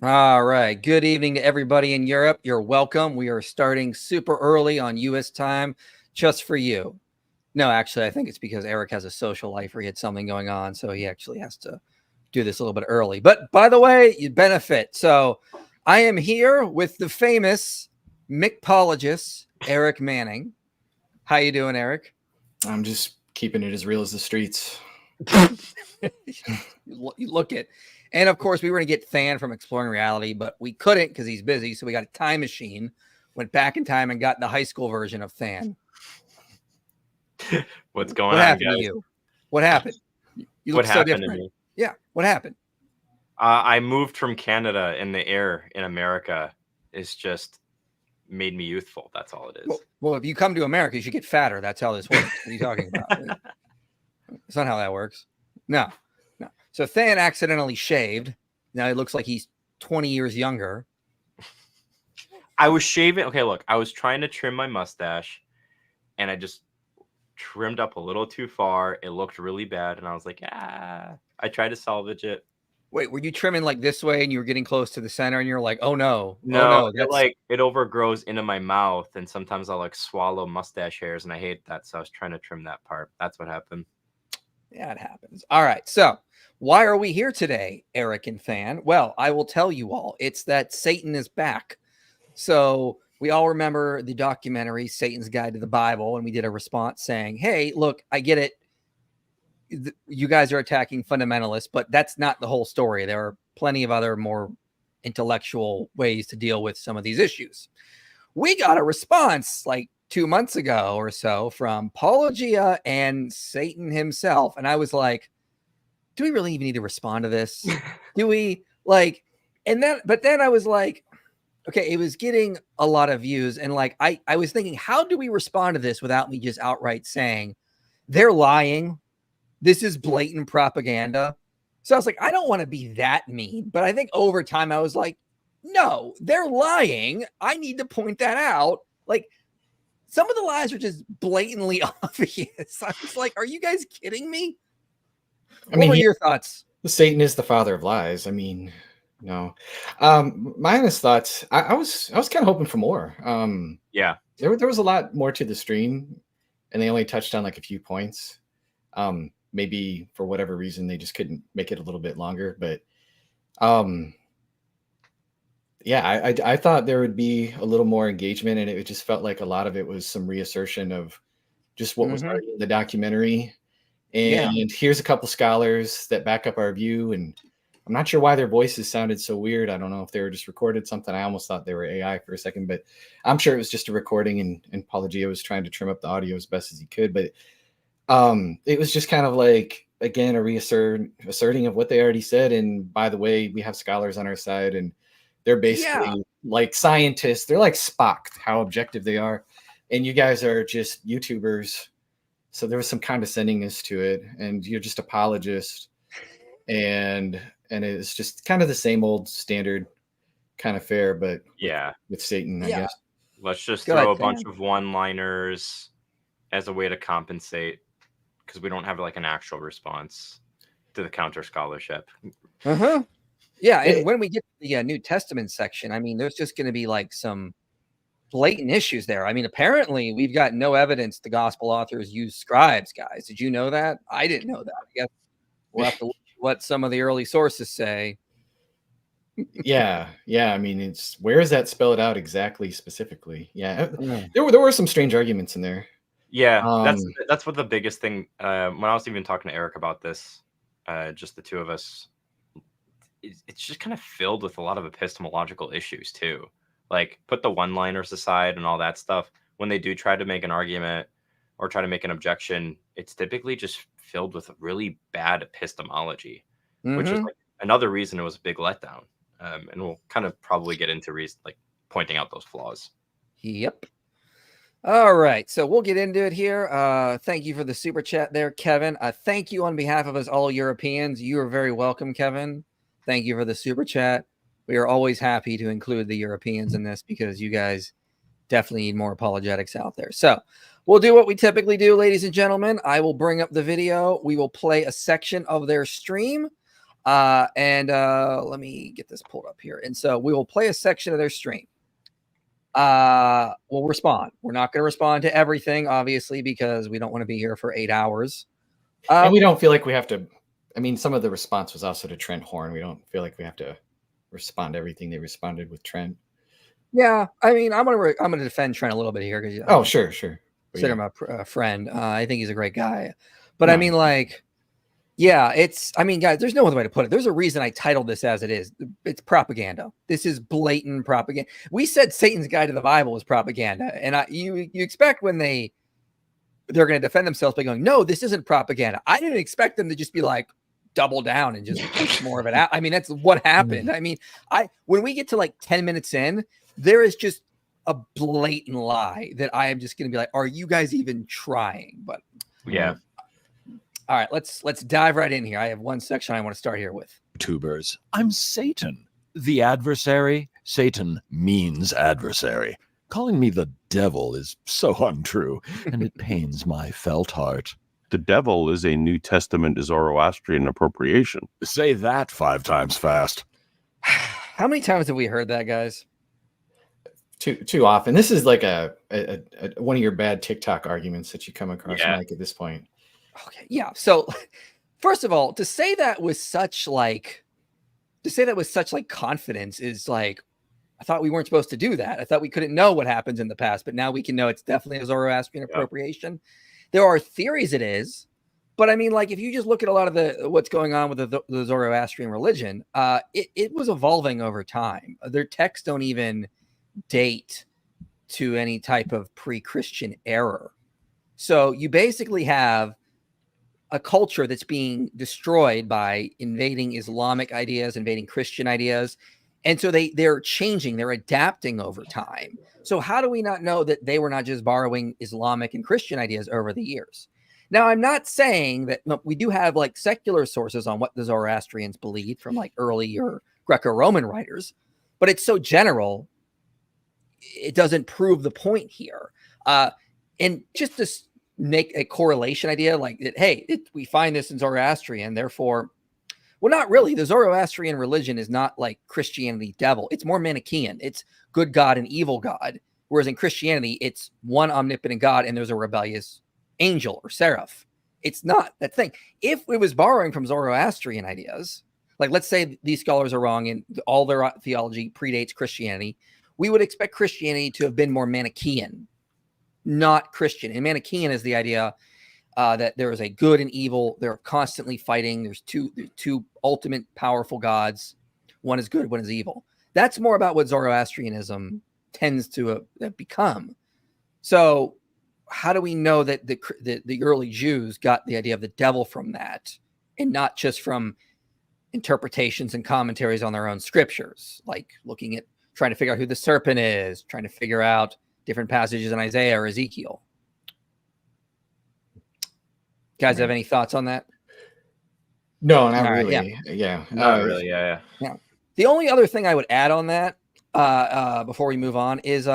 All right. Good evening to everybody in Europe. You're welcome. We are starting super early on U.S. time just for you. No, actually, I think it's because Eric has a social life or he had something going on, so he actually has to do this a little bit early. But by the way, you benefit. So I am here with the famous mixologist, Eric Manning. How you doing, Eric? I'm just keeping it as real as the streets. You look it. And of course, we were going to get Than from Exploring Reality, but we couldn't because he's busy. So we got a time machine, went back in time and got the high school version of Than. What's going What on, happened guys? to you? What happened? You look so different. Yeah. What happened? I moved from Canada, and the air in America is just made me youthful. That's all it is. Well, if you come to America, you should get fatter. That's how this works. What are you talking about? It's not how that works. No. So Than accidentally shaved. Now it looks like he's 20 years younger. I was shaving. Okay, look, I was trying to trim my mustache, and I just trimmed up a little too far. It looked really bad, and I was like, I tried to salvage it. Wait, were you trimming like this way and you were getting close to the center and you're like, oh no. No, it overgrows into my mouth, and sometimes I'll like swallow mustache hairs, and I hate that. So I was trying to trim that part. That's what happened. Yeah, it happens. All right. So why are we here today, Eric and Than? Well, I will tell you all. It's that Satan is back. So we all remember the documentary, Satan's Guide to the Bible, and we did a response saying, hey, look, I get it. You guys are attacking fundamentalists, but that's not the whole story. There are plenty of other more intellectual ways to deal with some of these issues. We got a response like 2 months ago or so from Paulogia and Satan himself. And I was like, do we really even need to respond to this? Do we like, but then I was like, okay, it was getting a lot of views. And like, I was thinking, how do we respond to this without me just outright saying they're lying? This is blatant propaganda. So I was like, I don't want to be that mean, but I think over time I was like, no, they're lying. I need to point that out. Like, some of the lies are just blatantly obvious. I was like, are you guys kidding me? What were your thoughts? Satan is the father of lies. I mean, no. My honest thoughts, I was kind of hoping for more. Yeah. There was a lot more to the stream, and they only touched on like a few points. Maybe for whatever reason they just couldn't make it a little bit longer, but yeah, I thought there would be a little more engagement, and it just felt like a lot of it was some reassertion of just what was already in the documentary. And here's a couple scholars that back up our view, and I'm not sure why their voices sounded so weird. I don't know if they were just recorded something. I almost thought they were AI for a second, but I'm sure it was just a recording, and Paulogia was trying to trim up the audio as best as he could. But it was just kind of like, again, a asserting of what they already said. And by the way, we have scholars on our side, and they're basically like scientists. They're like Spock, how objective they are. And you guys are just YouTubers. So there was some condescendingness to it, and you're just apologists. And it's just kind of the same old standard kind of fare, but with Satan, I guess. Let's just throw a bunch of one-liners as a way to compensate, because we don't have like an actual response to the counter scholarship. Yeah, and when we get to the New Testament section, I mean, there's just going to be like some blatant issues there. I mean, apparently we've got no evidence the gospel authors use scribes, guys. Did you know that? I didn't know that. I guess we'll have to look at what some of the early sources say. Yeah. I mean, where is that spelled out exactly, specifically? Yeah, there were some strange arguments in there. Yeah, that's what the biggest thing. When I was even talking to Eric about this, just the two of us, it's just kind of filled with a lot of epistemological issues too. Like, put the one-liners aside and all that stuff. When they do try to make an argument or try to make an objection, it's typically just filled with really bad epistemology, which is like another reason it was a big letdown. And we'll kind of probably get into like pointing out those flaws. Yep. All right, so we'll get into it here. Thank you for the super chat there, Kevin. Thank you on behalf of us all Europeans. You are very welcome, Kevin. Thank you for the super chat. We are always happy to include the Europeans in this because you guys definitely need more apologetics out there. So we'll do what we typically do, ladies and gentlemen. I will bring up the video. We will play a section of their stream. And let me get this pulled up here. And so we will play a section of their stream. We'll respond. We're not going to respond to everything, obviously, because we don't want to be here for 8 hours. And we don't feel like we have to. I mean, some of the response was also to Trent Horn. We don't feel like we have to respond to everything they responded with Trent. Yeah, I mean, I'm gonna defend Trent a little bit here because oh, sure. Consider him a friend. I think he's a great guy, but I mean, like, yeah, I mean, guys, there's no other way to put it. There's a reason I titled this as it is. It's propaganda. This is blatant propaganda. We said Satan's Guide to the Bible is propaganda, and you expect when they're going to defend themselves by going, no, this isn't propaganda. I didn't expect them to just be like, double down and just push more of it out. I mean, that's what happened. I mean, when we get to like 10 minutes in, there is just a blatant lie that I am just going to be like, are you guys even trying? But yeah. All right, let's dive right in here. I have one section I want to start here with. YouTubers, I'm Satan, the adversary. Satan means adversary. Calling me the devil is so untrue, and it pains my felt heart. The devil is a New Testament Zoroastrian appropriation. Say that 5 times fast. How many times have we heard that, guys? Too often. This is like a one of your bad TikTok arguments that you come across, Mike, at this point. Okay, yeah. So, first of all, to say that with such confidence is like, I thought we weren't supposed to do that. I thought we couldn't know what happens in the past, but now we can know it's definitely a Zoroastrian appropriation. There are theories it is, but I mean, like, if you just look at a lot of what's going on with the Zoroastrian religion, it was evolving over time. Their texts don't even date to any type of pre-Christian era. So you basically have a culture that's being destroyed by invading Islamic ideas, invading Christian ideas. And so they're changing, they're adapting over time. So how do we not know that they were not just borrowing Islamic and Christian ideas over the years? Now, I'm not saying that we do have like secular sources on what the Zoroastrians believed from like earlier Greco-Roman writers, but it's so general, it doesn't prove the point here. And just to make a correlation idea like that, hey, we find this in Zoroastrian, therefore, well, not really. The Zoroastrian religion is not like Christianity devil. It's more Manichaean. It's good God and evil God. Whereas in Christianity, it's one omnipotent God and there's a rebellious angel or seraph. It's not that thing. If it was borrowing from Zoroastrian ideas, like let's say these scholars are wrong and all their theology predates Christianity, we would expect Christianity to have been more Manichaean, not Christian. And Manichaean is the idea that there is a good and evil. They're constantly fighting. There's two ultimate powerful gods. One is good, one is evil. That's more about what Zoroastrianism tends to become. So how do we know that the early Jews got the idea of the devil from that and not just from interpretations and commentaries on their own scriptures, like looking at trying to figure out who the serpent is, trying to figure out different passages in Isaiah or Ezekiel? Guys, have any thoughts on that? No, not really. Yeah. Not really. Yeah. The only other thing I would add on that before we move on is,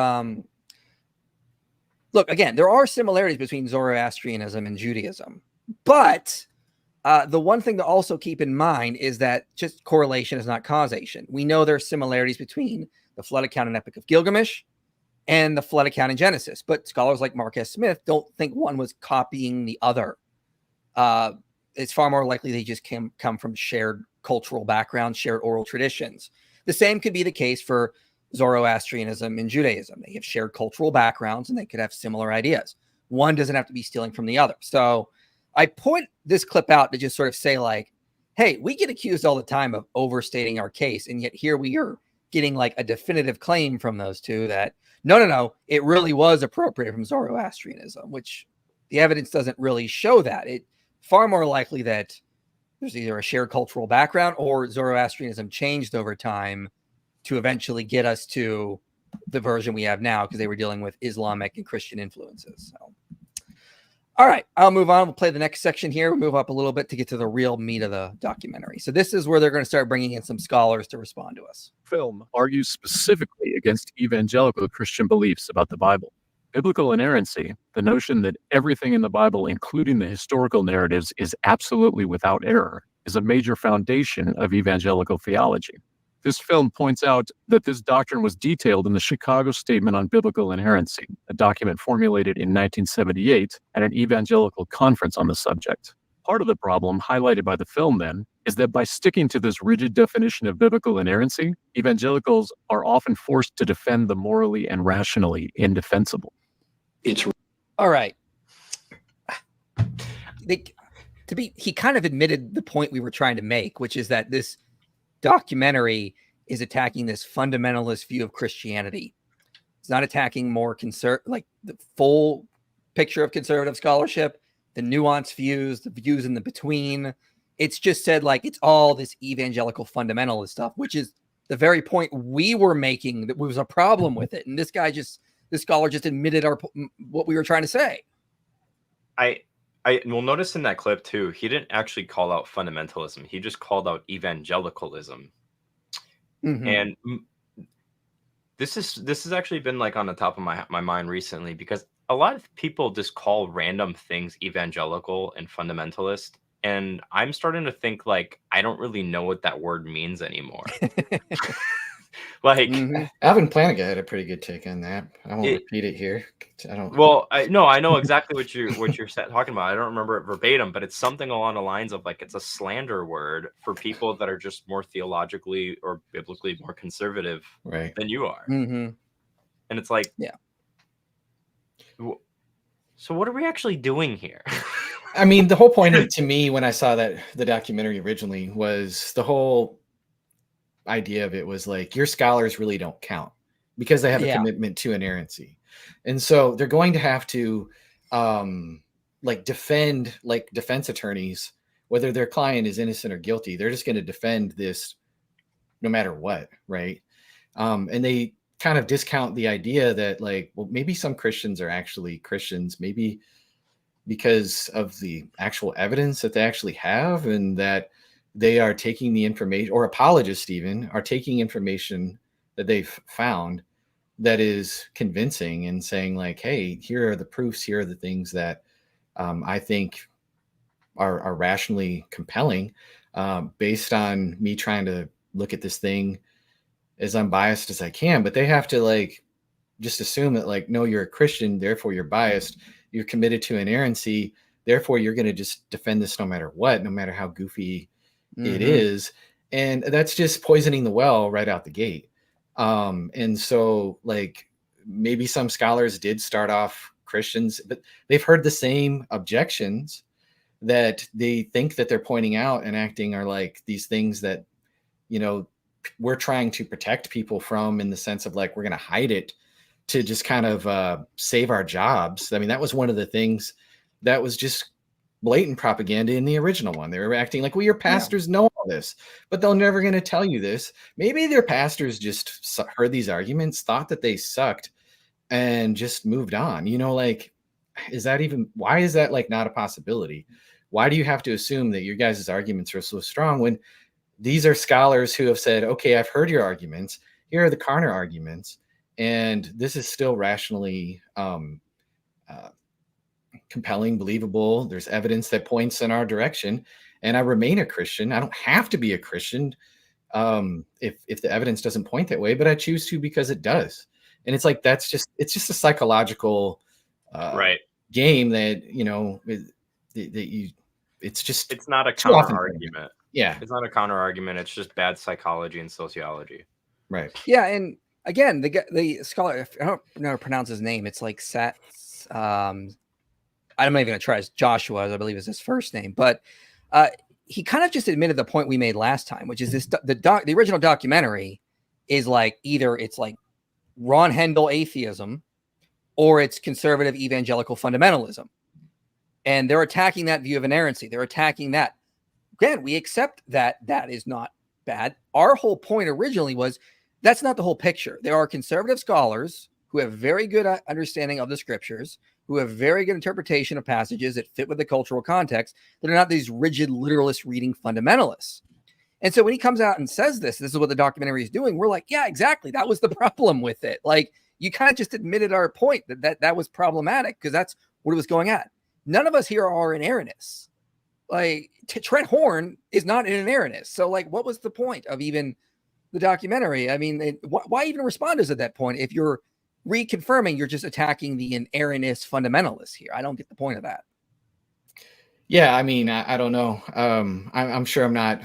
look, again, there are similarities between Zoroastrianism and Judaism, but the one thing to also keep in mind is that just correlation is not causation. We know there are similarities between the flood account and Epic of Gilgamesh and the flood account in Genesis, but scholars like Mark S. Smith don't think one was copying the other. It's far more likely they just come from shared cultural backgrounds, shared oral traditions. The same could be the case for Zoroastrianism and Judaism. They have shared cultural backgrounds and they could have similar ideas. One doesn't have to be stealing from the other. So I point this clip out to just sort of say like, hey, we get accused all the time of overstating our case. And yet here we are getting like a definitive claim from those two that no, it really was appropriated from Zoroastrianism, which the evidence doesn't really show that. It far more likely that there's either a shared cultural background or Zoroastrianism changed over time to eventually get us to the version we have now because they were dealing with Islamic and Christian influences. So, all right, I'll move on. We'll play the next section here. We'll move up a little bit to get to the real meat of the documentary. So this is where they're going to start bringing in some scholars to respond to us. Film argues specifically against evangelical Christian beliefs about the Bible. Biblical inerrancy, the notion that everything in the Bible, including the historical narratives, is absolutely without error, is a major foundation of evangelical theology. This film points out that this doctrine was detailed in the Chicago Statement on Biblical Inerrancy, a document formulated in 1978 at an evangelical conference on the subject. Part of the problem highlighted by the film, then, is that by sticking to this rigid definition of biblical inerrancy, evangelicals are often forced to defend the morally and rationally indefensible. All right. He kind of admitted the point we were trying to make, which is that this documentary is attacking this fundamentalist view of Christianity. It's not attacking more like the full picture of conservative scholarship, the nuanced views, the views in the between. It's just said like it's all this evangelical fundamentalist stuff, which is the very point we were making that was a problem with it. And this scholar just admitted what we were trying to say. I will notice in that clip too, he didn't actually call out fundamentalism. He just called out evangelicalism. Mm-hmm. And this has actually been like on the top of my mind recently, because a lot of people just call random things evangelical and fundamentalist. And I'm starting to think like, I don't really know what that word means anymore. Like, Alvin Plantinga had a pretty good take on that. I won't repeat it here. I don't. Well, I know exactly what you're talking about. I don't remember it verbatim, but it's something along the lines of like it's a slander word for people that are just more theologically or biblically more conservative than you are. Mm-hmm. And it's like, yeah. So what are we actually doing here? I mean, the whole point of it to me when I saw the documentary originally was the whole idea of it was like your scholars really don't count because they have a commitment to inerrancy, and so they're going to have to defend, like defense attorneys, whether their client is innocent or guilty. They're just going to defend this no matter what, right? And they kind of discount the idea that like, well, maybe some Christians are actually Christians, maybe because of the actual evidence that they actually have, and that they are taking the information, or apologists even are taking information that they've found that is convincing and saying like, hey, here are the proofs, here are the things that I think are rationally compelling based on me trying to look at this thing as unbiased as I can. But they have to like just assume that like, no, you're a Christian, therefore you're biased, you're committed to inerrancy, therefore you're going to just defend this no matter what, no matter how goofy it is. And that's just poisoning the well right out the gate. And so like maybe some scholars did start off Christians, but they've heard the same objections that they think that they're pointing out and acting are like these things that, you know, we're trying to protect people from, in the sense of like, we're going to hide it to just kind of save our jobs. I mean, that was one of the things that was just blatant propaganda in the original one. They were acting like, well, your pastors know all this, but they're never going to tell you this. Maybe their pastors just heard these arguments, thought that they sucked, and just moved on. You know, like, why is that like not a possibility? Why do you have to assume that your guys' arguments are so strong when these are scholars who have said, okay, I've heard your arguments. Here are the counter arguments. And this is still rationally compelling, believable. There's evidence that points in our direction. And I remain a Christian. I don't have to be a Christian if the evidence doesn't point that way, but I choose to because it does. And it's like, it's just a psychological game that, you know, it's not a counter argument. Yeah. It's not a counter argument. It's just bad psychology and sociology. Right. Yeah. And again, the scholar, I don't know how to pronounce his name. It's like I'm not even going to try. Joshua, I believe is his first name, but he kind of just admitted the point we made last time, which is the original documentary is like, either it's like Ron Hendel atheism or it's conservative evangelical fundamentalism. And they're attacking that view of inerrancy. They're attacking that. Again, we accept that is not bad. Our whole point originally was that's not the whole picture. There are conservative scholars who have very good understanding of the scriptures, who have very good interpretation of passages that fit with the cultural context, that are not these rigid literalist reading fundamentalists. And so when he comes out and says this is what the documentary is doing, we're like, yeah, exactly. That was the problem with it. Like, you kind of just admitted our point that was problematic because that's what it was going at. None of us here are inerrantists. Like Trent Horn is not an inerrantist. So like, what was the point of even the documentary? I mean, why even responders at that point? If you're reconfirming, you're just attacking the inerrantist fundamentalists here. I don't get the point of that. Yeah, I mean, I don't know. I'm sure I'm not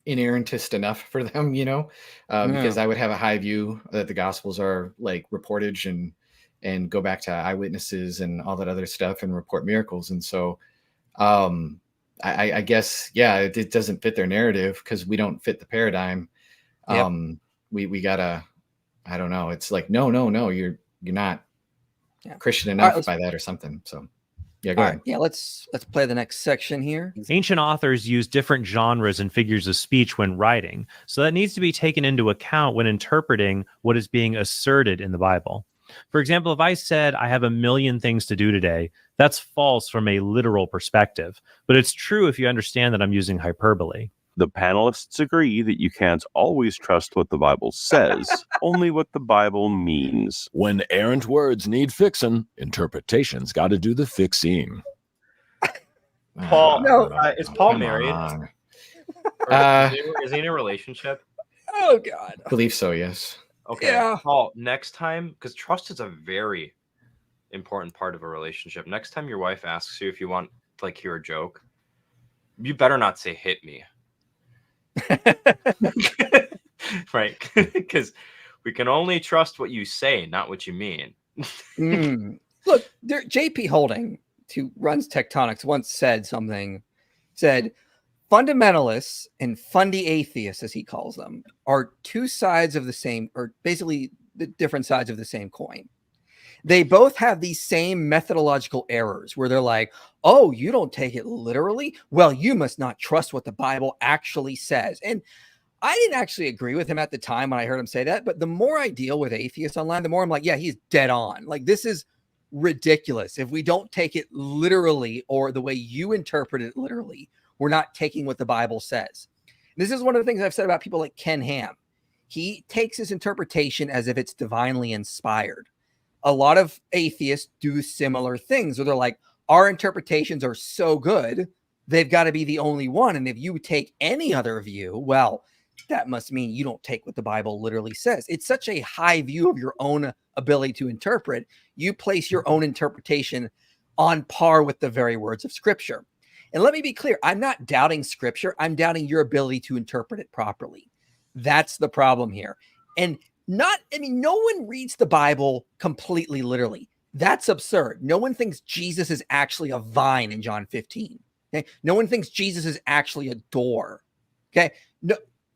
inerrantist enough for them, because I would have a high view that the Gospels are like reportage and go back to eyewitnesses and all that other stuff and report miracles. And so I guess, yeah, it doesn't fit their narrative because we don't fit the paradigm. We gotta, I don't know. It's like, no, you're not Christian enough by that or something. So yeah, go ahead. Yeah, let's play the next section here. Ancient authors use different genres and figures of speech when writing, so that needs to be taken into account when interpreting what is being asserted in the Bible. For example, if I said I have a million things to do today, that's false from a literal perspective, but it's true if you understand that I'm using hyperbole. The panelists agree that you can't always trust what the Bible says, only what the Bible means. When errant words need fixing, interpretation's got to do the fixing. Paul, is Paul married? Is he in a relationship? Oh, God. I believe so, yes. Okay. Yeah. Paul, next time, because trust is a very important part of a relationship. Next time your wife asks you if you want to like hear a joke, you better not say "hit me." Right, because we can only trust what you say, not what you mean. Look, JP Holding, who runs Tectonics, once said fundamentalists and fundy atheists, as he calls them, are two sides of the same, or basically the different sides of the same coin. They both have these same methodological errors where they're like, oh, you don't take it literally? Well, you must not trust what the Bible actually says. And I didn't actually agree with him at the time when I heard him say that. But the more I deal with atheists online, the more I'm like, yeah, he's dead on. Like, this is ridiculous. If we don't take it literally or the way you interpret it literally, we're not taking what the Bible says. This is one of the things I've said about people like Ken Ham. He takes his interpretation as if it's divinely inspired. A lot of atheists do similar things where they're like, our interpretations are so good, they've got to be the only one. And if you take any other view, well, that must mean you don't take what the Bible literally says. It's such a high view of your own ability to interpret. You place your own interpretation on par with the very words of Scripture. And let me be clear, I'm not doubting Scripture. I'm doubting your ability to interpret it properly. That's the problem here. And no one reads the Bible completely literally. That's absurd. No one thinks Jesus is actually a vine in John 15. Okay. No one thinks Jesus is actually a door. Okay.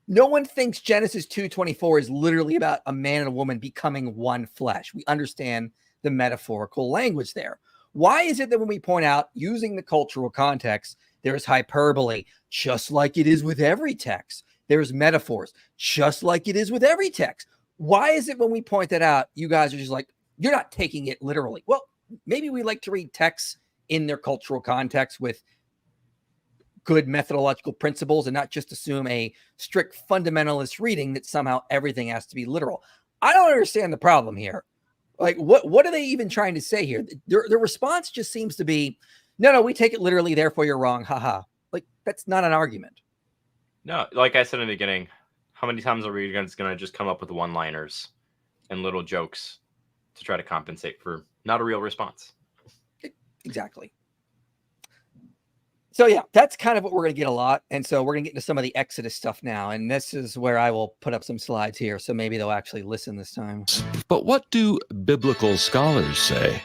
No one thinks Genesis 2:24 is literally about a man and a woman becoming one flesh. We understand the metaphorical language there. Why is it that when we point out using the cultural context, there's hyperbole, just like it is with every text? There's metaphors, just like it is with every text. Why is it when we point that out, you guys are just like, you're not taking it literally? Well, maybe we like to read texts in their cultural context with good methodological principles and not just assume a strict fundamentalist reading that somehow everything has to be literal. I don't understand the problem here. Like, what are they even trying to say here? Their response just seems to be, no, we take it literally, therefore you're wrong. Haha. Like, that's not an argument. No, like I said in the beginning, how many times are we going to just come up with one-liners and little jokes to try to compensate for not a real response? Exactly. So yeah, that's kind of what we're going to get a lot. And so we're going to get into some of the Exodus stuff now. And this is where I will put up some slides here. So maybe they'll actually listen this time. But what do biblical scholars say?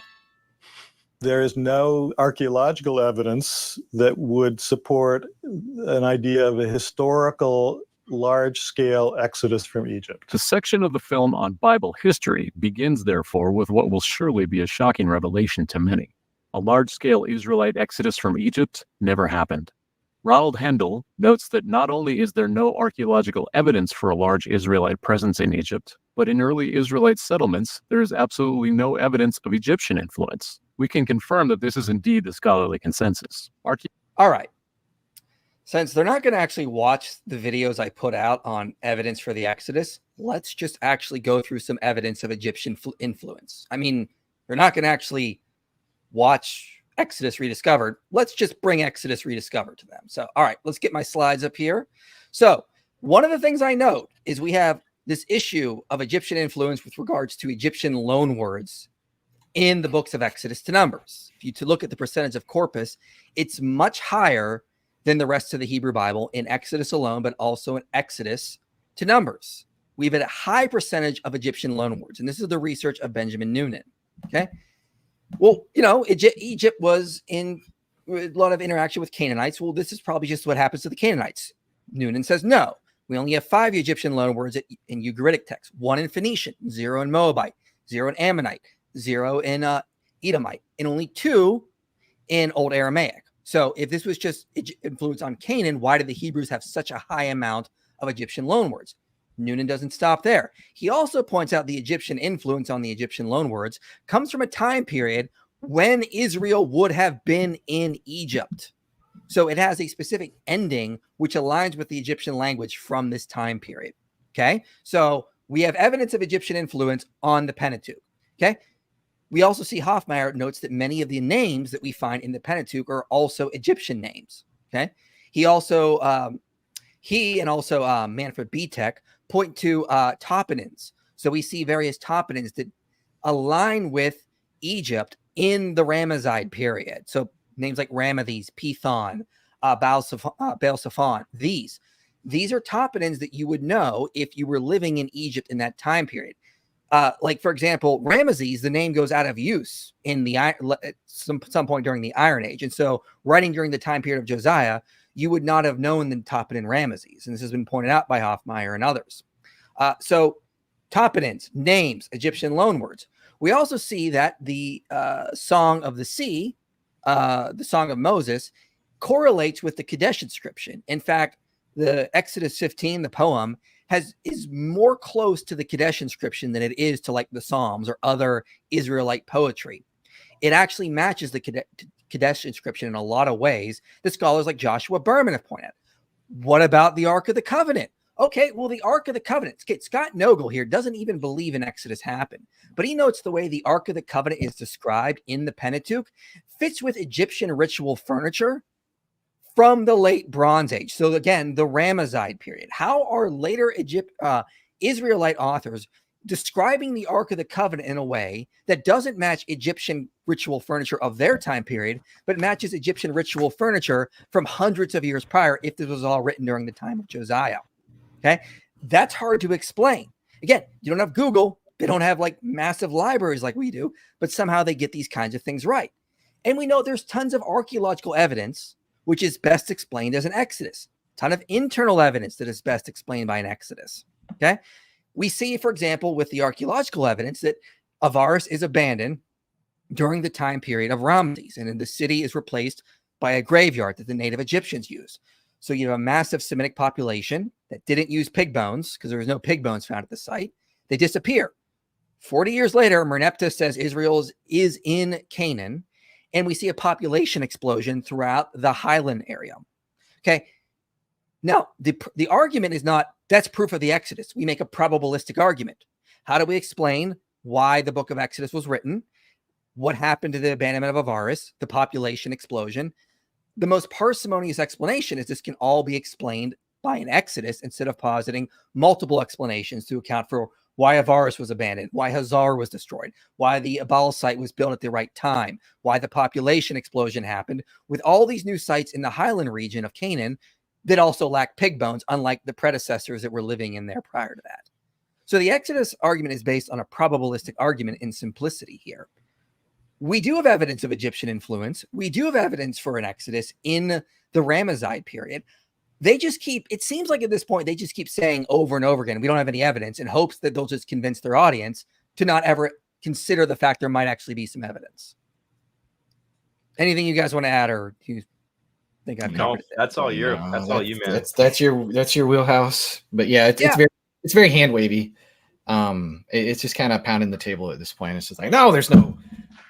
There is no archaeological evidence that would support an idea of a historical large-scale exodus from Egypt. The section of the film on Bible history begins, therefore, with what will surely be a shocking revelation to many. A large-scale Israelite exodus from Egypt never happened. Ronald Hendel notes that not only is there no archaeological evidence for a large Israelite presence in Egypt, but in early Israelite settlements, there is absolutely no evidence of Egyptian influence. We can confirm that this is indeed the scholarly consensus. All right. Since they're not going to actually watch the videos I put out on evidence for the Exodus, let's just actually go through some evidence of Egyptian influence. I mean, they're not going to actually watch Exodus Rediscovered. Let's just bring Exodus Rediscovered to them. So, all right, let's get my slides up here. So one of the things I note is we have this issue of Egyptian influence with regards to Egyptian loanwords in the books of Exodus to Numbers. If you to look at the percentage of corpus, it's much higher than the rest of the Hebrew Bible in Exodus alone, but also in Exodus to Numbers. We have a high percentage of Egyptian loanwords, and this is the research of Benjamin Noonan. Okay. Well, you know, Egypt was in a lot of interaction with Canaanites. Well, this is probably just what happens to the Canaanites. Noonan says, no, we only have 5 Egyptian loanwords in Ugaritic texts, 1 in Phoenician, 0 in Moabite, 0 in Ammonite, 0 in Edomite, and only 2 in Old Aramaic. So if this was just influence on Canaan, why did the Hebrews have such a high amount of Egyptian loanwords? Noonan doesn't stop there. He also points out the Egyptian influence on the Egyptian loanwords comes from a time period when Israel would have been in Egypt. So it has a specific ending which aligns with the Egyptian language from this time period. Okay, so we have evidence of Egyptian influence on the Pentateuch. Okay, we also see Hoffmeyer notes that many of the names that we find in the Pentateuch are also Egyptian names. Okay, he and Manfred Bietek point to toponyms. So we see various toponyms that align with Egypt in the Ramesside period. So names like Ramathes, Pithon, Baal-Zephon, these are toponyms that you would know if you were living in Egypt in that time period. Like, for example, Ramesses, the name goes out of use in some point during the Iron Age. And so writing during the time period of Josiah, you would not have known the toponym Ramesses. And this has been pointed out by Hoffmeyer and others. So toponyms, names, Egyptian loanwords. We also see that the Song of the Sea, the Song of Moses, correlates with the Kadesh inscription. In fact, the Exodus 15, the poem, is more close to the Kadesh inscription than it is to like the Psalms or other Israelite poetry. It actually matches the Kadesh inscription in a lot of ways that scholars like Joshua Berman have pointed out. What about the Ark of the Covenant? Okay, well, the Ark of the Covenant, Scott Nogle here doesn't even believe in Exodus happened, but he notes the way the Ark of the Covenant is described in the Pentateuch fits with Egyptian ritual furniture from the late Bronze Age. So again, the Ramesside period. How are later Israelite authors describing the Ark of the Covenant in a way that doesn't match Egyptian ritual furniture of their time period, but matches Egyptian ritual furniture from hundreds of years prior if this was all written during the time of Josiah? Okay, that's hard to explain. Again, you don't have Google. They don't have like massive libraries like we do, but somehow they get these kinds of things right. And we know there's tons of archaeological evidence, which is best explained as an Exodus. Ton of internal evidence that is best explained by an Exodus. Okay, we see, for example, with the archaeological evidence that Avaris is abandoned during the time period of Ramses, and then the city is replaced by a graveyard that the native Egyptians use. So you have a massive Semitic population that didn't use pig bones because there was no pig bones found at the site. They disappear. 40 years later, Merneptah says Israel is in Canaan, and we see a population explosion throughout the highland area. Okay. Now, the argument is not, that's proof of the Exodus. We make a probabilistic argument. How do we explain why the book of Exodus was written? What happened to the abandonment of Avaris, the population explosion? The most parsimonious explanation is this can all be explained by an Exodus instead of positing multiple explanations to account for why Avaris was abandoned, why Hazar was destroyed, why the Abal site was built at the right time, why the population explosion happened with all these new sites in the highland region of Canaan that also lack pig bones, unlike the predecessors that were living in there prior to that. So the Exodus argument is based on a probabilistic argument in simplicity here. We do have evidence of Egyptian influence. We do have evidence for an Exodus in the Ramesside period. They just keep, it seems like at this point, they just keep saying over and over again, we don't have any evidence, in hopes that they'll just convince their audience to not ever consider the fact there might actually be some evidence. Anything you guys want to add, or do you think I've covered it? That's all you, man. That's your wheelhouse. But yeah, it's very hand wavy. It's just kind of pounding the table at this point. It's just like, no, there's no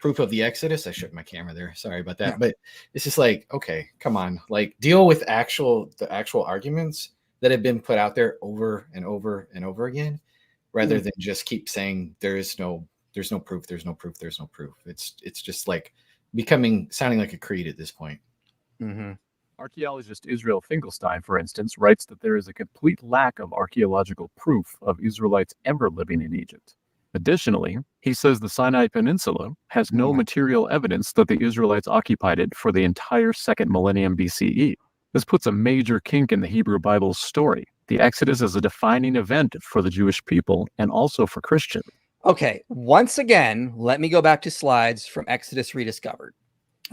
proof of the Exodus. I shook my camera there. Sorry about that. Yeah. But it's just like, okay, come on, like deal with the actual arguments that have been put out there over and over and over again, rather than just keep saying there's no proof. It's just like sounding like a creed at this point. Mm-hmm. Archaeologist Israel Finkelstein, for instance, writes that there is a complete lack of archaeological proof of Israelites ever living in Egypt. Additionally, he says the Sinai Peninsula has no material evidence that the Israelites occupied it for the entire 2nd millennium BCE. This puts a major kink in the Hebrew Bible's story. The Exodus is a defining event for the Jewish people and also for Christians. Okay, once again, let me go back to slides from Exodus Rediscovered.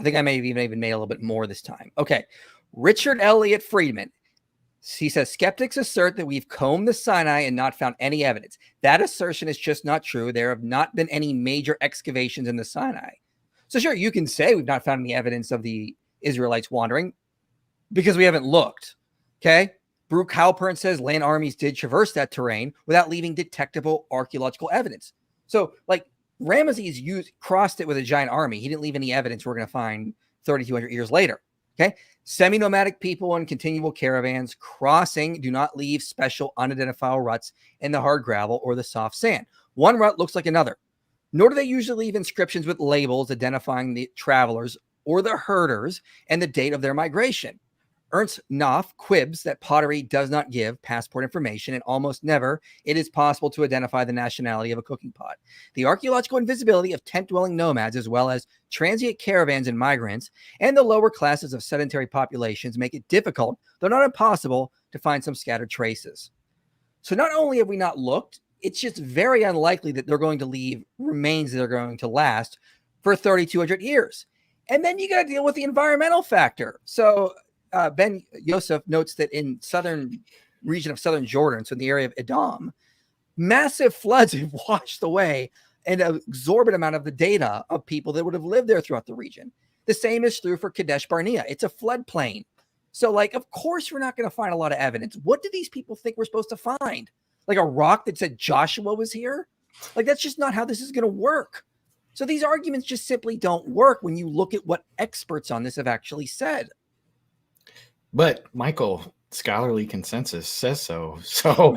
I think I may have even made a little bit more this time. Okay, Richard Elliott Friedman. He says, skeptics assert that we've combed the Sinai and not found any evidence. That assertion is just not true. There have not been any major excavations in the Sinai. So sure, you can say we've not found any evidence of the Israelites wandering because we haven't looked. Okay? Brooke Halpern says land armies did traverse that terrain without leaving detectable archaeological evidence. So like Ramesses crossed it with a giant army. He didn't leave any evidence we're going to find 3,200 years later. Okay. Semi-nomadic people and continual caravans crossing do not leave special unidentifiable ruts in the hard gravel or the soft sand. One rut looks like another. Nor do they usually leave inscriptions with labels identifying the travelers or the herders and the date of their migration. Ernst Knopf quibs that pottery does not give passport information, and almost never it is possible to identify the nationality of a cooking pot. The archaeological invisibility of tent-dwelling nomads, as well as transient caravans and migrants, and the lower classes of sedentary populations make it difficult, though not impossible, to find some scattered traces. So not only have we not looked, it's just very unlikely that they're going to leave remains that are going to last for 3,200 years. And then you got to deal with the environmental factor. So Ben Yosef notes that in southern region of southern Jordan, so in the area of Edom, massive floods have washed away an exorbitant amount of the data of people that would have lived there throughout the region. The same is true for Kadesh Barnea. It's a floodplain. So like, of course, we're not going to find a lot of evidence. What do these people think we're supposed to find? Like a rock that said Joshua was here? Like, that's just not how this is going to work. So these arguments just simply don't work when you look at what experts on this have actually said. But Michael, scholarly consensus says so. So,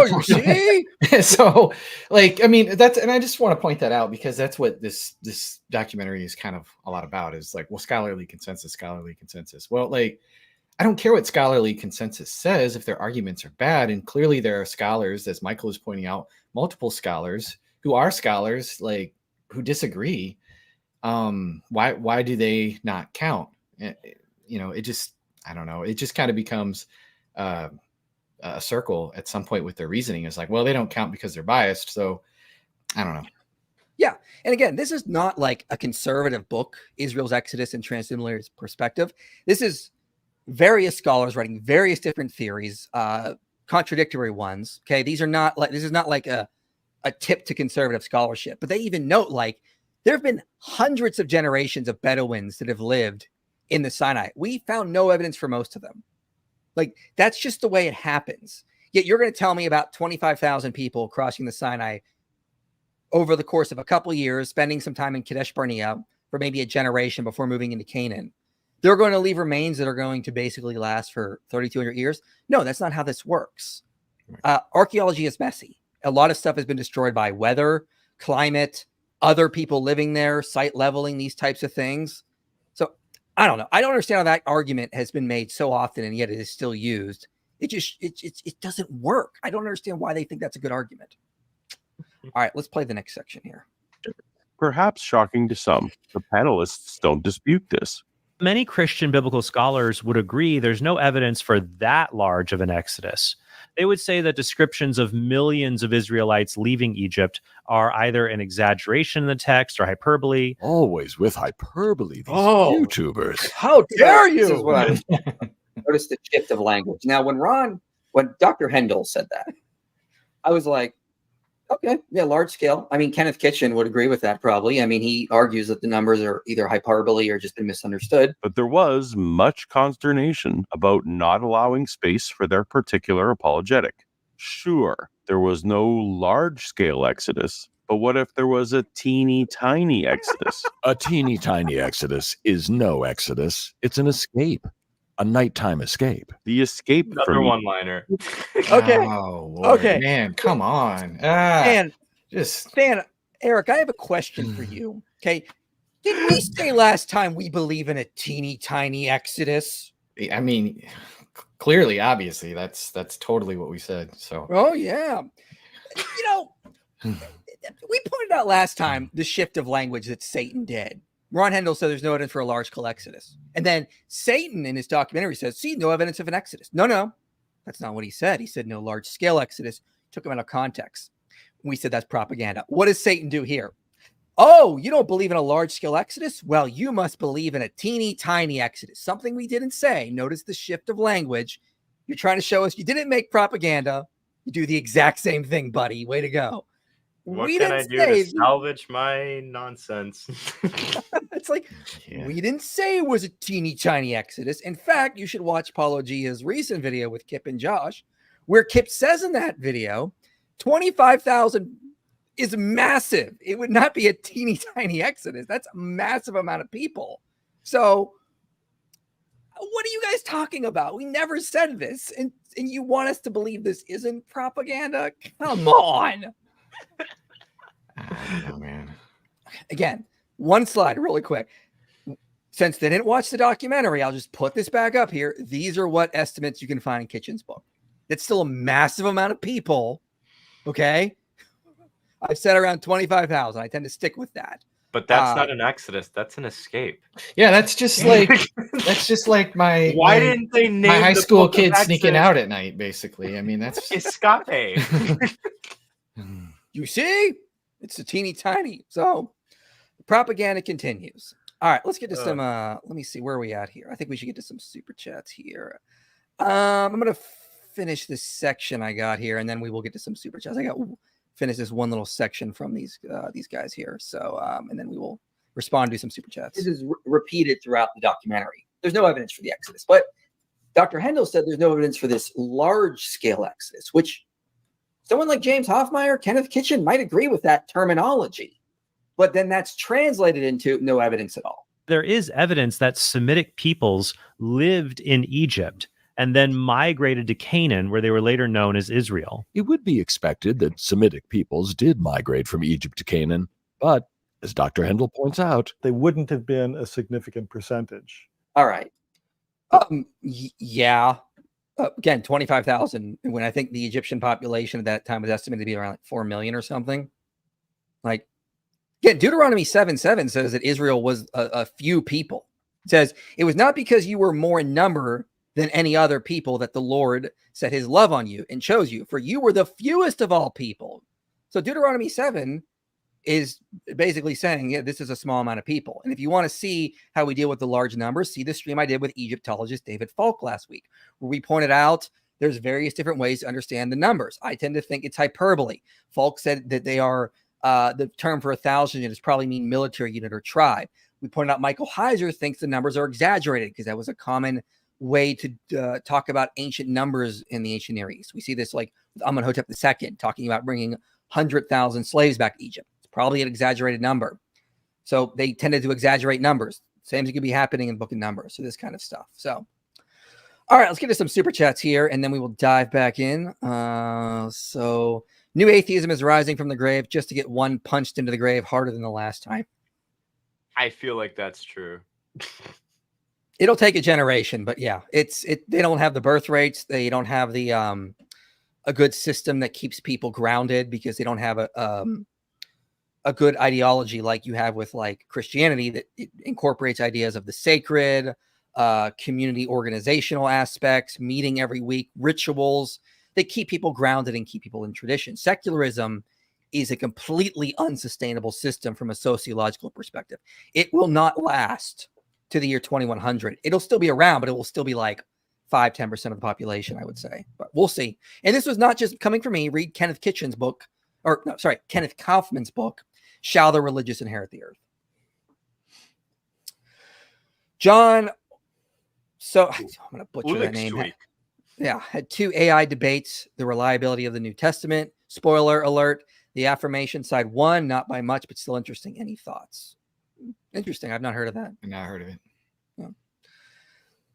you see? So, like, I mean, and I just want to point that out because that's what this documentary is kind of a lot about. Is like, well, scholarly consensus. Well, like, I don't care what scholarly consensus says if their arguments are bad, and clearly there are scholars, as Michael is pointing out, multiple scholars who are scholars, like, who disagree. Why do they not count? You know, it just. I don't know. It just kind of becomes a circle at some point with their reasoning. It's like, well, they don't count because they're biased. So I don't know. Yeah. And again, this is not like a conservative book, Israel's Exodus and Transdisciplinary Perspective. This is various scholars writing various different theories, contradictory ones. Okay. This is not like a tip to conservative scholarship, but they even note like there have been hundreds of generations of Bedouins that have lived in the Sinai. We found no evidence for most of them. Like, that's just the way it happens. Yet you're going to tell me about 25,000 people crossing the Sinai over the course of a couple of years, spending some time in Kadesh Barnea for maybe a generation before moving into Canaan. They're going to leave remains that are going to basically last for 3,200 years. No, that's not how this works. Archaeology is messy. A lot of stuff has been destroyed by weather, climate, other people living there, site leveling, these types of things. I don't know. I don't understand how that argument has been made so often and yet it is still used. It doesn't work. I don't understand why they think that's a good argument. All right, let's play the next section here. Perhaps shocking to some, the panelists don't dispute this. Many Christian biblical scholars would agree there's no evidence for that large of an exodus. They would say that descriptions of millions of Israelites leaving Egypt are either an exaggeration in the text or hyperbole. Always with hyperbole, these YouTubers. How dare you? This is what I noticed the shift of language. Now, when Dr. Hendel said that, I was like, okay, yeah, large scale. I mean, Kenneth Kitchen would agree with that probably. I mean, he argues that the numbers are either hyperbole or just been misunderstood. But there was much consternation about not allowing space for their particular apologetic. Sure, there was no large-scale exodus, but what if there was a teeny tiny exodus? A teeny tiny exodus is no exodus. It's an escape. A nighttime escape. The escape. Another one-liner. Okay. Oh, Lord, okay. Man, come on. Stan, Eric, I have a question for you. Okay. Did we say last time we believe in a teeny tiny exodus? I mean, clearly, obviously, that's totally what we said. So, oh yeah, you know, we pointed out last time the shift of language that Satan did. Ron Hendel said there's no evidence for a large-scale exodus, and then Satan in his documentary says, "See, no evidence of an exodus." No, that's not what he said. He said no large-scale exodus. Took him out of context. We said that's propaganda. What does Satan do here? Oh, you don't believe in a large-scale exodus? Well, you must believe in a teeny tiny exodus. Something we didn't say. Notice the shift of language. You're trying to show us you didn't make propaganda. You do the exact same thing, buddy. Way to go. What can I do to salvage my nonsense? It's like, we didn't say it was a teeny tiny exodus. In fact, you should watch Paulogia's recent video with Kip and Josh, where Kip says in that video, 25,000 is massive. It would not be a teeny tiny exodus. That's a massive amount of people. So what are you guys talking about? We never said this. And you want us to believe this isn't propaganda? Come on. I don't know, man. Again, one slide really quick. Since they didn't watch the documentary, I'll just put this back up here. These are what estimates you can find in Kitchen's book. It's still a massive amount of people. Okay. I've said around 25,000. I tend to stick with that. But that's not an exodus. That's an escape. Yeah, that's just like my why didn't they name my high the school book of kids sneaking Exodus out at night? Basically, I mean that's escape. You see, it's a teeny tiny. So propaganda continues. All right, let's get to some. Let me see, where are we at here? I think we should get to some super chats here. I'm gonna finish this section I got here, and then we will get to some super chats. I got finish this one little section from these guys here. So, and then we will respond to some super chats. This is repeated throughout the documentary. There's no evidence for the exodus, but Dr. Hendel said there's no evidence for this large scale exodus, which someone like James Hoffmeyer, Kenneth Kitchen might agree with that terminology, but then that's translated into no evidence at all. There is evidence that Semitic peoples lived in Egypt and then migrated to Canaan, where they were later known as Israel. It would be expected that Semitic peoples did migrate from Egypt to Canaan, but as Dr. Hendel points out, they wouldn't have been a significant percentage. All right. Yeah. Again, 25,000. When I think the Egyptian population at that time was estimated to be around like 4 million or something. Like, again, Deuteronomy 7:7 says that Israel was a few people. It says, it was not because you were more in number than any other people that the Lord set his love on you and chose you, for you were the fewest of all people. So Deuteronomy 7 is basically saying, yeah, this is a small amount of people. And if you want to see how we deal with the large numbers, see the stream I did with Egyptologist David Falk last week, where we pointed out there's various different ways to understand the numbers. I tend to think it's hyperbole. Falk said that they are, the term for 1,000 units probably mean military unit or tribe. We pointed out Michael Heiser thinks the numbers are exaggerated because that was a common way to talk about ancient numbers in the ancient Near East. We see this like with Amenhotep II talking about bringing 100,000 slaves back to Egypt. It's probably an exaggerated number. So they tended to exaggerate numbers. Same thing could be happening in Book of Numbers. So this kind of stuff. So, all right, let's get to some super chats here, and then we will dive back in. So new atheism is rising from the grave just to get one punched into the grave harder than the last time. I feel like that's true. It'll take a generation, but yeah, they don't have the birth rates. They don't have the a good system that keeps people grounded because they don't have a good ideology like you have with like Christianity that it incorporates ideas of the sacred, community organizational aspects, meeting every week, rituals that keep people grounded and keep people in tradition. Secularism is a completely unsustainable system from a sociological perspective. It will not last to the year 2100. It'll still be around, but it will still be like 5-10% of the population, I would say. But we'll see. And this was not just coming from me. Read Kenneth Kitchen's book, Kenneth Kaufman's book, Shall the Religious Inherit the Earth? John, so I'm going to butcher that name. Yeah, had 2 AI debates, the reliability of the New Testament. Spoiler alert, the affirmation side won, not by much, but still interesting. Any thoughts? Interesting. I've not heard of that. I've not heard of it. Yeah.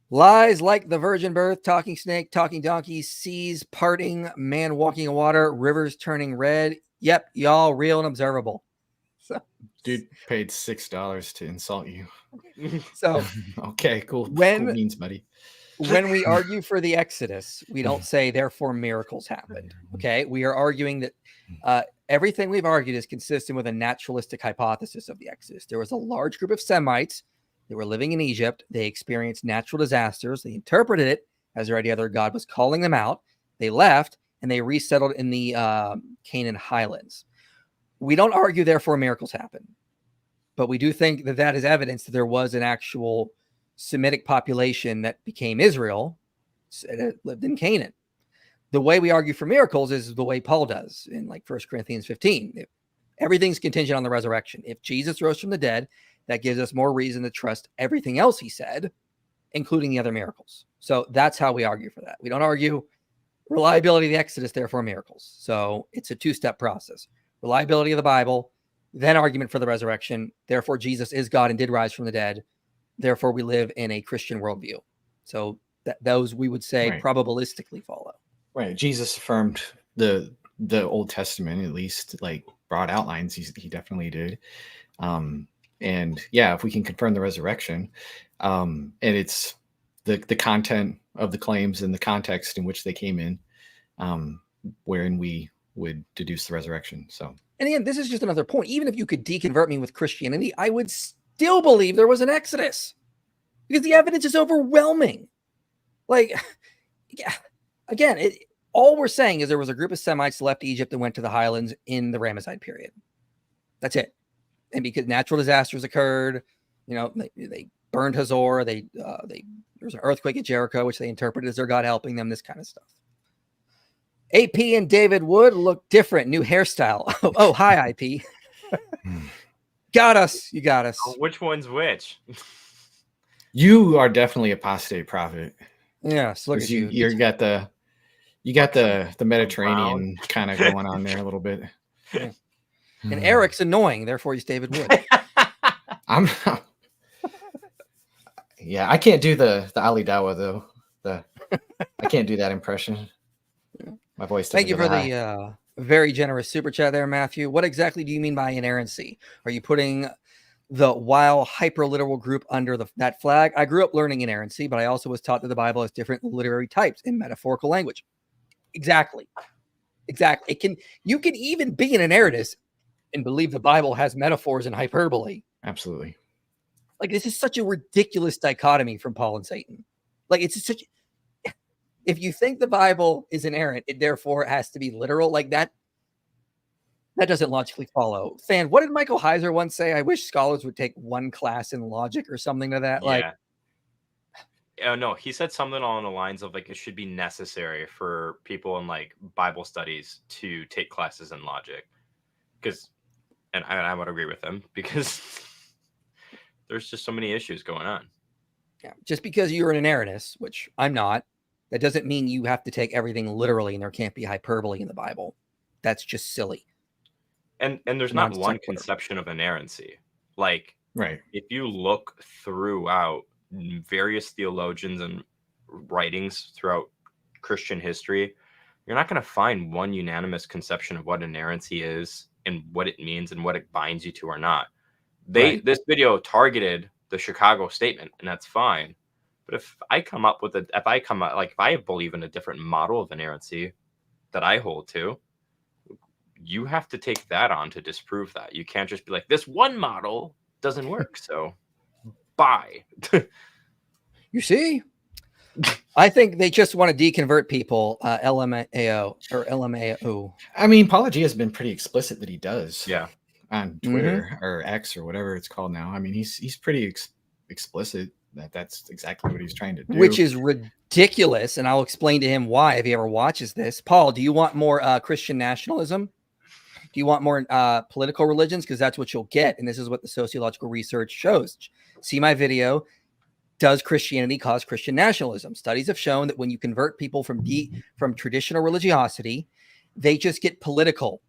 Lies like the virgin birth, talking snake, talking donkey, seas parting, man walking in water, rivers turning red. Yep, y'all real and observable. Dude paid $6 to insult you. So okay, cool. When- cool beans, buddy. when we argue for the Exodus, we don't say therefore miracles happened. Okay, we are arguing that everything we've argued is consistent with a naturalistic hypothesis of the Exodus. There was a large group of Semites that were living in Egypt. They experienced natural disasters. They interpreted it as their idea their God was calling them out. They left and they resettled in the Canaan highlands. We don't argue therefore miracles happen, but we do think that that is evidence that there was an actual Semitic population that became Israel, that lived in Canaan. The way we argue for miracles is the way Paul does in like 1 Corinthians 15. Everything's contingent on the resurrection. If Jesus rose from the dead, that gives us more reason to trust everything else he said, including the other miracles. So that's how we argue for that. We don't argue reliability of the Exodus, therefore miracles. So it's a two-step process. Reliability of the Bible, then argument for the resurrection. Therefore, Jesus is God and did rise from the dead. Therefore, we live in a Christian worldview. So those we would say Right. probabilistically follow. Right. Jesus affirmed the Old Testament, at least like broad outlines. He definitely did. And yeah, if we can confirm the resurrection, and it's the content of the claims and the context in which they came in, wherein we would deduce the resurrection. So, and again, this is just another point. Even if you could deconvert me with Christianity, I would still believe there was an Exodus because the evidence is overwhelming. Like, again, all we're saying is there was a group of Semites left Egypt and went to the highlands in the Ramesside period. That's it. And because natural disasters occurred, they burned Hazor. There was an earthquake at Jericho, which they interpreted as their God helping them. This kind of stuff. AP and David Wood look different. New hairstyle. Oh, hi, IP. Got us. You got us. Which one's which? you are definitely apostate prophet. Yes. Look at you. You got the Mediterranean kind of going on there a little bit. Yeah. And Eric's annoying, therefore he's David Wood. Yeah, I can't do the Ali Dawa though. I can't do that impression. My voice. Thank you for the very generous super chat there, Matthew. What exactly do you mean by inerrancy? Are you putting the while hyperliteral group under that flag? I grew up learning inerrancy, but I also was taught that the Bible has different literary types in metaphorical language. Exactly. You can even be an inerrantist and believe the Bible has metaphors and hyperbole. Absolutely. Like, this is such a ridiculous dichotomy from Paul and Satan. Like, it's such. If you think the Bible is inerrant, it therefore has to be literal. Like that doesn't logically follow. Fan, what did Michael Heiser once say? I wish scholars would take one class in logic or something to that. Yeah. Oh, no, he said something along the lines of like it should be necessary for people in like Bible studies to take classes in logic, and I would agree with him because there's just so many issues going on. Yeah, just because you're an inerrantist, which I'm not, that doesn't mean you have to take everything literally and there can't be hyperbole in the Bible. That's just silly. And there's not one conception of inerrancy. Like, right. If you look throughout various theologians and writings throughout Christian history, you're not going to find one unanimous conception of what inerrancy is and what it means and what it binds you to or not. This video targeted the Chicago statement, and that's fine. But if I believe in a different model of inerrancy that I hold to, you have to take that on to disprove that. You can't just be like, this one model doesn't work, so bye. You see? I think they just want to deconvert people, LMAO or LMAO. I mean, Paulogia has been pretty explicit that he does. Yeah. On Twitter or X or whatever it's called now. I mean, he's pretty explicit that's exactly what he's trying to do. Which is ridiculous, and I'll explain to him why if he ever watches this. Paul, do you want more Christian nationalism? Do you want more political religions? Because that's what you'll get, and this is what the sociological research shows. See my video. Does Christianity cause Christian nationalism? Studies have shown that when you convert people from traditional religiosity, they just get political.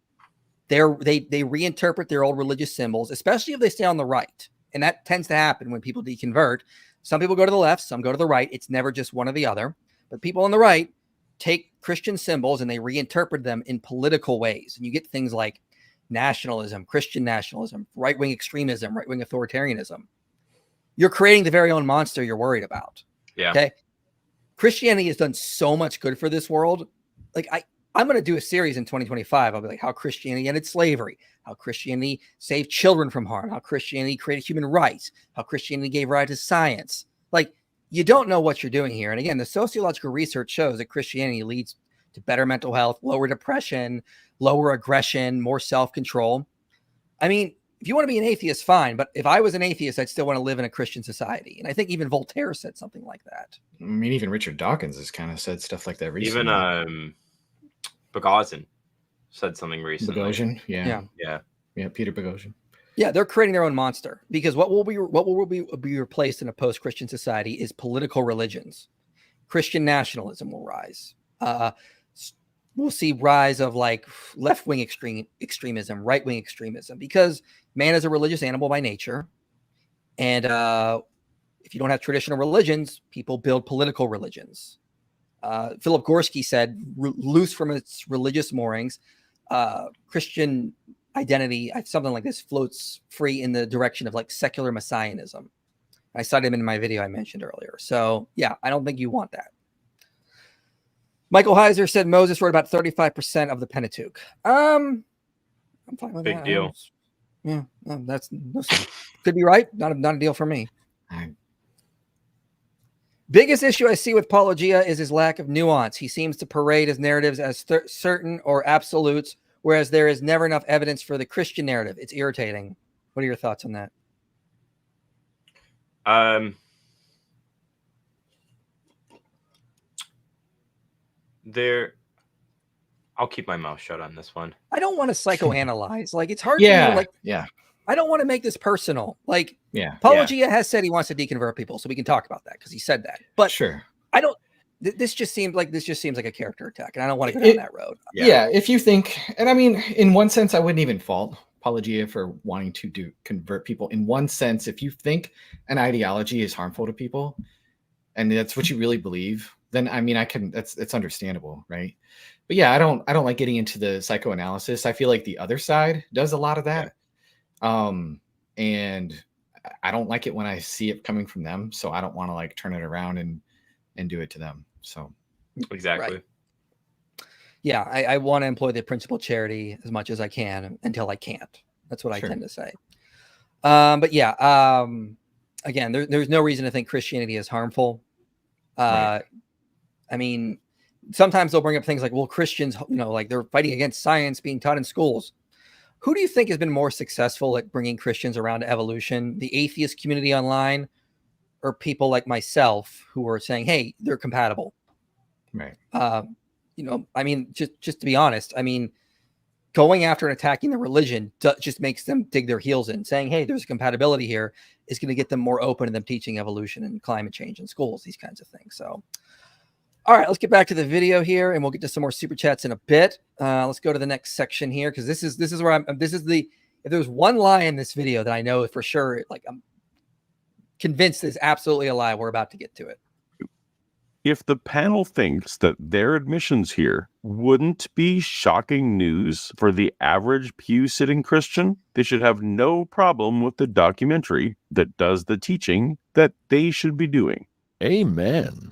They reinterpret their old religious symbols, especially if they stay on the right. And that tends to happen when people deconvert. Some people go to the left, some go to the right. It's never just one or the other. But people on the right take Christian symbols and they reinterpret them in political ways. And you get things like nationalism, Christian nationalism, right-wing extremism, right-wing authoritarianism, you're creating the very own monster you're worried about. Yeah. Okay. Christianity has done so much good for this world. Like I'm going to do a series in 2025. I'll be like how Christianity ended slavery, how Christianity saved children from harm, how Christianity created human rights, how Christianity gave rise to science. Like, you don't know what you're doing here. And again, the sociological research shows that Christianity leads to better mental health, lower depression, lower aggression, more self-control. I mean, if you want to be an atheist, fine. But if I was an atheist, I'd still want to live in a Christian society. And I think even Voltaire said something like that. I mean, even Richard Dawkins has kind of said stuff like that recently. Even Boghossian said something recently. Boghossian, yeah, Peter Boghossian. Yeah, they're creating their own monster, because what will be replaced in a post-Christian society is political religions. Christian nationalism will rise. We'll see rise of like left-wing extremism, right-wing extremism, because man is a religious animal by nature. And if you don't have traditional religions, people build political religions. Philip Gorski said, loose from its religious moorings, Christian identity, something like this, floats free in the direction of like secular messianism. I cited him in my video I mentioned earlier. So yeah, I don't think you want that. Michael Heiser said Moses wrote about 35% of the Pentateuch. I'm fine with that. Big deal. Yeah, that's could be right. Not a deal for me. Biggest issue I see with Paulogia is his lack of nuance. He seems to parade his narratives as certain or absolutes, whereas there is never enough evidence for the Christian narrative. It's irritating. What are your thoughts on that? I'll keep my mouth shut on this one. I don't want to psychoanalyze. Like, it's hard Yeah, for me to, I don't want to make this personal. Like, Paulogia has said he wants to deconvert people, so we can talk about that because he said that. But sure, I don't. This just seems like a character attack, and I don't want to go down that road. Yeah, if you think, and I mean, in one sense, I wouldn't even fault Paulogia for wanting to convert people. In one sense, if you think an ideology is harmful to people, and that's what you really believe, then I mean, it's understandable, right? But yeah, I don't like getting into the psychoanalysis. I feel like the other side does a lot of that. And I don't like it when I see it coming from them. So I don't want to like turn it around and do it to them. So exactly. Right. Yeah, I want to employ the principle of charity as much as I can until I can't. That's what I tend to say. But yeah, again, there's no reason to think Christianity is harmful. Right. I mean, sometimes they'll bring up things like, well, Christians, like they're fighting against science being taught in schools. Who do you think has been more successful at bringing Christians around to evolution? The atheist community online, or people like myself who are saying, hey, they're compatible? Right. I mean, just to be honest, I mean, going after and attacking the religion just makes them dig their heels in. Saying, hey, there's a compatibility here is going to get them more open to them teaching evolution and climate change in schools, these kinds of things. So, all right, let's get back to the video here, and we'll get to some more super chats in a bit. Let's go to the next section here, because this is where if there's one lie in this video that I know for sure, like I'm convinced is absolutely a lie, we're about to get to it. If the panel thinks that their admissions here wouldn't be shocking news for the average pew-sitting Christian, they should have no problem with the documentary that does the teaching that they should be doing. Amen.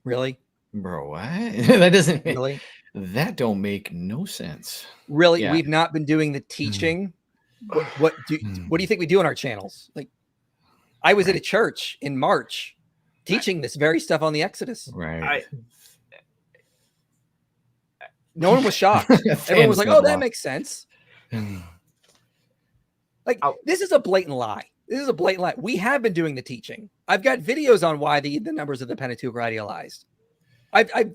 Really? Bro, what? That doesn't really. That don't make no sense. Really, we've not been doing the teaching. What do you think we do on our channels? Like, I was at a church in March teaching this very stuff on the Exodus. Right. No one was shocked. Everyone was like, "Oh, that makes sense." Like, this is a blatant lie. This is a blatant lie. We have been doing the teaching. I've got videos on why the numbers of the Pentateuch are idealized. I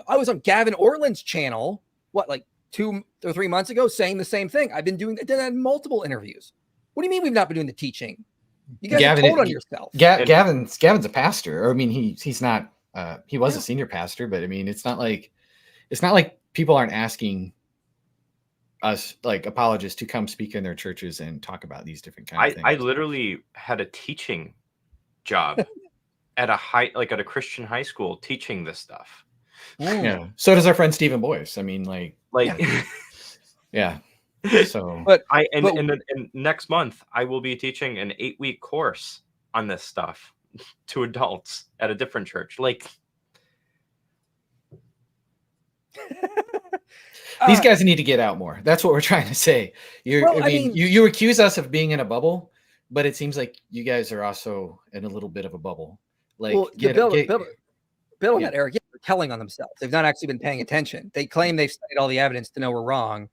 was on Gavin Ortland's channel, like 2 or 3 months ago, saying the same thing. I did that in multiple interviews. What do you mean we've not been doing the teaching? You guys have told on yourself. Gavin's a pastor. Or, I mean, he's not. He was a senior pastor, but I mean, it's not like people aren't asking us, like apologists, to come speak in their churches and talk about these different kinds of things. I literally had a teaching job at a Christian high school teaching this stuff. Yeah. So does our friend Stephen Boyce. I mean, like yeah. So, and next month I will be teaching an 8-week course on this stuff to adults at a different church. Like, these guys need to get out more. That's what we're trying to say. You accuse us of being in a bubble, but it seems like you guys are also in a little bit of a bubble. Like, Bill and Eric, they're telling on themselves. They've not actually been paying attention. They claim they've studied all the evidence to know we're wrong,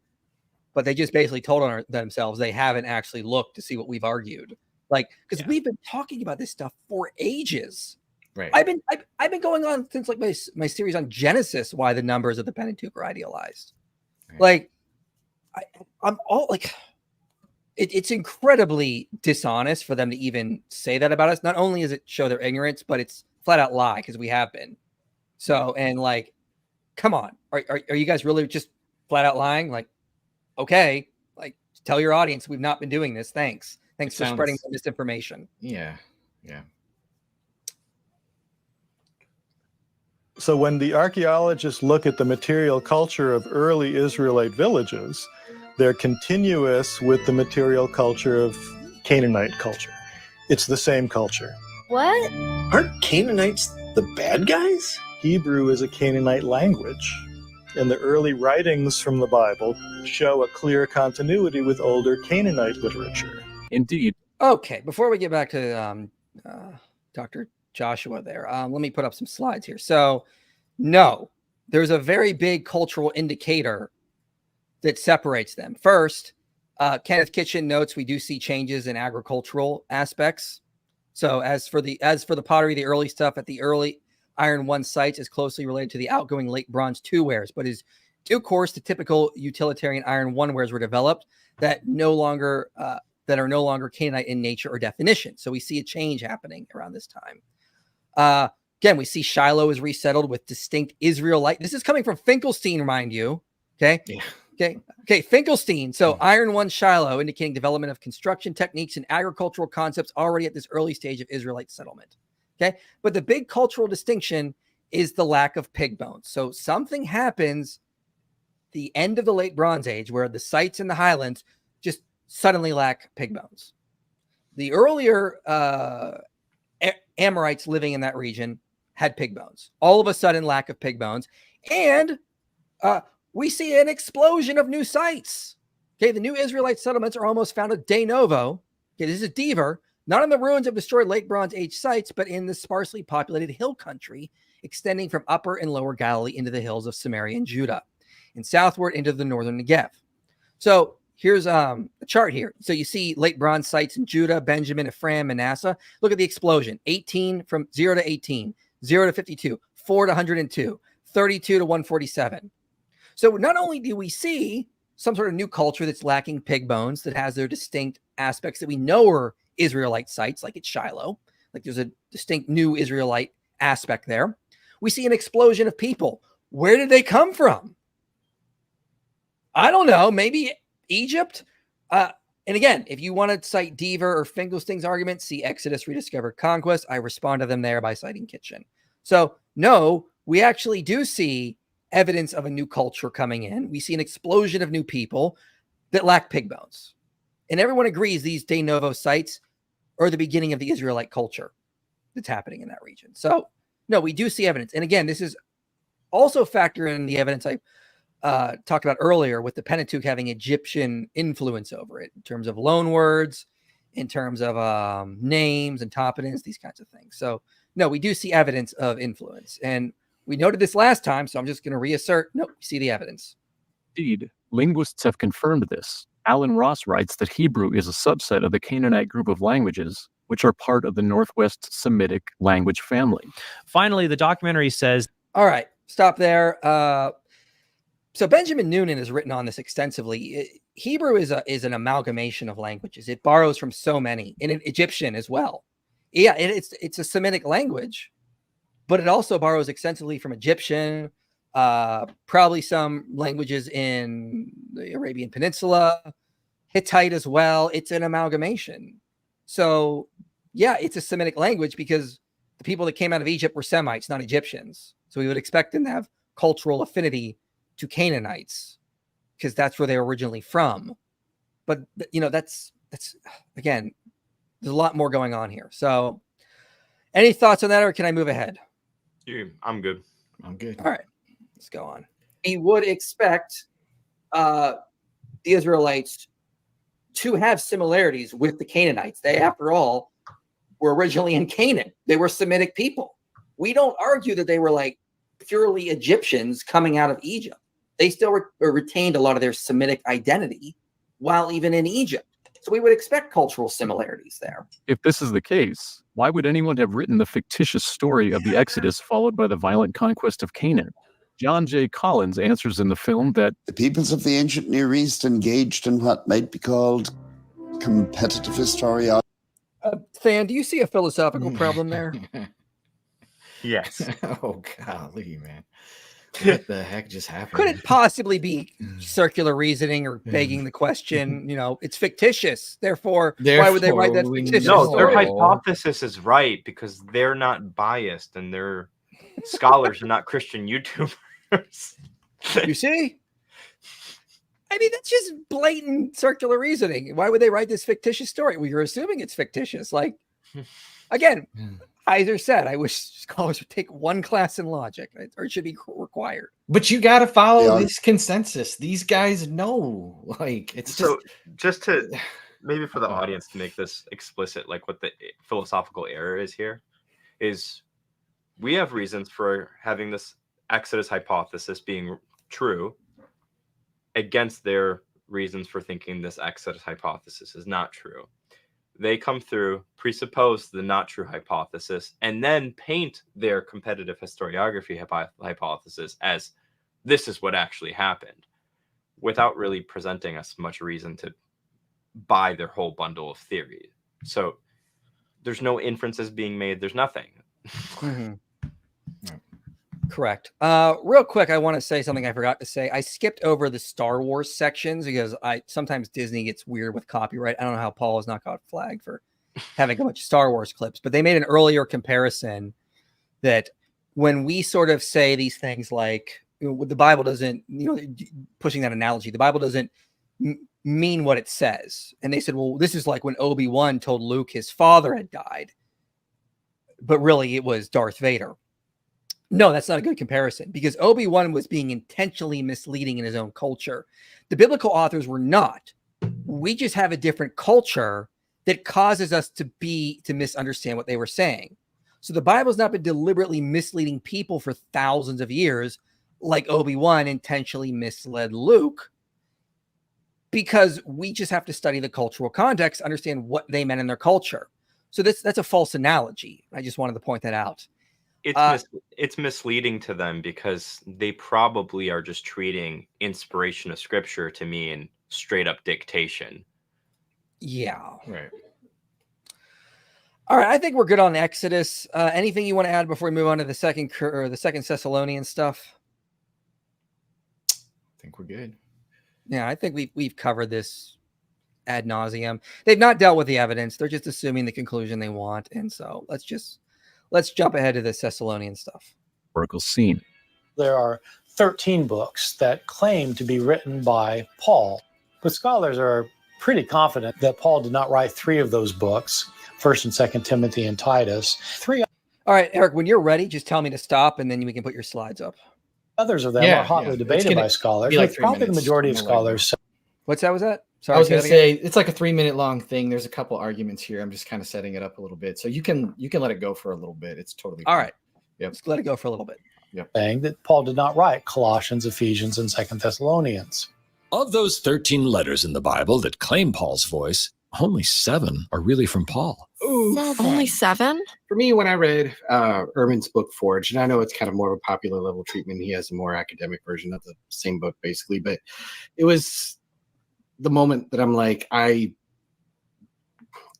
but they just basically told on themselves they haven't actually looked to see what we've argued. Like, because we've been talking about this stuff for ages. Right. I've been going on since like my series on Genesis, why the numbers of the Pentateuch are idealized. Right. Like, I'm all like, it's incredibly dishonest for them to even say that about us. Not only does it show their ignorance, but it's flat out lie, because we have been. So, and like, come on, are you guys really just flat out lying? Like, okay, like, tell your audience we've not been doing this. Thanks for spreading the misinformation. Yeah. So when the archaeologists look at the material culture of early Israelite villages, they're continuous with the material culture of Canaanite culture. It's the same culture. What? Aren't Canaanites the bad guys? Hebrew is a Canaanite language, and the early writings from the Bible show a clear continuity with older Canaanite literature. Indeed. Okay, before we get back to Dr. Joshua there, let me put up some slides here. So, no, there's a very big cultural indicator that separates them. First, Kenneth Kitchen notes we do see changes in agricultural aspects. So as for the pottery, the early stuff at the early Iron 1 sites is closely related to the outgoing late Bronze 2 wares, but is due course the typical utilitarian Iron 1 wares were developed that are no longer Canaanite in nature or definition. So we see a change happening around this time. Again, we see Shiloh is resettled with distinct Israelite. This is coming from Finkelstein, mind you. Okay. Yeah. Okay. Finkelstein. So Iron 1 Shiloh indicating development of construction techniques and agricultural concepts already at this early stage of Israelite settlement. Okay. But the big cultural distinction is the lack of pig bones. So something happens the end of the late Bronze Age where the sites in the highlands just suddenly lack pig bones. The earlier Amorites living in that region had pig bones. All of a sudden, lack of pig bones. And we see an explosion of new sites. Okay, the new Israelite settlements are almost founded de novo. Okay, this is Dever, not in the ruins of destroyed late Bronze Age sites, but in the sparsely populated hill country extending from Upper and Lower Galilee into the hills of Samaria and Judah, and southward into the northern Negev. So here's a chart here. So you see late Bronze sites in Judah, Benjamin, Ephraim, Manasseh. Look at the explosion. 18 from 0 to 18, 0 to 52, 4 to 102, 32 to 147. So not only do we see some sort of new culture that's lacking pig bones, that has their distinct aspects that we know are Israelite sites, like at Shiloh, like there's a distinct new Israelite aspect there. We see an explosion of people. Where did they come from? I don't know. Maybe Egypt. And again, if you want to cite Dever or Finkelstein's argument, see Exodus, Rediscovered Conquest. I respond to them there by citing Kitchen. So no, we actually do see evidence of a new culture coming in. We see an explosion of new people that lack pig bones. And everyone agrees these de novo sites are the beginning of the Israelite culture that's happening in that region. So no, we do see evidence. And again, this is also factor in the evidence I talked about earlier with the Pentateuch having Egyptian influence over it in terms of loan words, in terms of names and toponyms, these kinds of things. So no, we do see evidence of influence. And we noted this last time, so I'm just going to reassert. No, we see the evidence. Indeed, linguists have confirmed this. Alan Ross writes that Hebrew is a subset of the Canaanite group of languages, which are part of the Northwest Semitic language family. Finally, the documentary says... All right, stop there. So Benjamin Noonan has written on this extensively. Hebrew is an amalgamation of languages. It borrows from so many, and Egyptian as well. Yeah, it's a Semitic language, but it also borrows extensively from Egyptian, probably some languages in the Arabian Peninsula, Hittite as well. It's an amalgamation. So yeah, it's a Semitic language because the people that came out of Egypt were Semites, not Egyptians. So we would expect them to have cultural affinity to Canaanites because that's where they were originally from. But that's again, there's a lot more going on here. So any thoughts on that, or can I move ahead? I'm good. I'm good. All right, let's go on. We would expect the Israelites to have similarities with the Canaanites. They, after all, were originally in Canaan. They were Semitic people. We don't argue that they were like purely Egyptians coming out of Egypt. They still retained a lot of their Semitic identity while even in Egypt. So we would expect cultural similarities there. If this is the case, why would anyone have written the fictitious story of the Exodus followed by the violent conquest of Canaan? John J. Collins answers in the film that the peoples of the ancient Near East engaged in what might be called competitive historiography. Than, do you see a philosophical problem there? Yes. Oh, golly, man. What the heck just happened? Could it possibly be circular reasoning or begging the question? It's fictitious. Therefore, why would they write that fictitious No, story? their hypothesis is right because they're not biased and they're scholars and not Christian YouTubers. You see? I mean, that's just blatant circular reasoning. Why would they write this fictitious story? Well, you're assuming it's fictitious. Like, again, Heiser said, I wish scholars would take one class in logic, or it should be required. But you got to follow this consensus. These guys know. Like, it's just to maybe for the audience to make this explicit, like what the philosophical error is here, is we have reasons for having this Exodus hypothesis being true against their reasons for thinking this Exodus hypothesis is not true. They come through, presuppose the not true hypothesis, and then paint their competitive historiography hypothesis as this is what actually happened, without really presenting us much reason to buy their whole bundle of theory. So there's no inferences being made. There's nothing. Mm-hmm. Correct. Real quick, I want to say something I forgot to say. I skipped over the Star Wars sections because sometimes Disney gets weird with copyright. I don't know how Paul has not got flagged for having a bunch of Star Wars clips, but they made an earlier comparison that when we sort of say these things like the Bible doesn't, pushing that analogy, the Bible doesn't mean what it says. And they said, well, this is like when Obi-Wan told Luke his father had died, but really it was Darth Vader. No, that's not a good comparison because Obi-Wan was being intentionally misleading in his own culture. The biblical authors were not. We just have a different culture that causes us to misunderstand what they were saying. So the Bible's not been deliberately misleading people for thousands of years like Obi-Wan intentionally misled Luke, because we just have to study the cultural context, understand what they meant in their culture. So that's a false analogy. I just wanted to point that out. It's misleading to them because they probably are just treating inspiration of scripture to mean straight up dictation. Yeah. Right. All right. I think we're good on Exodus. Anything you want to add before we move on to the second Thessalonian stuff? I think we're good. Yeah, I think we've covered this ad nauseum. They've not dealt with the evidence. They're just assuming the conclusion they want. And so let's jump ahead to the Thessalonian stuff. Oracle scene. There are 13 books that claim to be written by Paul, but scholars are pretty confident that Paul did not write 3 of those books, 1st and 2nd Timothy and Titus. 3 All right, Eric, when you're ready, just tell me to stop and then we can put your slides up. others of them are hotly debated by scholars. Like probably the majority of scholars. What's that? Sorry, I was going to say it's like a 3-minute long thing. There's a couple arguments here. I'm just kind of setting it up a little bit, so you can let it go for a little bit. It's totally all right. Yep. Let's let it go for a little bit. Yep. Saying that Paul did not write Colossians, Ephesians, and 2nd Thessalonians. Of those 13 letters in the Bible that claim Paul's voice, only 7 are really from Paul. Only 7? For me, when I read Ehrman's book Forged, and I know it's kind of more of a popular level treatment, he has a more academic version of the same book basically, but it was the moment that I'm like,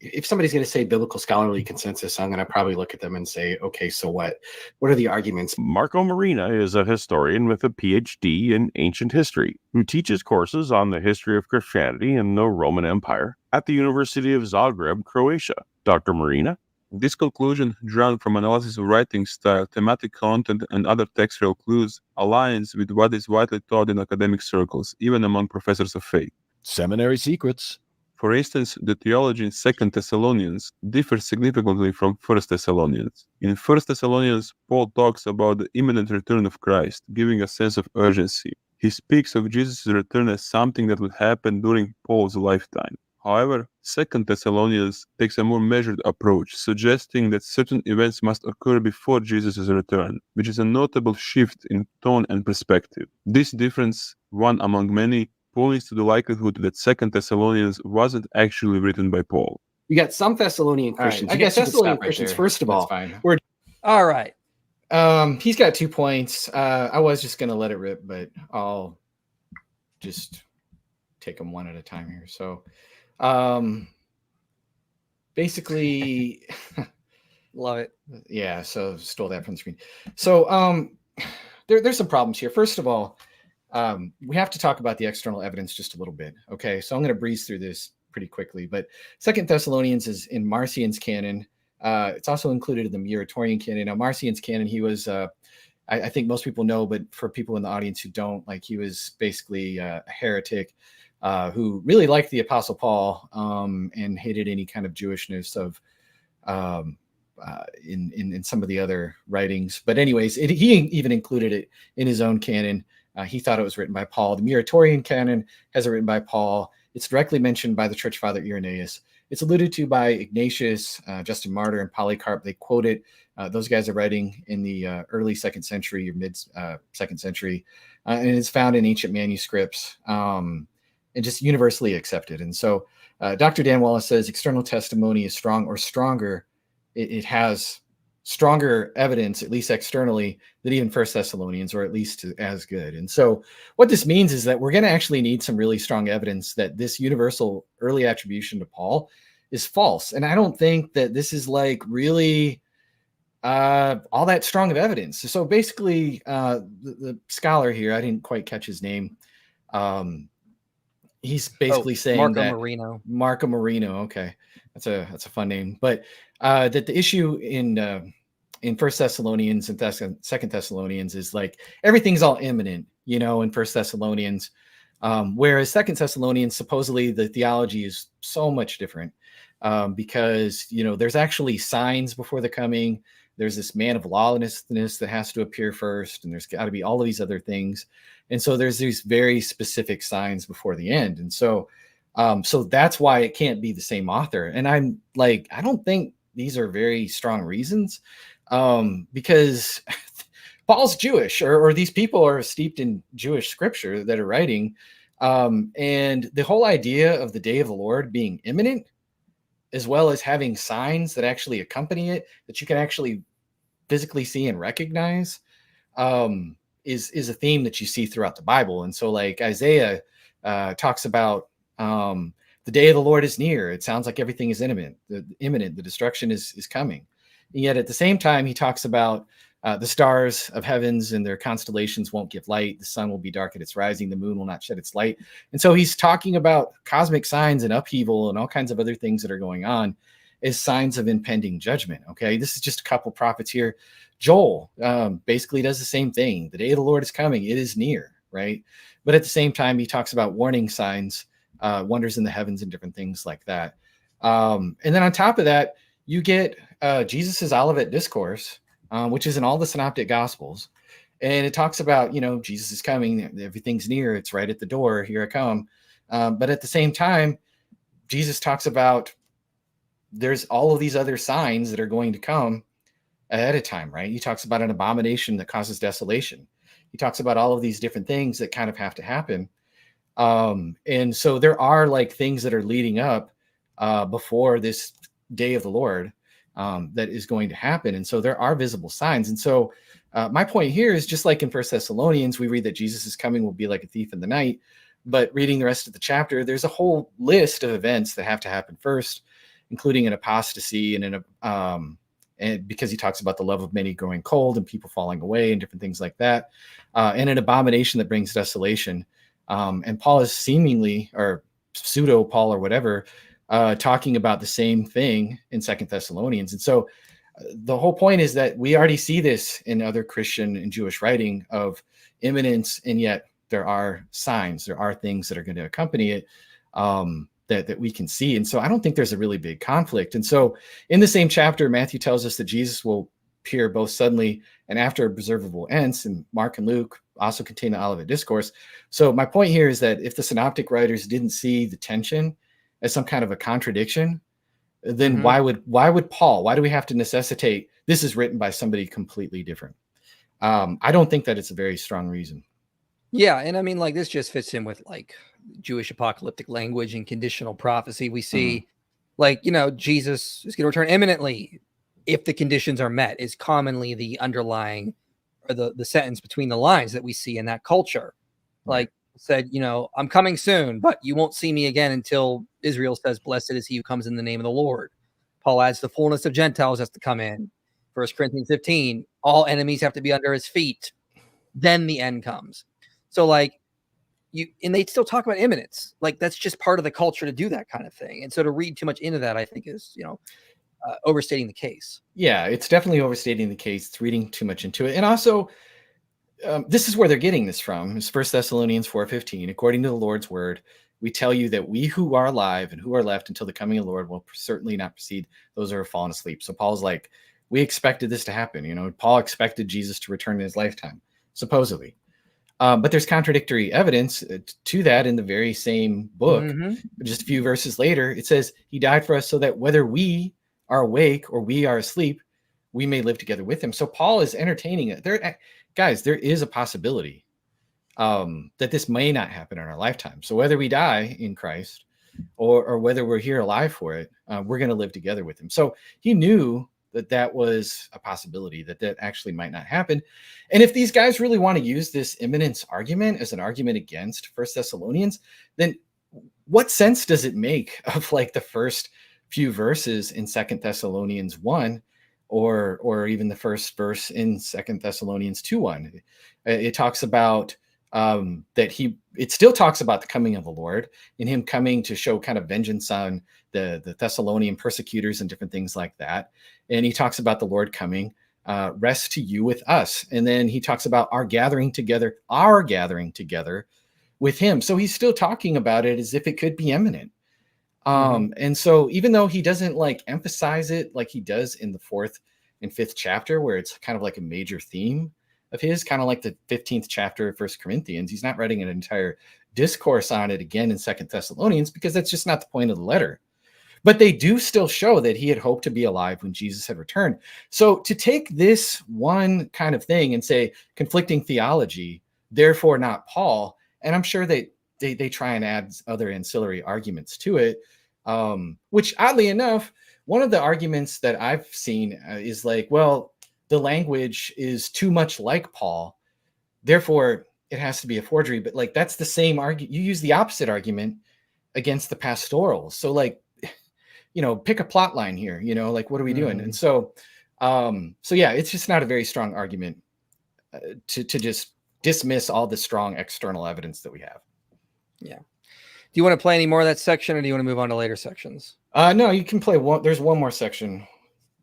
if somebody's going to say biblical scholarly consensus, I'm going to probably look at them and say, okay, so what? What are the arguments? Marco Marina is a historian with a PhD in ancient history who teaches courses on the history of Christianity and the Roman Empire at the University of Zagreb, Croatia. Dr. Marina? This conclusion, drawn from analysis of writing style, thematic content, and other textual clues, aligns with what is widely taught in academic circles, even among professors of faith. Seminary secrets. For instance, the theology in 2 Thessalonians differs significantly from 1 Thessalonians. In 1 Thessalonians, Paul talks about the imminent return of Christ, giving a sense of urgency. He speaks of Jesus' return as something that would happen during Paul's lifetime. However, 2 Thessalonians takes a more measured approach, suggesting that certain events must occur before Jesus' return, which is a notable shift in tone and perspective. This difference, one among many, points to the likelihood that 2 Thessalonians wasn't actually written by Paul. You got some Thessalonian Christians. I You got guess you can Thessalonian stop right Christians, there. first of That's all. fine. All right. He's got 2 points. I was just going to let it rip, but I'll just take them one at a time here. So basically, love it. Yeah, so stole that from the screen. So there's some problems here. First of all, we have to talk about the external evidence just a little bit. Okay, so I'm going to breeze through this pretty quickly. But 2 Thessalonians is in Marcion's canon. It's also included in the Muratorian canon. Now, Marcion's canon, he was, I think most people know, but for people in the audience who don't, like, he was basically a heretic who really liked the Apostle Paul and hated any kind of Jewishness of in some of the other writings. But anyways, he even included it in his own canon. He thought it was written by Paul. The Muratorian canon has it written by Paul. It's directly mentioned by the church father Irenaeus. It's alluded to by Ignatius, Justin Martyr, and Polycarp. They quote it. Those guys are writing in the early 2nd century or mid 2nd century. And it's found in ancient manuscripts and just universally accepted. And so Dr. Dan Wallace says external testimony is strong or stronger. It has stronger evidence, at least externally, than even 1 Thessalonians, or at least as good. And so what this means is that we're going to actually need some really strong evidence that this universal early attribution to Paul is false. And I don't think that this is like really all that strong of evidence. So basically, the scholar here, I didn't quite catch his name. He's basically saying Marco that Marino. Marco Marino. Okay, that's a fun name. But that the issue in 1 Thessalonians and 2 Thessalonians is like everything's all imminent, in 1 Thessalonians, whereas 2 Thessalonians, supposedly the theology is so much different because there's actually signs before the coming. There's this man of lawlessness that has to appear first, and there's got to be all of these other things. And so there's these very specific signs before the end. And so that's why it can't be the same author. And I'm like, I don't think these are very strong reasons because Paul's Jewish, or these people are steeped in Jewish scripture that are writing. And the whole idea of the day of the Lord being imminent, as well as having signs that actually accompany it, that you can actually physically see and recognize, is a theme that you see throughout the Bible. And so like Isaiah talks about the day of the Lord is near. It sounds like everything is imminent. The destruction is coming. And yet at the same time, he talks about the stars of heavens and their constellations won't give light. The sun will be dark at its rising. The moon will not shed its light. And so he's talking about cosmic signs and upheaval and all kinds of other things that are going on as signs of impending judgment. Okay, this is just a couple prophets here. Joel basically does the same thing. The day of the Lord is coming. It is near, right? But at the same time, he talks about warning signs, wonders in the heavens and different things like that. And then on top of that, you get Jesus's Olivet Discourse, which is in all the synoptic gospels. And it talks about, Jesus is coming. Everything's near. It's right at the door. Here I come. But at the same time, Jesus talks about there's all of these other signs that are going to come ahead of time, right? He talks about an abomination that causes desolation. He talks about all of these different things that kind of have to happen. And so there are like things that are leading up before this day of the Lord that is going to happen. And so there are visible signs. And so my point here is just like in 1 Thessalonians, we read that Jesus is coming will be like a thief in the night. But reading the rest of the chapter, there's a whole list of events that have to happen first, including an apostasy and because he talks about the love of many growing cold and people falling away and different things like that, and an abomination that brings desolation. And Paul is seemingly, or pseudo Paul or whatever, talking about the same thing in 2 Thessalonians. And so the whole point is that we already see this in other Christian and Jewish writing of imminence, and yet there are signs, there are things that are going to accompany it. that we can see. And so I don't think there's a really big conflict. And so in the same chapter, Matthew tells us that Jesus will appear both suddenly and after observable ends, and Mark and Luke also contain the Olivet Discourse. So my point here is that if the synoptic writers didn't see the tension as some kind of a contradiction, then why would Paul, why do we have to necessitate this is written by somebody completely different? I don't think that it's a very strong reason. Yeah, and I mean, like, this just fits in with like Jewish apocalyptic language and conditional prophecy. We see, like, you know, Jesus is going to return imminently if the conditions are met, is commonly the underlying or the sentence between the lines that we see in that culture. Like, said, you know, I'm coming soon, but you won't see me again until Israel says, blessed is he who comes in the name of the Lord. Paul adds the fullness of Gentiles has to come in. 1 Corinthians 15, all enemies have to be under his feet. Then the end comes. So like and they still talk about imminence. Like, that's just part of the culture to do that kind of thing. And so to read too much into that, I think is, you know, overstating the case. Yeah, it's definitely overstating the case. It's reading too much into it. And also, this is where they're getting this from. It's 1 Thessalonians 4:15. According to the Lord's word, we tell you that we who are alive and who are left until the coming of the Lord will certainly not precede those who are fallen asleep. So Paul's like, we expected this to happen. You know, Paul expected Jesus to return in his lifetime, supposedly. But there's contradictory evidence to that in the very same book. Just a few verses later, it says he died for us so that whether we are awake or we are asleep, we may live together with him. So Paul is entertaining it. Guys, there is a possibility that this may not happen in our lifetime. So whether we die in Christ or whether we're here alive for it, we're going to live together with him. So he knew that was a possibility, that actually might not happen. And if these guys really want to use this imminence argument as an argument against 1 Thessalonians, then what sense does it make of like the first few verses in 2 Thessalonians 1 or even the first verse in 2 Thessalonians 2:1? It talks about it still talks about the coming of the Lord and him coming to show kind of vengeance on the Thessalonian persecutors and different things like that. And he talks about the Lord coming, rest to you with us. And then he talks about our gathering together with him. So he's still talking about it as if it could be imminent. And so even though he doesn't like emphasize it like he does in the 4th and 5th chapter, where it's kind of like a major theme of his, kind of like the 15th chapter of 1 Corinthians, he's not writing an entire discourse on it again in 2 Thessalonians because that's just not the point of the letter. But they do still show that he had hoped to be alive when Jesus had returned. So to take this one kind of thing and say conflicting theology, therefore not Paul, and I'm sure they try and add other ancillary arguments to it, which oddly enough, one of the arguments that I've seen is like, well, the language is too much like Paul, therefore it has to be a forgery. But like, that's the same argument. You use the opposite argument against the pastoral. So like, you know, pick a plot line here, you know, like, what are we doing? And so yeah, it's just not a very strong argument to just dismiss all the strong external evidence that we have. Yeah. Do you want to play any more of that section, or do you want to move on to later sections? No, you can play one. There's one more section.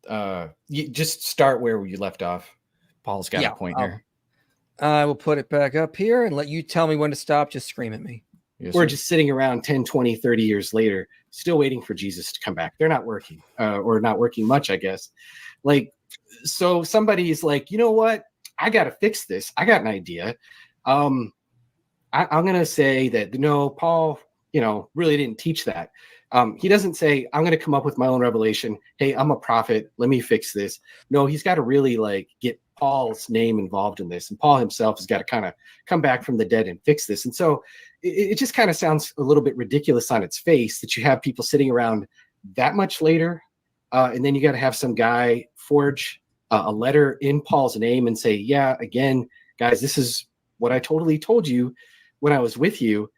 You just start where you left off. Paul's got a point here. I will put it back up here and let you tell me when to stop. Just scream at me. Yes, we're just sitting around 10, 20, 30 years later, still waiting for Jesus to come back. They're not working, or not working much, I guess. Like, so somebody's like, you know what? I got to fix this. I got an idea. I'm going to say that, no, Paul, you know, really didn't teach that. He doesn't say, I'm going to come up with my own revelation. Hey, I'm a prophet. Let me fix this. No, he's got to really like get Paul's name involved in this. And Paul himself has got to kind of come back from the dead and fix this. And so it just kind of sounds a little bit ridiculous on its face that you have people sitting around that much later. And then you got to have some guy forge a letter in Paul's name and say, yeah, again, guys, this is what I totally told you when I was with you.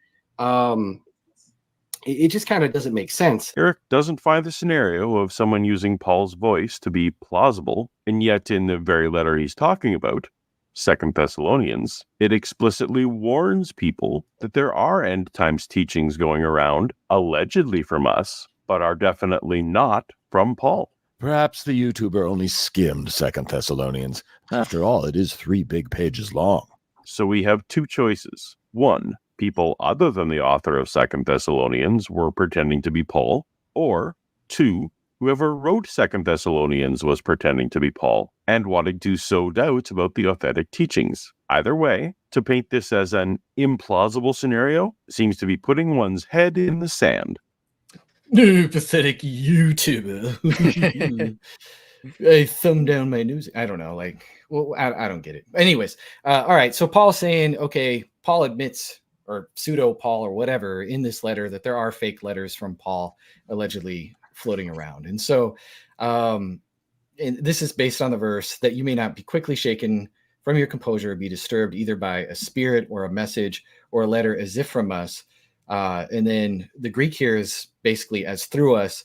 It just kind of doesn't make sense. Eric doesn't find the scenario of someone using Paul's voice to be plausible, and yet in the very letter he's talking about, 2 Thessalonians, it explicitly warns people that there are end times teachings going around, allegedly from us, but are definitely not from Paul. Perhaps the YouTuber only skimmed 2 Thessalonians. After all, it is 3 big pages long. So we have two choices. One, people other than the author of 2nd Thessalonians were pretending to be Paul, or 2, whoever wrote 2nd Thessalonians was pretending to be Paul and wanting to sow doubt about the authentic teachings. Either way, to paint this as an implausible scenario seems to be putting one's head in the sand. No, pathetic YouTuber. I thumb down my news. I don't know. Like, well, I don't get it. Anyways, all right. So Paul's saying, okay, Paul admits, or pseudo Paul or whatever, in this letter that there are fake letters from Paul allegedly floating around. And so, and this is based on the verse that you may not be quickly shaken from your composure or be disturbed either by a spirit or a message or a letter as if from us. And then the Greek here is basically as through us,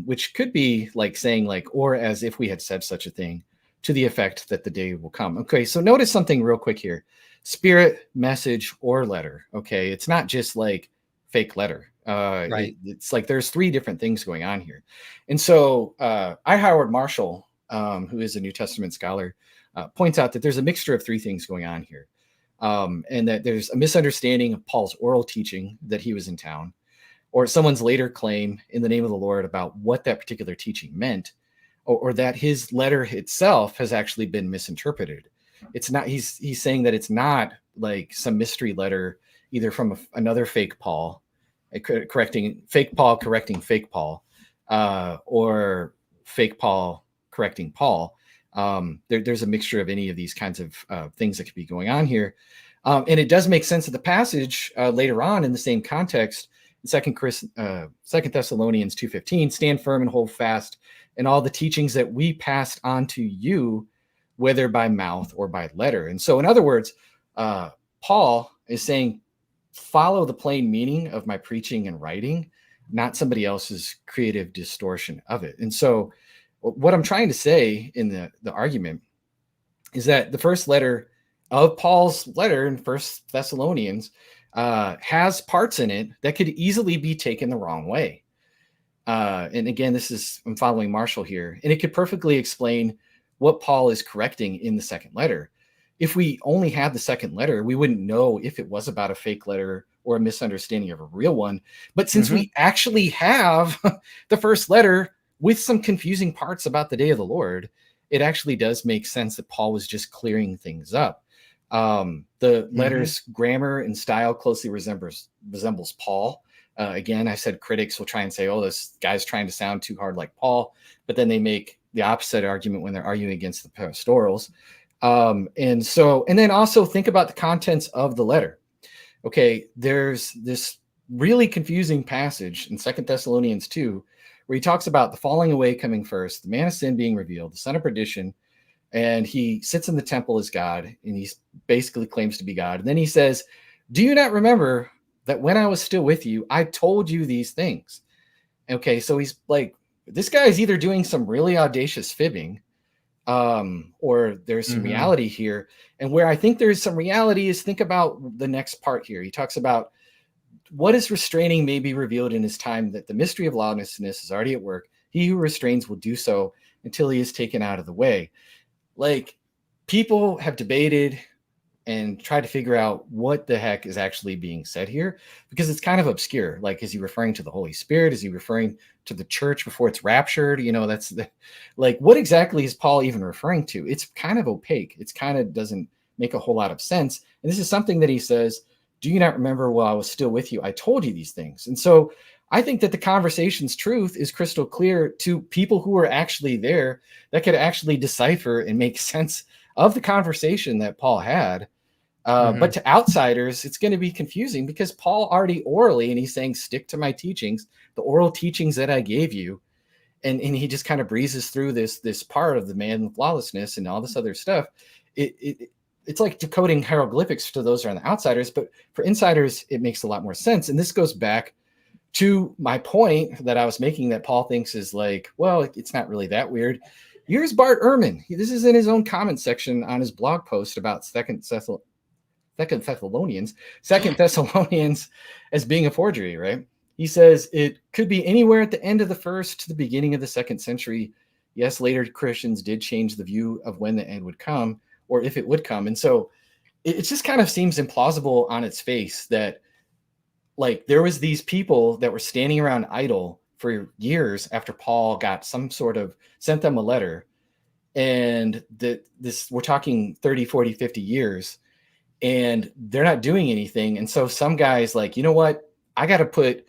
which could be like saying like, or as if we had said such a thing, to the effect that the day will come. Okay, so notice something real quick here. Spirit, message, or letter. Okay, it's not just like fake letter. Right. It's like there's 3 different things going on here. And so I. Howard Marshall, who is a New Testament scholar, points out that there's a mixture of 3 things going on here. And that there's a misunderstanding of Paul's oral teaching that he was in town, or someone's later claim in the name of the Lord about what that particular teaching meant, or that his letter itself has actually been misinterpreted. It's not, he's saying that it's not like some mystery letter, either from another fake Paul, correcting fake Paul, or fake Paul correcting Paul. There's a mixture of any of these kinds of things that could be going on here. And it does make sense of the passage later on in the same context. In 2 Thessalonians 2:15, stand firm and hold fast in all the teachings that we passed on to you, whether by mouth or by letter. And so, in other words, Paul is saying, follow the plain meaning of my preaching and writing, not somebody else's creative distortion of it. And so what I'm trying to say in the argument is that the first letter of Paul's letter in 1 Thessalonians has parts in it that could easily be taken the wrong way. And again, I'm following Marshall here, and it could perfectly explain what Paul is correcting in the second letter. If we only had the second letter, we wouldn't know if it was about a fake letter or a misunderstanding of a real one. But since we actually have the first letter with some confusing parts about the day of the Lord, it actually does make sense that Paul was just clearing things up. The letter's grammar and style closely resembles Paul. Again, I said critics will try and say, oh, this guy's trying to sound too hard like Paul, but then they make the opposite argument when they're arguing against the pastorals. And then also think about the contents of the letter. Okay, there's this really confusing passage in 2 Thessalonians 2, where he talks about the falling away coming first, the man of sin being revealed, the son of perdition, and he sits in the temple as God, and he basically claims to be God. And then he says, do you not remember that when I was still with you, I told you these things? Okay, so he's like, this guy is either doing some really audacious fibbing, or there's some reality here. And where I think there's some reality is, think about the next part here. He talks about what is restraining may be revealed in his time, that the mystery of lawlessness is already at work. He who restrains will do so until he is taken out of the way. Like, people have debated and tried to figure out what the heck is actually being said here, because it's kind of obscure. Like, is he referring to the Holy Spirit? Is he referring to the church before it's raptured? You know, like, what exactly is Paul even referring to? It's kind of opaque. It's kind of doesn't make a whole lot of sense. And this is something that he says, do you not remember while I was still with you, I told you these things? And so I think that the conversation's truth is crystal clear to people who are actually there, that could actually decipher and make sense of the conversation that Paul had. But to outsiders, it's going to be confusing, because Paul already orally, and he's saying, stick to my teachings, the oral teachings that I gave you. And he just kind of breezes through this part of the man with lawlessness and all this other stuff. It's like decoding hieroglyphics to those who are the outsiders, but for insiders, it makes a lot more sense. And this goes back to my point that I was making, that Paul thinks is like, well, it's not really that weird. Here's Bart Ehrman. This is in his own comment section on his blog post about Second Thessalonians as being a forgery, right? He says it could be anywhere at the end of the first to the beginning of the second century. Yes, later Christians did change the view of when the end would come, or if it would come. And so it just kind of seems implausible on its face that like there was these people that were standing around idle for years after Paul got sent them a letter. And we're talking 30, 40, 50 years, and they're not doing anything. And so some guy's like, you know what? I got to put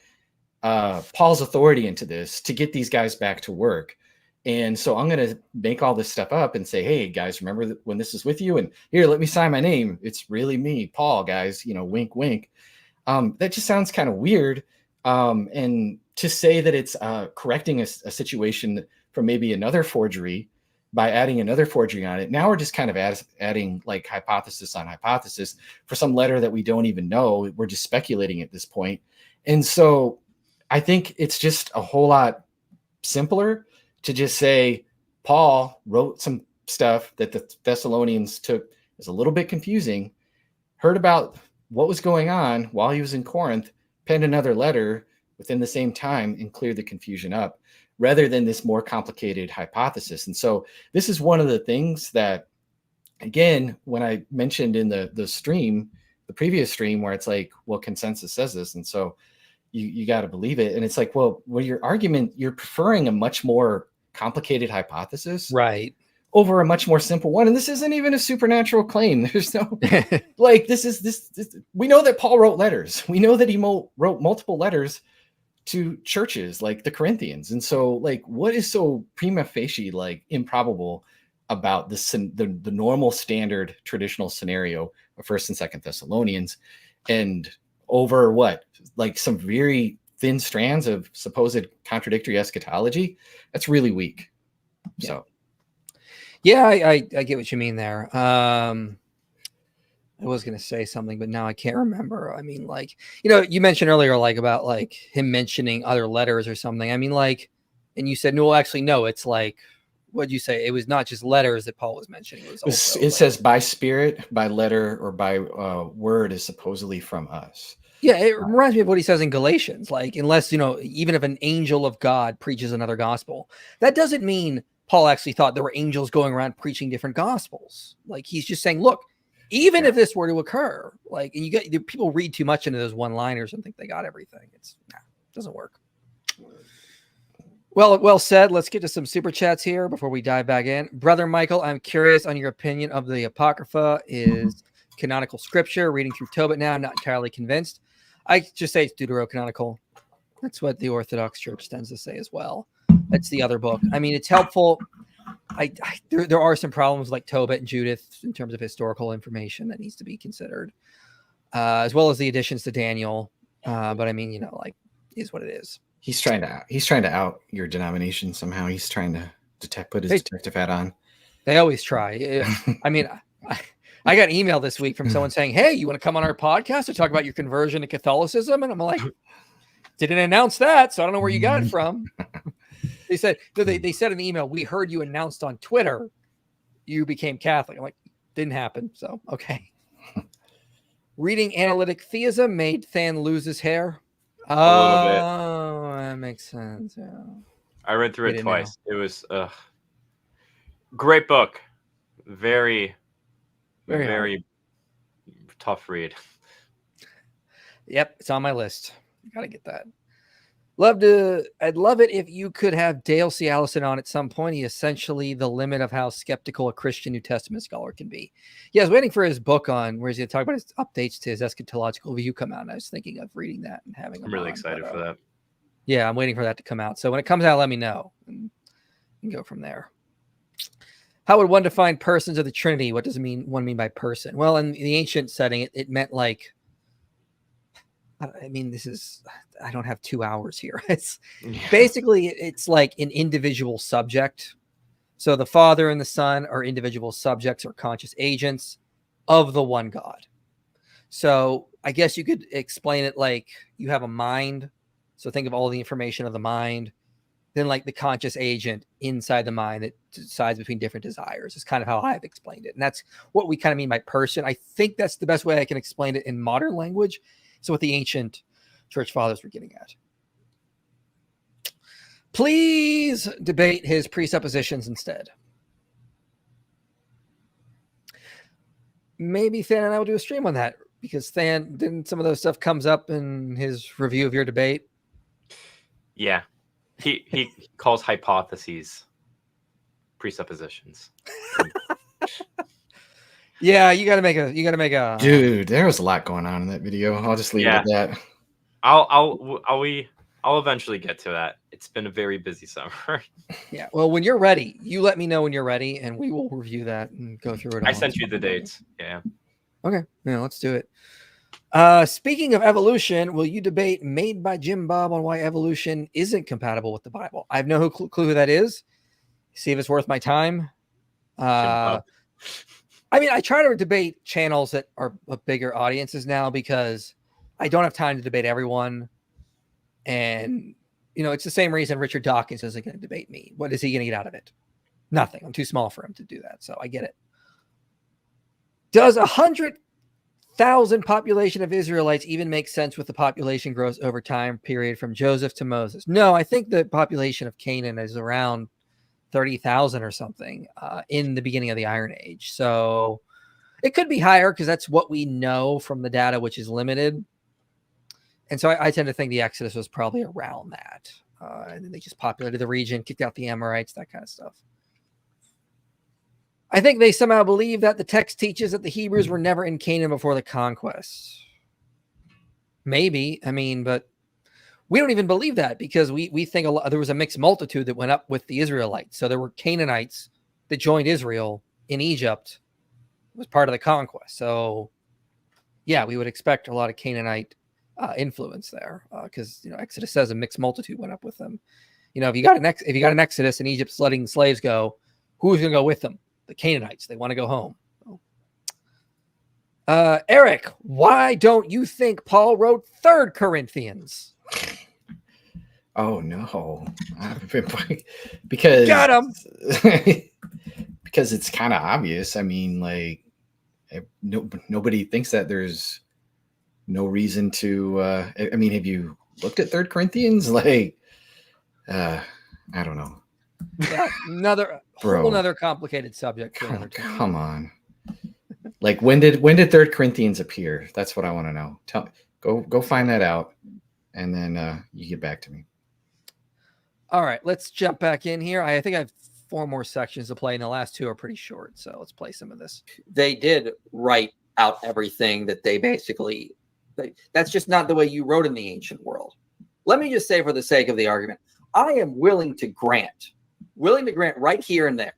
Paul's authority into this to get these guys back to work. And so I'm going to make all this stuff up and say, hey, guys, remember when this is with you? And here, let me sign my name. It's really me, Paul, guys, wink, wink. That just sounds kind of weird. And to say that it's correcting a situation from maybe another forgery by adding another forgery on it, now we're just kind of adding like hypothesis on hypothesis for some letter that we don't even know. We're just speculating at this point. And so I think it's just a whole lot simpler to just say Paul wrote some stuff that the Thessalonians took as a little bit confusing, heard about what was going on while he was in Corinth, penned another letter within the same time and cleared the confusion up, rather than this more complicated hypothesis. And so this is one of the things that, again, when I mentioned in the stream, the previous stream, where it's like, well, consensus says this, and so you got to believe it. And it's like, well, your argument, you're preferring a much more complicated hypothesis, right, over a much more simple one. And this isn't even a supernatural claim. There's no like this. We know that Paul wrote letters. We know that he wrote multiple letters to churches like the Corinthians. And so, like, what is so prima facie like improbable about the normal standard traditional scenario of First and Second Thessalonians, and over what, like some very thin strands of supposed contradictory eschatology? That's really weak. Yeah. So yeah, I get what you mean there. I was going to say something, but now I can't remember. I mean, like, you mentioned earlier, like, about like him mentioning other letters or something. I mean, like, and you said, no, actually, no, it's like, what'd you say? It was not just letters that Paul was mentioning. It says by spirit, by letter, or by word is supposedly from us. Yeah, it reminds me of what he says in Galatians. Like, unless, even if an angel of God preaches another gospel, that doesn't mean Paul actually thought there were angels going around preaching different gospels. Like, he's just saying, look, even if this were to occur, like, and people read too much into those one-liners and think they got everything. It doesn't work. Well said. Let's get to some super chats here before we dive back in. Brother Michael, I'm curious on your opinion of the Apocrypha is canonical scripture. Reading through Tobit now, I'm not entirely convinced. I just say it's deuterocanonical. That's what the Orthodox Church tends to say as well. That's the other book. I mean, it's helpful. There are some problems like Tobit and Judith in terms of historical information that needs to be considered, as well as the additions to Daniel. But I mean, like, is what it is. He's trying to out your denomination somehow. He's trying to put his detective hat on. They always try. I mean, I got an email this week from someone saying, hey, you want to come on our podcast to talk about your conversion to Catholicism? And I'm like, didn't announce that, so I don't know where you got it from. They said they said in the email, we heard you announced on Twitter you became Catholic. I'm like, didn't happen. So, okay. Reading Analytic Theism made Than lose his hair. Oh, that makes sense. Yeah. I read through it twice. It was great book. Very tough read. Yep, it's on my list. Gotta get that. I'd love it if you could have Dale C. Allison on at some point. He essentially the limit of how skeptical a Christian New Testament scholar can be. Yeah, I was waiting for his book on where he's going to talk about his updates to his eschatological view come out. And I was thinking of reading that and having him. I'm really excited for that. Yeah, I'm waiting for that to come out. So when it comes out, let me know and go from there. How would one define persons of the Trinity? What does one mean by person? Well, in the ancient setting, it meant like, I mean, I don't have 2 hours here. It's basically, it's like an individual subject. So the Father and the Son are individual subjects or conscious agents of the one God. So I guess you could explain it like you have a mind. So think of all the information of the mind. Then like the conscious agent inside the mind that decides between different desires is kind of how I've explained it. And that's what we kind of mean by person. I think that's the best way I can explain it in modern language. So what the ancient church fathers were getting at. Please debate his presuppositions instead. maybe Than and I will do a stream on that, because Than, didn't some of those stuff comes up in his review of your debate? Yeah, he calls hypotheses presuppositions. Yeah, you got to make a dude. There was a lot going on in that video. I'll just leave it at that. I'll eventually get to that. It's been a very busy summer. Yeah. Well, when you're ready, you let me know when you're ready, and we will review that and go through it. I sent you the dates. Yeah. Okay. Yeah, let's do it. Speaking of evolution, will you debate Made by Jim Bob on why evolution isn't compatible with the Bible? I have no clue who that is. See if it's worth my time. I mean, I try to debate channels that are of bigger audiences now because I don't have time to debate everyone. And, it's the same reason Richard Dawkins isn't going to debate me. What is he going to get out of it? Nothing. I'm too small for him to do that. So I get it. Does 100,000 population of Israelites even make sense with the population growth over time period from Joseph to Moses? No, I think the population of Canaan is around 30,000 or something in the beginning of the Iron Age. So it could be higher because that's what we know from the data, which is limited. And so I tend to think the Exodus was probably around that. And then they just populated the region, kicked out the Amorites, that kind of stuff. I think they somehow believe that the text teaches that the Hebrews were never in Canaan before the conquest. Maybe. I mean, but we don't even believe that because we think there was a mixed multitude that went up with the Israelites. So there were Canaanites that joined Israel in Egypt. It was part of the conquest. So, yeah, we would expect a lot of Canaanite influence there because Exodus says a mixed multitude went up with them. If you got an Exodus and Egypt's letting slaves go, who's going to go with them? The Canaanites. They want to go home. Eric, why don't you think Paul wrote 3 Corinthians? Oh no, because got him. Because it's kind of obvious. I mean, like nobody thinks that there's no reason to. I mean, have you looked at 3 Corinthians? Like, I don't know. Yeah, whole another complicated subject. Come on. Like when did 3 Corinthians appear? That's what I want to know. Go find that out, and then you get back to me. All right, let's jump back in here. I think I have 4 more sections to play, and the last 2 are pretty short. So let's play some of this. They did write out everything that they basically. That's just not the way you wrote in the ancient world. Let me just say, for the sake of the argument, I am willing to grant right here and there.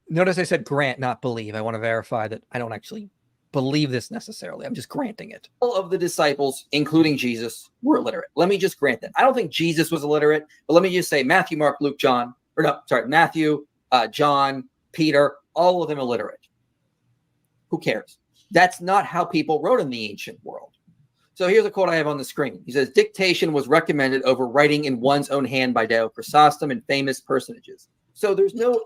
Notice I said grant, not believe. I want to verify that I don't actually believe this necessarily. I'm just granting it. All of the disciples, including Jesus, were illiterate. Let me just grant that. I don't think Jesus was illiterate, but let me just say Matthew, Mark, Luke, Matthew, John, Peter, all of them illiterate. Who cares? That's not how people wrote in the ancient world. So here's a quote I have on the screen. He says, dictation was recommended over writing in one's own hand by Dio Chrysostom and famous personages. So there's no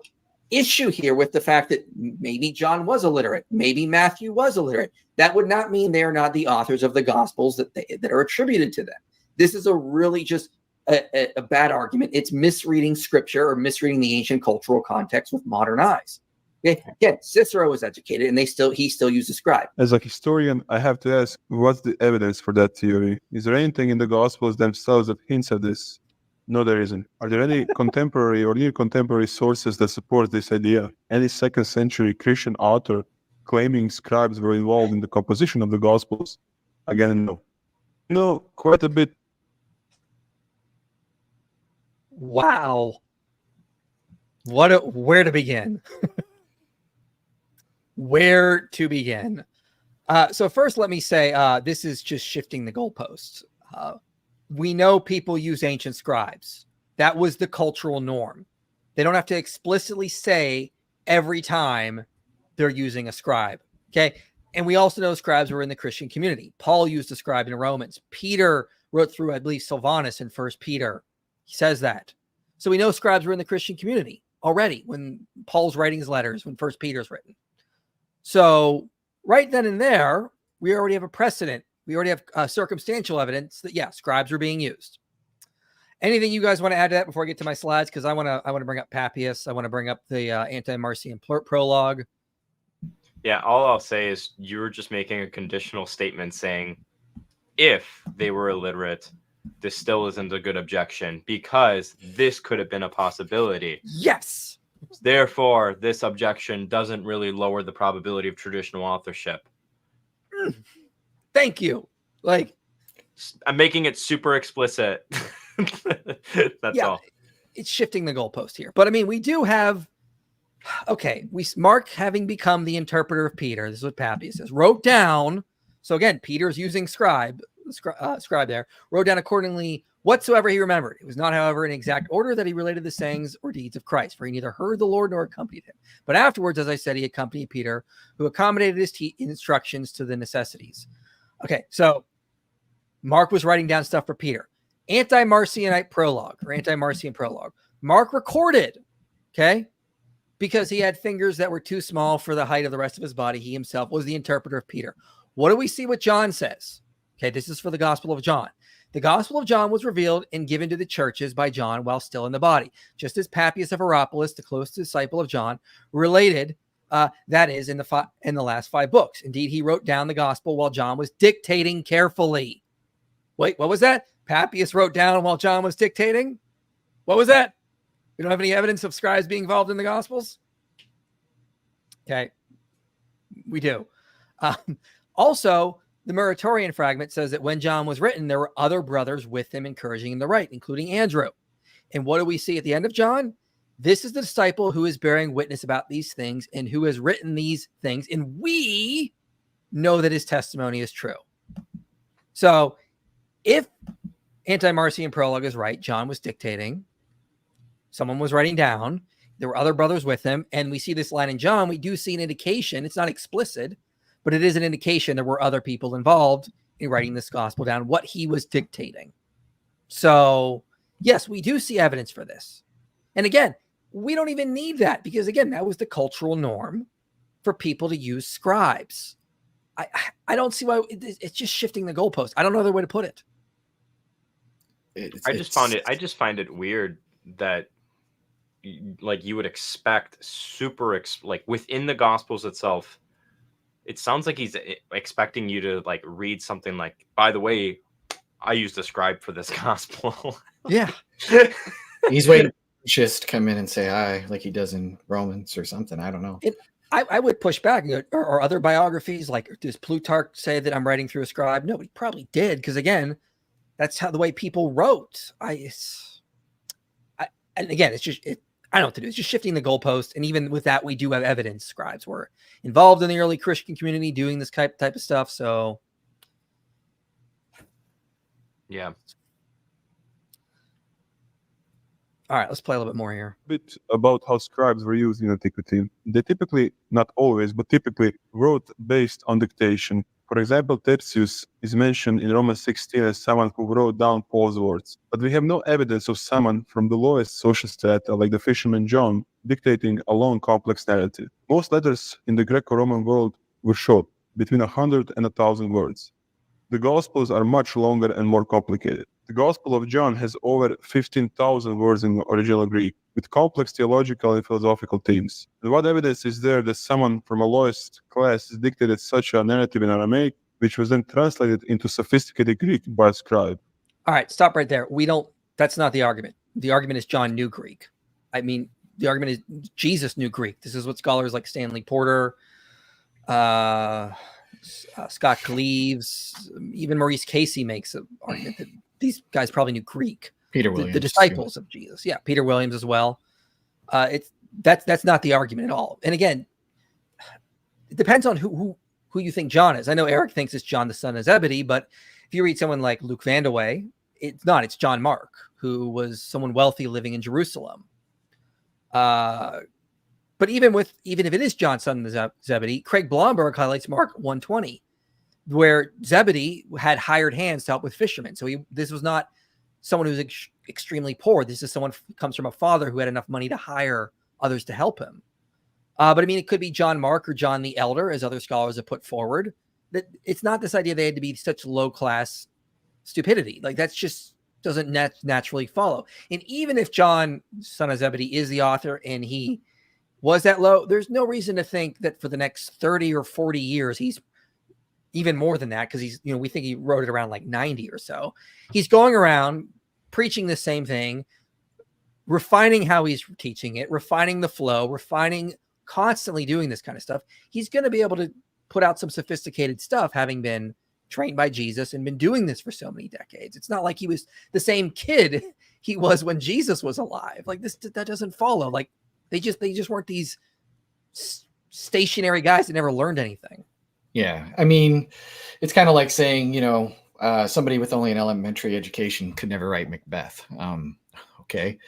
issue here with the fact that maybe John was illiterate. Maybe Matthew was illiterate. That would not mean they are not the authors of the Gospels that are attributed to them. This is a really just a bad argument. It's misreading scripture or misreading the ancient cultural context with modern eyes. Okay? Again, Cicero was educated, and he still used a scribe. As a historian, I have to ask, what's the evidence for that theory? Is there anything in the Gospels themselves that hints at this? No, there isn't. Are there any contemporary or near contemporary sources that support this idea? Any 2nd century Christian author claiming scribes were involved in the composition of the Gospels? Again, no. Quite a bit. Wow. Where to begin? Where to begin? So first, let me say this is just shifting the goalposts. We know people use ancient scribes. That was the cultural norm. They don't have to explicitly say every time they're using a scribe. Okay. And we also know scribes were in the Christian community. Paul used a scribe in Romans. Peter wrote through, I believe, Silvanus in 1 Peter. He says that. So we know scribes were in the Christian community already when Paul's writing his letters, when 1 Peter's written. So right then and there, we already have a precedent. We already have circumstantial evidence that, yeah, scribes are being used. Anything you guys want to add to that before I get to my slides? Because I want to bring up Papias. I want to bring up the anti-Marcion prologue. Yeah, all I'll say is you're just making a conditional statement saying if they were illiterate, this still isn't a good objection because this could have been a possibility. Yes. Therefore, this objection doesn't really lower the probability of traditional authorship. Thank you. Like, I'm making it super explicit. That's all. It's shifting the goalpost here. But I mean, we do have, Mark, having become the interpreter of Peter, this is what Papias says, wrote down. So again, Peter's using scribe there, wrote down accordingly whatsoever he remembered. It was not, however, in exact order that he related the sayings or deeds of Christ, for he neither heard the Lord nor accompanied him. But afterwards, as I said, he accompanied Peter, who accommodated his instructions to the necessities. Okay, so Mark was writing down stuff for Peter. Anti-Marcionite prologue or anti-Marcion prologue. Mark recorded, okay, because he had fingers that were too small for the height of the rest of his body. He himself was the interpreter of Peter. What do we see what John says? Okay, this is for the Gospel of John. The Gospel of John was revealed and given to the churches by John while still in the body, just as Papias of Hierapolis, the close disciple of John, related, that is, in the last 5 books. Indeed, he wrote down the Gospel while John was dictating carefully. Wait, what was that? Papias wrote down while John was dictating? What was that? We don't have any evidence of scribes being involved in the Gospels? Okay, we do. Also, the Muratorian fragment says that when John was written, there were other brothers with him encouraging him to write, including Andrew. And what do we see at the end of John? This is the disciple who is bearing witness about these things and who has written these things, and we know that his testimony is true. So if anti-Marcion prologue is right, John was dictating, someone was writing down, there were other brothers with him, and we see this line in John, we do see an indication, it's not explicit, but it is an indication there were other people involved in writing this gospel down, what he was dictating. So, yes, we do see evidence for this. And again, we don't even need that because, again, that was the cultural norm for people to use scribes. I don't see why it's just shifting the goalpost. I don't know other way to put it. I just find it weird that like you would expect like within the Gospels itself, it sounds like he's expecting you to like read something like, by the way, I used a scribe for this gospel. Yeah. He's waiting for just to come in and say hi, like he does in Romans or something. I don't know. I would push back. Or other biographies, like, does Plutarch say that I'm writing through a scribe? No, he probably did, because again, that's how the way people wrote. And again, it's just I don't know what to do. It's just shifting the goalpost. And even with that, we do have evidence. Scribes were involved in the early Christian community doing this type of stuff. So, yeah. All right, let's play a little bit more here. A bit about how scribes were used in antiquity. They typically, not always, but typically wrote based on dictation. For example, Tertius is mentioned in Romans 16 as someone who wrote down Paul's words. But we have no evidence of someone from the lowest social strata, like the fisherman John, dictating a long, complex narrative. Most letters in the Greco-Roman world were short, between 100 and 1,000 words. The Gospels are much longer and more complicated. The Gospel of John has over 15,000 words in original Greek, with complex theological and philosophical themes. And what evidence is there that someone from a lowest class dictated such a narrative in Aramaic, which was then translated into sophisticated Greek by a scribe? All right, stop right there. That's not the argument. The argument is John knew Greek. I mean, the argument is Jesus knew Greek. This is what scholars like Stanley Porter, Scott Cleaves, even Maurice Casey makes an argument that these guys probably knew Greek. Peter Williams, the disciples of Jesus. Yeah, Peter Williams as well. That's not the argument at all. And again, it depends on who you think John is. I know Eric thinks it's John the son of Zebedee, but if you read someone like Luke Vandewey, it's not. It's John Mark, who was someone wealthy living in Jerusalem. But even if it is John son of Zebedee, Craig Blomberg highlights Mark 1:20, where Zebedee had hired hands to help with fishermen. So this was not someone who's extremely poor. This is someone who comes from a father who had enough money to hire others to help him. But I mean, it could be John Mark or John the Elder, as other scholars have put forward. That it's not this idea they had to be such low class stupidity. Like that's just doesn't naturally follow. And even if John, son of Zebedee, is the author and he was that low. There's no reason to think that for the next 30 or 40 years, he's even more than that, because he's, we think he wrote it around like 90 or so. He's going around preaching the same thing, refining how he's teaching it, refining the flow, constantly doing this kind of stuff. He's going to be able to put out some sophisticated stuff, having been trained by Jesus and been doing this for so many decades. It's not like he was the same kid he was when Jesus was alive. Like that doesn't follow. Like they just weren't these stationary guys that never learned anything. Yeah. I mean, it's kind of like saying, somebody with only an elementary education could never write Macbeth. Okay.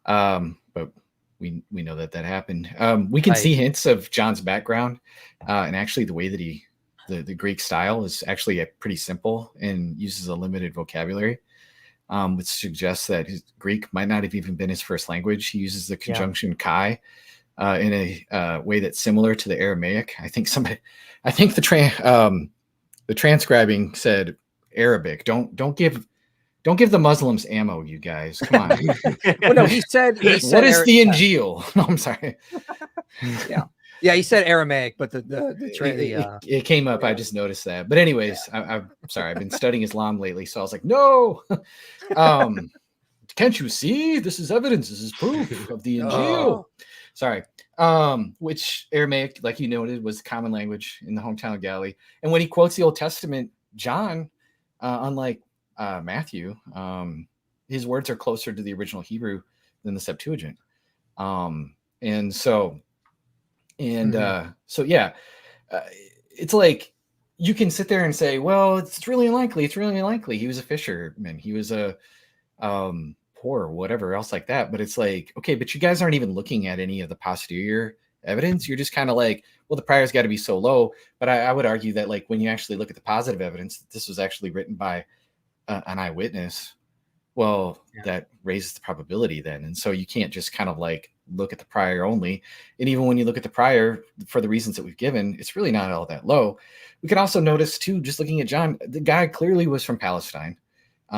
But we know that happened. We can see hints of John's background, and actually the way that the Greek style is actually pretty simple and uses a limited vocabulary, which suggests that his Greek might not have even been his first language. He uses the conjunction kai in a way that's similar to the Aramaic. I think the transcribing said Arabic. Don't give the Muslims ammo, you guys. Come on. Well, no, he said what is the Injil? No, I'm sorry. Yeah, he said Aramaic, but it came up. I just noticed that. But anyways, I'm sorry. I've been studying Islam lately, so I was like, no. Can't you see? This is evidence. This is proof of the Injil. Oh. Sorry. Which Aramaic, like you noted, was common language in the hometown of Galilee. And when he quotes the Old Testament, John, unlike Matthew, his words are closer to the original Hebrew than the Septuagint. It's like you can sit there and say, well, it's really unlikely. He was a fisherman. He was a poor or whatever else like that. But it's like, okay, but you guys aren't even looking at any of the posterior evidence. You're just kind of like, well, the prior's got to be so low. But I would argue that, like, when you actually look at the positive evidence, that this was actually written by an eyewitness. Well, that raises the probability then. And so you can't just kind of like look at the prior only. And even when you look at the prior, for the reasons that we've given, it's really not all that low. We can also notice too, just looking at John, the guy clearly was from Palestine.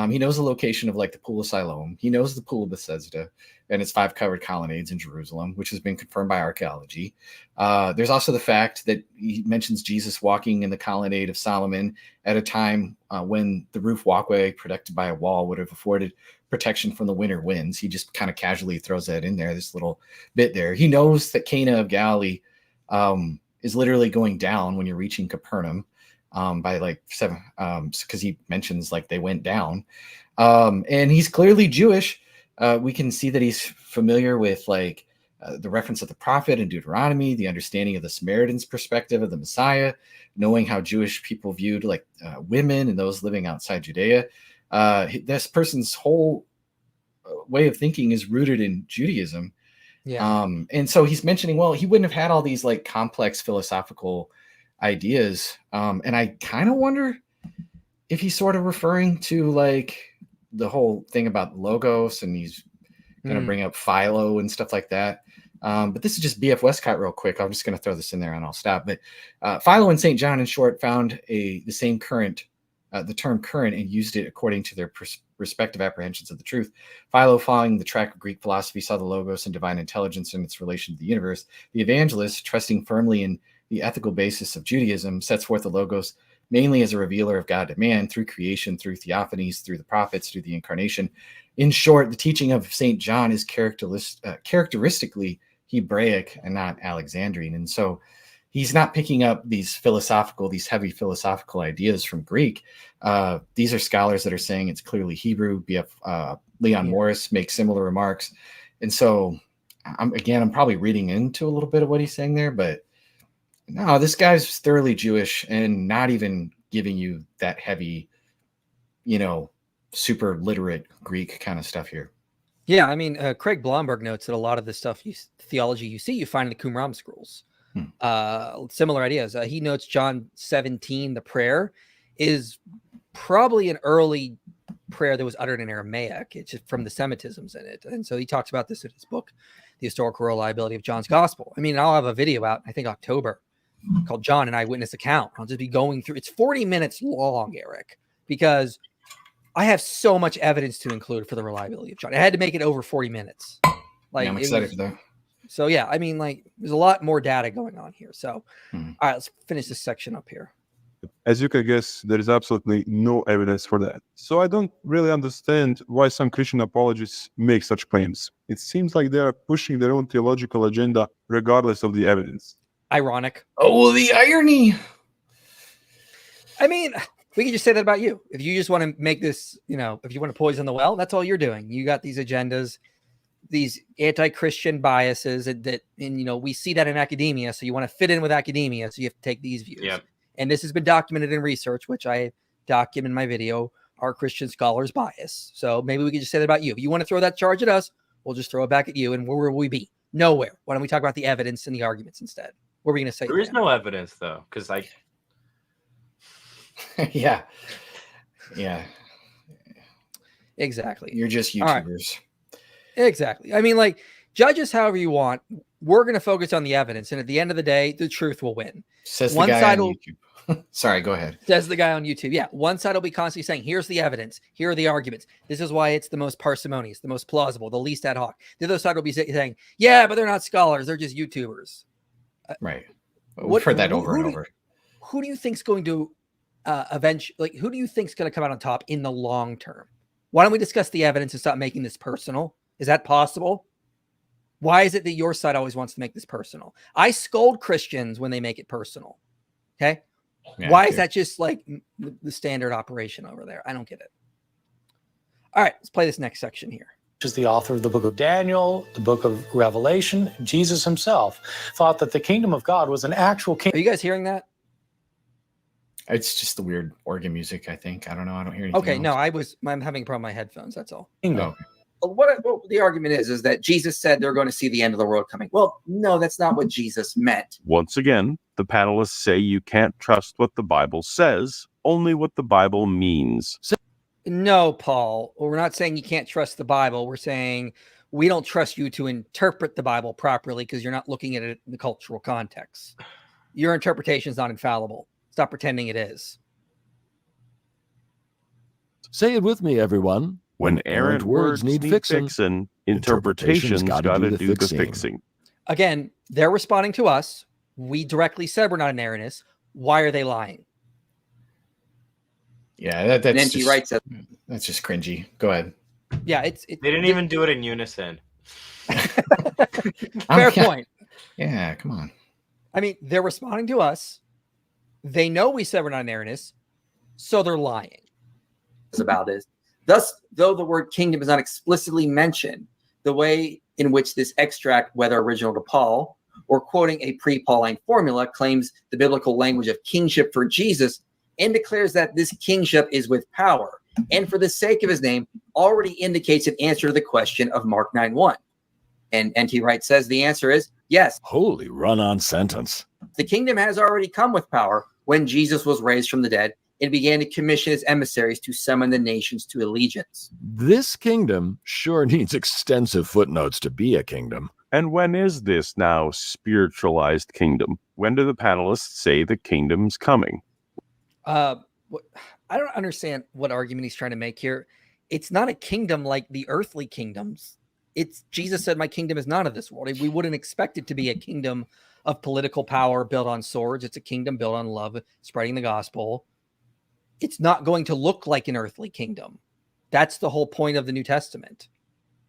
He knows the location of like the Pool of Siloam. He knows the Pool of Bethesda and its 5 covered colonnades in Jerusalem, which has been confirmed by archaeology. There's also the fact that he mentions Jesus walking in the colonnade of Solomon at a time when the roof walkway protected by a wall would have afforded protection from the winter winds. He just kind of casually throws that in there, this little bit there. He knows that Cana of Galilee is literally going down when you're reaching Capernaum. By like 7, because he mentions like they went down, and he's clearly Jewish. We can see that he's familiar with like the reference of the prophet and Deuteronomy, the understanding of the Samaritan's perspective of the Messiah, knowing how Jewish people viewed like women and those living outside Judea. This person's whole way of thinking is rooted in Judaism. And so he's mentioning, well, he wouldn't have had all these like complex philosophical ideas, and I kind of wonder if he's sort of referring to like the whole thing about logos, and he's going to bring up Philo and stuff like that. But this is just BF Westcott real quick. I'm just going to throw this in there and I'll stop. But Philo and St. John, in short, found the same current, the term current, and used it according to their respective apprehensions of the truth. Philo, following the track of Greek philosophy, saw the logos and divine intelligence in its relation to the universe. The evangelist, trusting firmly in the ethical basis of Judaism, sets forth the logos mainly as a revealer of God to man through creation, through theophanies, through the prophets, through the incarnation. In short, the teaching of St. John is characteristically Hebraic and not Alexandrian. And so he's not picking up these heavy philosophical ideas from Greek. These are scholars that are saying it's clearly Hebrew. BF Leon Morris makes similar remarks. And so I'm probably reading into a little bit of what he's saying there, but no, this guy's thoroughly Jewish and not even giving you that heavy, super literate Greek kind of stuff here. Yeah, I mean, Craig Blomberg notes that a lot of the stuff theology you see, you find in the Qumran scrolls. Similar ideas. He notes John 17, the prayer, is probably an early prayer that was uttered in Aramaic. It's just from the Semitisms in it. And so he talks about this in his book, The Historical Reliability of John's Gospel. I mean, I'll have a video out, I think October, called John, an Eyewitness Account. I'll just be going through. It's 40 minutes long, Eric, because I have so much evidence to include for the reliability of John. I had to make it over 40 minutes. Like, I'm excited for that. So yeah, I mean, like, there's a lot more data going on here. So, all right, let's finish this section up here. As you can guess, there is absolutely no evidence for that. So I don't really understand why some Christian apologists make such claims. It seems like they are pushing their own theological agenda regardless of the evidence. Ironic. Oh, the irony. I mean, we can just say that about you. If you just want to make this, if you want to poison the well, that's all you're doing. You got these agendas, these anti-Christian biases that we see that in academia. So you want to fit in with academia. So you have to take these views. Yep. And this has been documented in research, which I document in my video, Are Christian Scholars Bias? So maybe we could just say that about you. If you want to throw that charge at us, we'll just throw it back at you. And where will we be? Nowhere. Why don't we talk about the evidence and the arguments instead? What are we going to say? There is no evidence, though, because yeah. Exactly. You're just YouTubers. Right. Exactly. I mean, like, judge us however you want. We're going to focus on the evidence. And at the end of the day, the truth will win. Says the guy on YouTube. Sorry, go ahead. Says the guy on YouTube. Yeah. One side will be constantly saying, here's the evidence. Here are the arguments. This is why it's the most parsimonious, the most plausible, the least ad hoc. The other side will be saying, yeah, but they're not scholars. They're just YouTubers. Right. We've heard that over and over. Who do you think's going to eventually, who do you think's going to come out on top in the long term? Why don't we discuss the evidence and stop making this personal? Is that possible? Why is it that your side always wants to make this personal? I scold Christians when they make it personal. Okay. Yeah, why is that just like the standard operation over there? I don't get it. All right, let's play this next section here. Is the author of the book of Daniel, the book of Revelation. Jesus himself thought that the kingdom of God was an actual kingdom. Are you guys hearing that? It's just the weird organ music, I think. I don't know. I don't hear anything. Okay, else. No, I'm having a problem with my headphones. That's all. Kingdom. Oh. What the argument is that Jesus said they're going to see the end of the world coming. Well, no, that's not what Jesus meant. Once again, the panelists say you can't trust what the Bible says, only what the Bible means. No, Paul. We're not saying you can't trust the Bible. We're saying we don't trust you to interpret the Bible properly because you're not looking at it in the cultural context. Your interpretation is not infallible. Stop pretending it is. Say it with me, everyone. When errant words need fixing, interpretation's got to do the fixing. Again, they're responding to us. We directly said we're not inerrantists. Why are they lying? Yeah, that's just, writes that. That's just cringy. Go ahead. Yeah, they didn't even do it in unison. Fair point. Yeah, come on. I mean, they're responding to us. They know we said we're not inerrantists, so they're lying. About this. Thus, though the word kingdom is not explicitly mentioned, the way in which this extract, whether original to Paul or quoting a pre-Pauline formula, claims the biblical language of kingship for Jesus and declares that this kingship is with power, and for the sake of his name, already indicates an answer to the question of Mark 9:1. And N.T. Wright says the answer is yes. Holy run-on sentence. The kingdom has already come with power when Jesus was raised from the dead and began to commission his emissaries to summon the nations to allegiance. This kingdom sure needs extensive footnotes to be a kingdom. And when is this now spiritualized kingdom? When do the panelists say the kingdom's coming? I don't understand what argument he's trying to make here. It's not a kingdom like the earthly kingdoms. It's Jesus said, my kingdom is not of this world. We wouldn't expect it to be a kingdom of political power built on swords. It's a kingdom built on love, spreading the gospel. It's not going to look like an earthly kingdom. That's the whole point of the New Testament.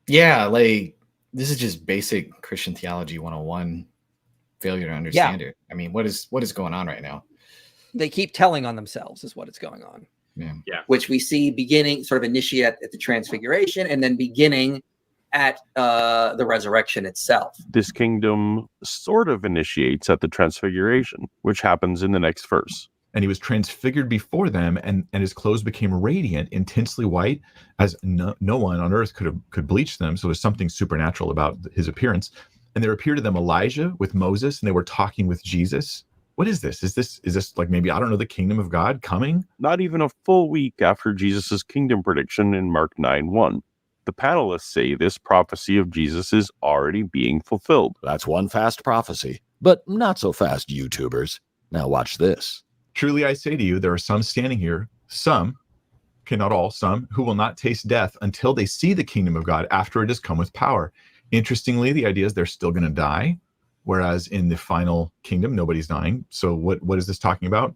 Yeah, like this is just basic Christian theology 101. Failure to understand it. I mean, what is going on right now? They keep telling on themselves is what is going on. Yeah. Which we see beginning, sort of initiate at the transfiguration and then beginning at the resurrection itself. This kingdom sort of initiates at the transfiguration, which happens in the next verse. And he was transfigured before them, and his clothes became radiant, intensely white, as no one on earth could bleach them. So there's something supernatural about his appearance. And there appeared to them Elijah with Moses, and they were talking with Jesus. What is this? Is this like maybe, I don't know, the kingdom of God coming? Not even a full week after Jesus' kingdom prediction in Mark 9:1. The panelists say this prophecy of Jesus is already being fulfilled. That's one fast prophecy, but not so fast, YouTubers. Now watch this. Truly I say to you, there are some standing here, some, okay, not all, some, who will not taste death until they see the kingdom of God after it has come with power. Interestingly, the idea is they're still going to die, whereas in the final kingdom, nobody's dying. So what is this talking about?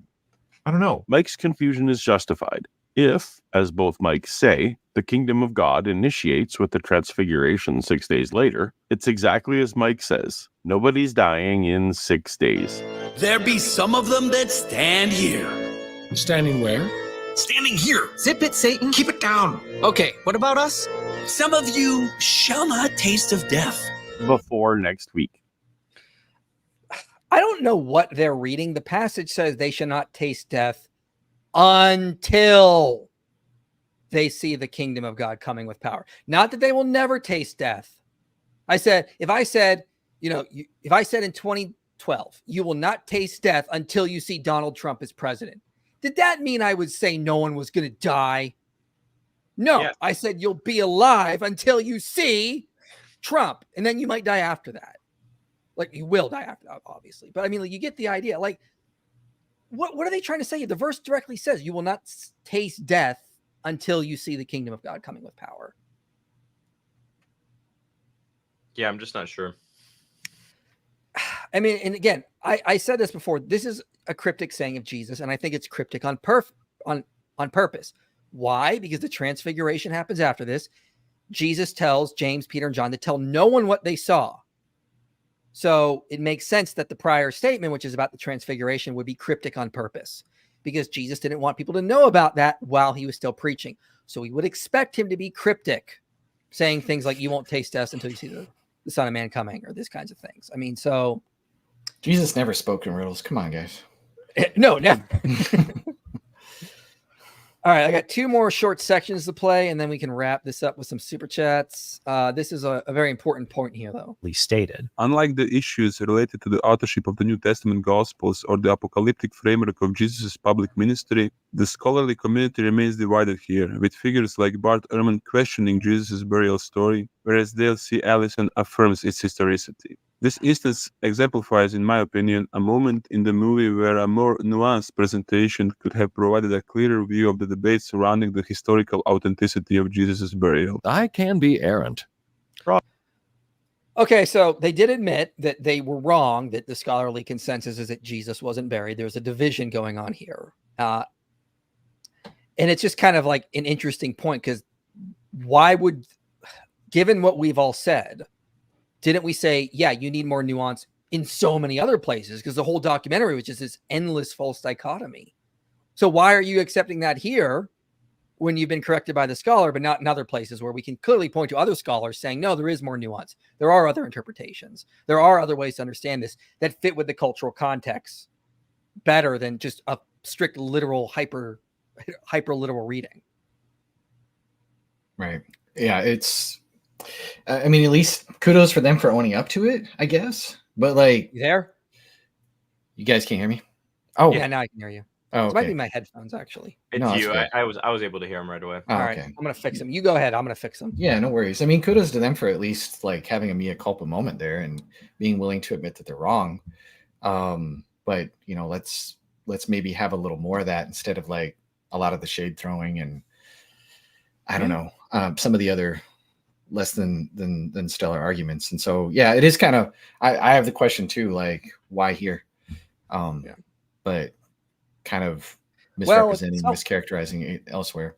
I don't know. Mike's confusion is justified. If, as both Mikes say, the kingdom of God initiates with the transfiguration 6 days later, it's exactly as Mike says. Nobody's dying in 6 days. There be some of them that stand here. Standing where? Standing here. Zip it, Satan. Keep it down. Okay, what about us? Some of you shall not taste of death. Before next week. I don't know what they're reading. The passage says they shall not taste death until they see the kingdom of God coming with power. Not that they will never taste death. If I said in 2012, you will not taste death until you see Donald Trump as president, did that mean I would say no one was going to die? No, yes. I said you'll be alive until you see Trump, and then you might die after that. Like, you will die after that, obviously. But I mean, like, you get the idea. Like, what are they trying to say? The verse directly says you will not taste death until you see the kingdom of God coming with power. Yeah, I'm just not sure. I mean, and again, I said this before. This is a cryptic saying of Jesus, and I think it's cryptic on purpose. Why? Because the transfiguration happens after this. Jesus tells James, Peter, and John to tell no one what they saw. So it makes sense that the prior statement, which is about the transfiguration, would be cryptic on purpose, because Jesus didn't want people to know about that while he was still preaching. So we would expect him to be cryptic, saying things like, you won't taste death until you see the Son of Man coming, or these kinds of things. I mean, so... Jesus never spoke in riddles. Come on, guys. No, never. All right, I got two more short sections to play, and then we can wrap this up with some super chats. This is a very important point here, though. Stated. Unlike the issues related to the authorship of the New Testament Gospels or the apocalyptic framework of Jesus' public ministry, the scholarly community remains divided here, with figures like Bart Ehrman questioning Jesus' burial story, whereas Dale C. Allison affirms its historicity. This instance exemplifies, in my opinion, a moment in the movie where a more nuanced presentation could have provided a clearer view of the debate surrounding the historical authenticity of Jesus' burial. I can be errant. Okay, so they did admit that they were wrong, that the scholarly consensus is that Jesus wasn't buried. There's a division going on here. And it's just kind of like an interesting point, because given what we've all said, didn't we say, yeah, you need more nuance in so many other places? Because the whole documentary was just this endless false dichotomy. So why are you accepting that here when you've been corrected by the scholar, but not in other places where we can clearly point to other scholars saying, no, there is more nuance. There are other interpretations. There are other ways to understand this that fit with the cultural context better than just a strict literal hyper literal reading. Right. Yeah, I mean, at least kudos for them for owning up to it, I guess. But like, you there? You guys can't hear me? Oh, yeah, now I can hear you. Oh, it might be my headphones, actually. It's you. I was able to hear him right away. All right, I'm gonna fix them. You go ahead. I'm gonna fix them. Yeah, no worries. I mean, kudos to them for at least like having a mea culpa moment there and being willing to admit that they're wrong. But you know, let's maybe have a little more of that instead of like a lot of the shade throwing and I don't know, some of the other less than stellar arguments. And so, yeah, it is kind of, I have the question too, like why here? But kind of misrepresenting, mischaracterizing it elsewhere.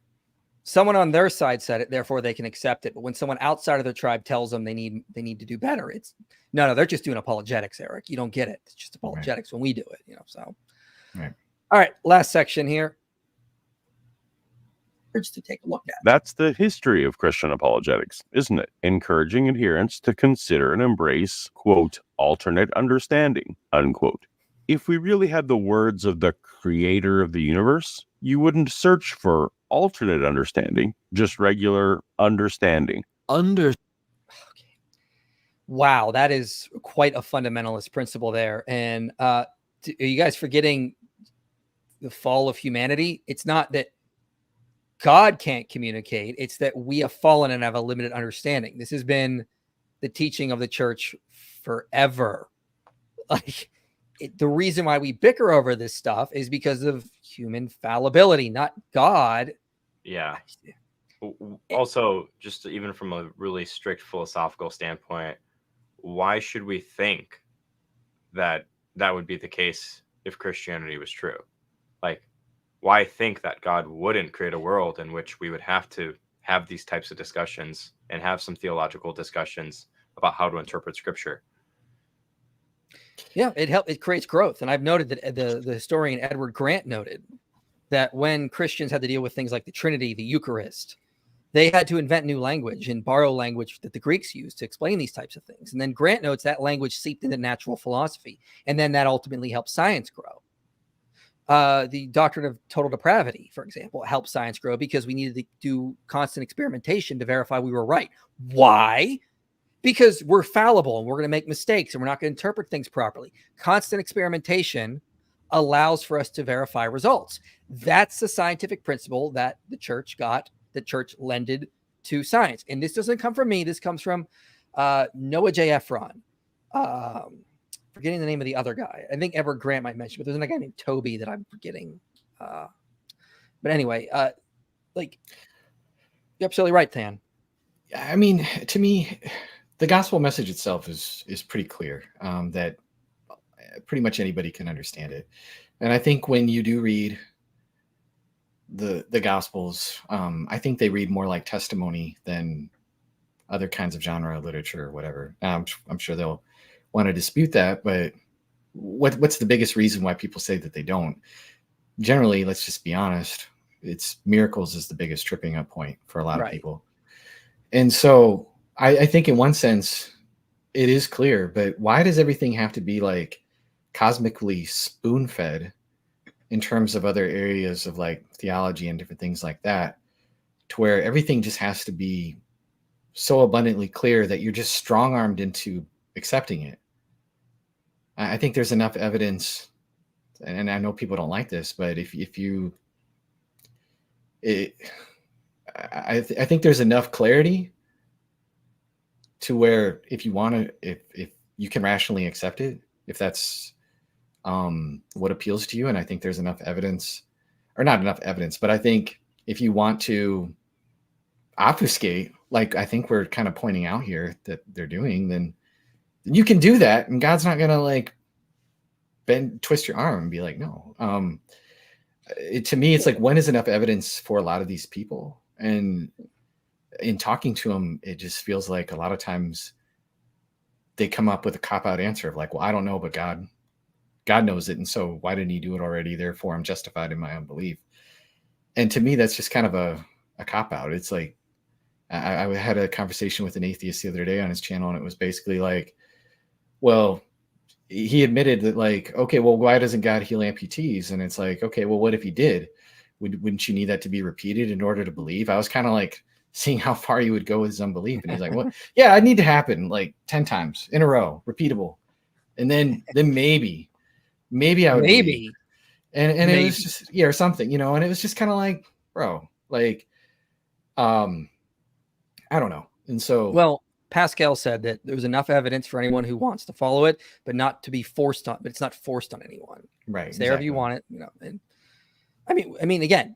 Someone on their side said it, therefore they can accept it. But when someone outside of their tribe tells them they need to do better, it's no, they're just doing apologetics, Eric. You don't get it. It's just apologetics when we do it, so. Right. All right, last section here. To take a look at. That's the history of Christian apologetics, isn't it? Encouraging adherents to consider and embrace, quote, alternate understanding, unquote. If we really had the words of the creator of the universe, you wouldn't search for alternate understanding, just regular understanding. Wow, that is quite a fundamentalist principle there. And are you guys forgetting the fall of humanity? It's not that God can't communicate. It's that we have fallen and have a limited understanding. This has been the teaching of the church forever. Like the reason why we bicker over this stuff is because of human fallibility, not God. Yeah. Also, just even from a really strict philosophical standpoint, why should we think that that would be the case if Christianity was true? Like, why think that God wouldn't create a world in which we would have to have these types of discussions and have some theological discussions about how to interpret Scripture? Yeah, it creates growth. And I've noted that the historian Edward Grant noted that when Christians had to deal with things like the Trinity, the Eucharist, they had to invent new language and borrow language that the Greeks used to explain these types of things. And then Grant notes that language seeped into natural philosophy, and then that ultimately helped science grow. The doctrine of total depravity, for example, helped science grow because we needed to do constant experimentation to verify we were right. Why? Because we're fallible and we're going to make mistakes and we're not going to interpret things properly. Constant experimentation allows for us to verify results. That's the scientific principle that the church lended to science. And this doesn't come from me. This comes from Noah J. Efron. Forgetting the name of the other guy. I think Edward Grant might mention, but there's another guy named Toby that I'm forgetting. But anyway, you're absolutely right, Than. I mean, to me, the gospel message itself is pretty clear, that pretty much anybody can understand it. And I think when you do read the gospels, I think they read more like testimony than other kinds of genre literature or whatever. I'm sure they'll want to dispute that, but what's the biggest reason why people say that they don't? Generally, let's just be honest, it's miracles is the biggest tripping up point for a lot of people. And so I think in one sense it is clear, but why does everything have to be like cosmically spoon-fed in terms of other areas of like theology and different things like that, to where everything just has to be so abundantly clear that you're just strong-armed into accepting it? I think there's enough evidence, and I know people don't like this, but I think there's enough clarity to where if you want to, if you can rationally accept it, if that's what appeals to you. And I think there's enough evidence, or not enough evidence, but I think if you want to obfuscate, like I think we're kind of pointing out here that they're doing, then you can do that, and God's not gonna like twist your arm and be like, no. To me, it's like, when is enough evidence for a lot of these people? And in talking to them, it just feels like a lot of times they come up with a cop-out answer of like, well, I don't know, but God knows it, and so why didn't he do it already? Therefore, I'm justified in my unbelief. And to me, that's just kind of a cop-out. It's like, I had a conversation with an atheist the other day on his channel, and it was basically like, well, he admitted that like, okay, well, why doesn't God heal amputees? And it's like, okay, well, what if he did? Wouldn't you need that to be repeated in order to believe? I was kind of like seeing how far he would go with his unbelief. And he's like, well, yeah, I'd need to happen like 10 times in a row, repeatable. And then maybe I would believe. And maybe. It was just, or something, and it was just kind of like, bro, like, I don't know. And so, well, Pascal said that there was enough evidence for anyone who wants to follow it, but not to be forced on. But it's not forced on anyone. Right. It's there if you want it. And I mean, again,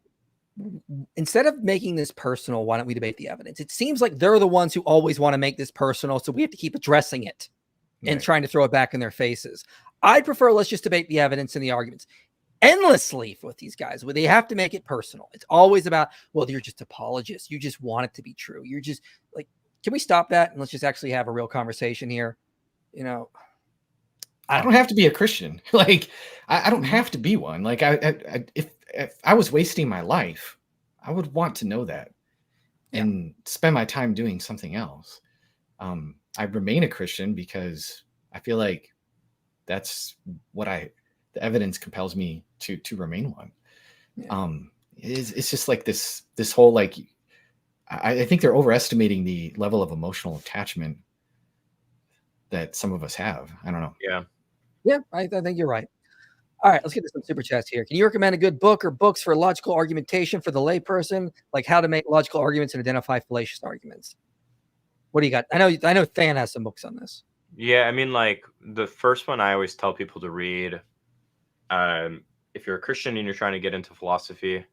instead of making this personal, why don't we debate the evidence? It seems like they're the ones who always want to make this personal, so we have to keep addressing it and trying to throw it back in their faces. I'd prefer let's just debate the evidence and the arguments endlessly with these guys, where they have to make it personal. It's always about, well, you're just apologists. You just want it to be true. You're just like, can we stop that and let's just actually have a real conversation here? I don't have to be a Christian. Like, I don't have to be one. Like, if I was wasting my life, I would want to know that and spend my time doing something else. I remain a Christian because I feel like that's what the evidence compels me to remain one. It's just like this whole, like, I think they're overestimating the level of emotional attachment that some of us have. I don't know. Yeah, I think you're right. All right, let's get to some super chats here. Can you recommend a good book or books for logical argumentation for the layperson, like how to make logical arguments and identify fallacious arguments? What do you got? I know Than has some books on this. Yeah, I mean, like the first one I always tell people to read, if you're a Christian and you're trying to get into philosophy.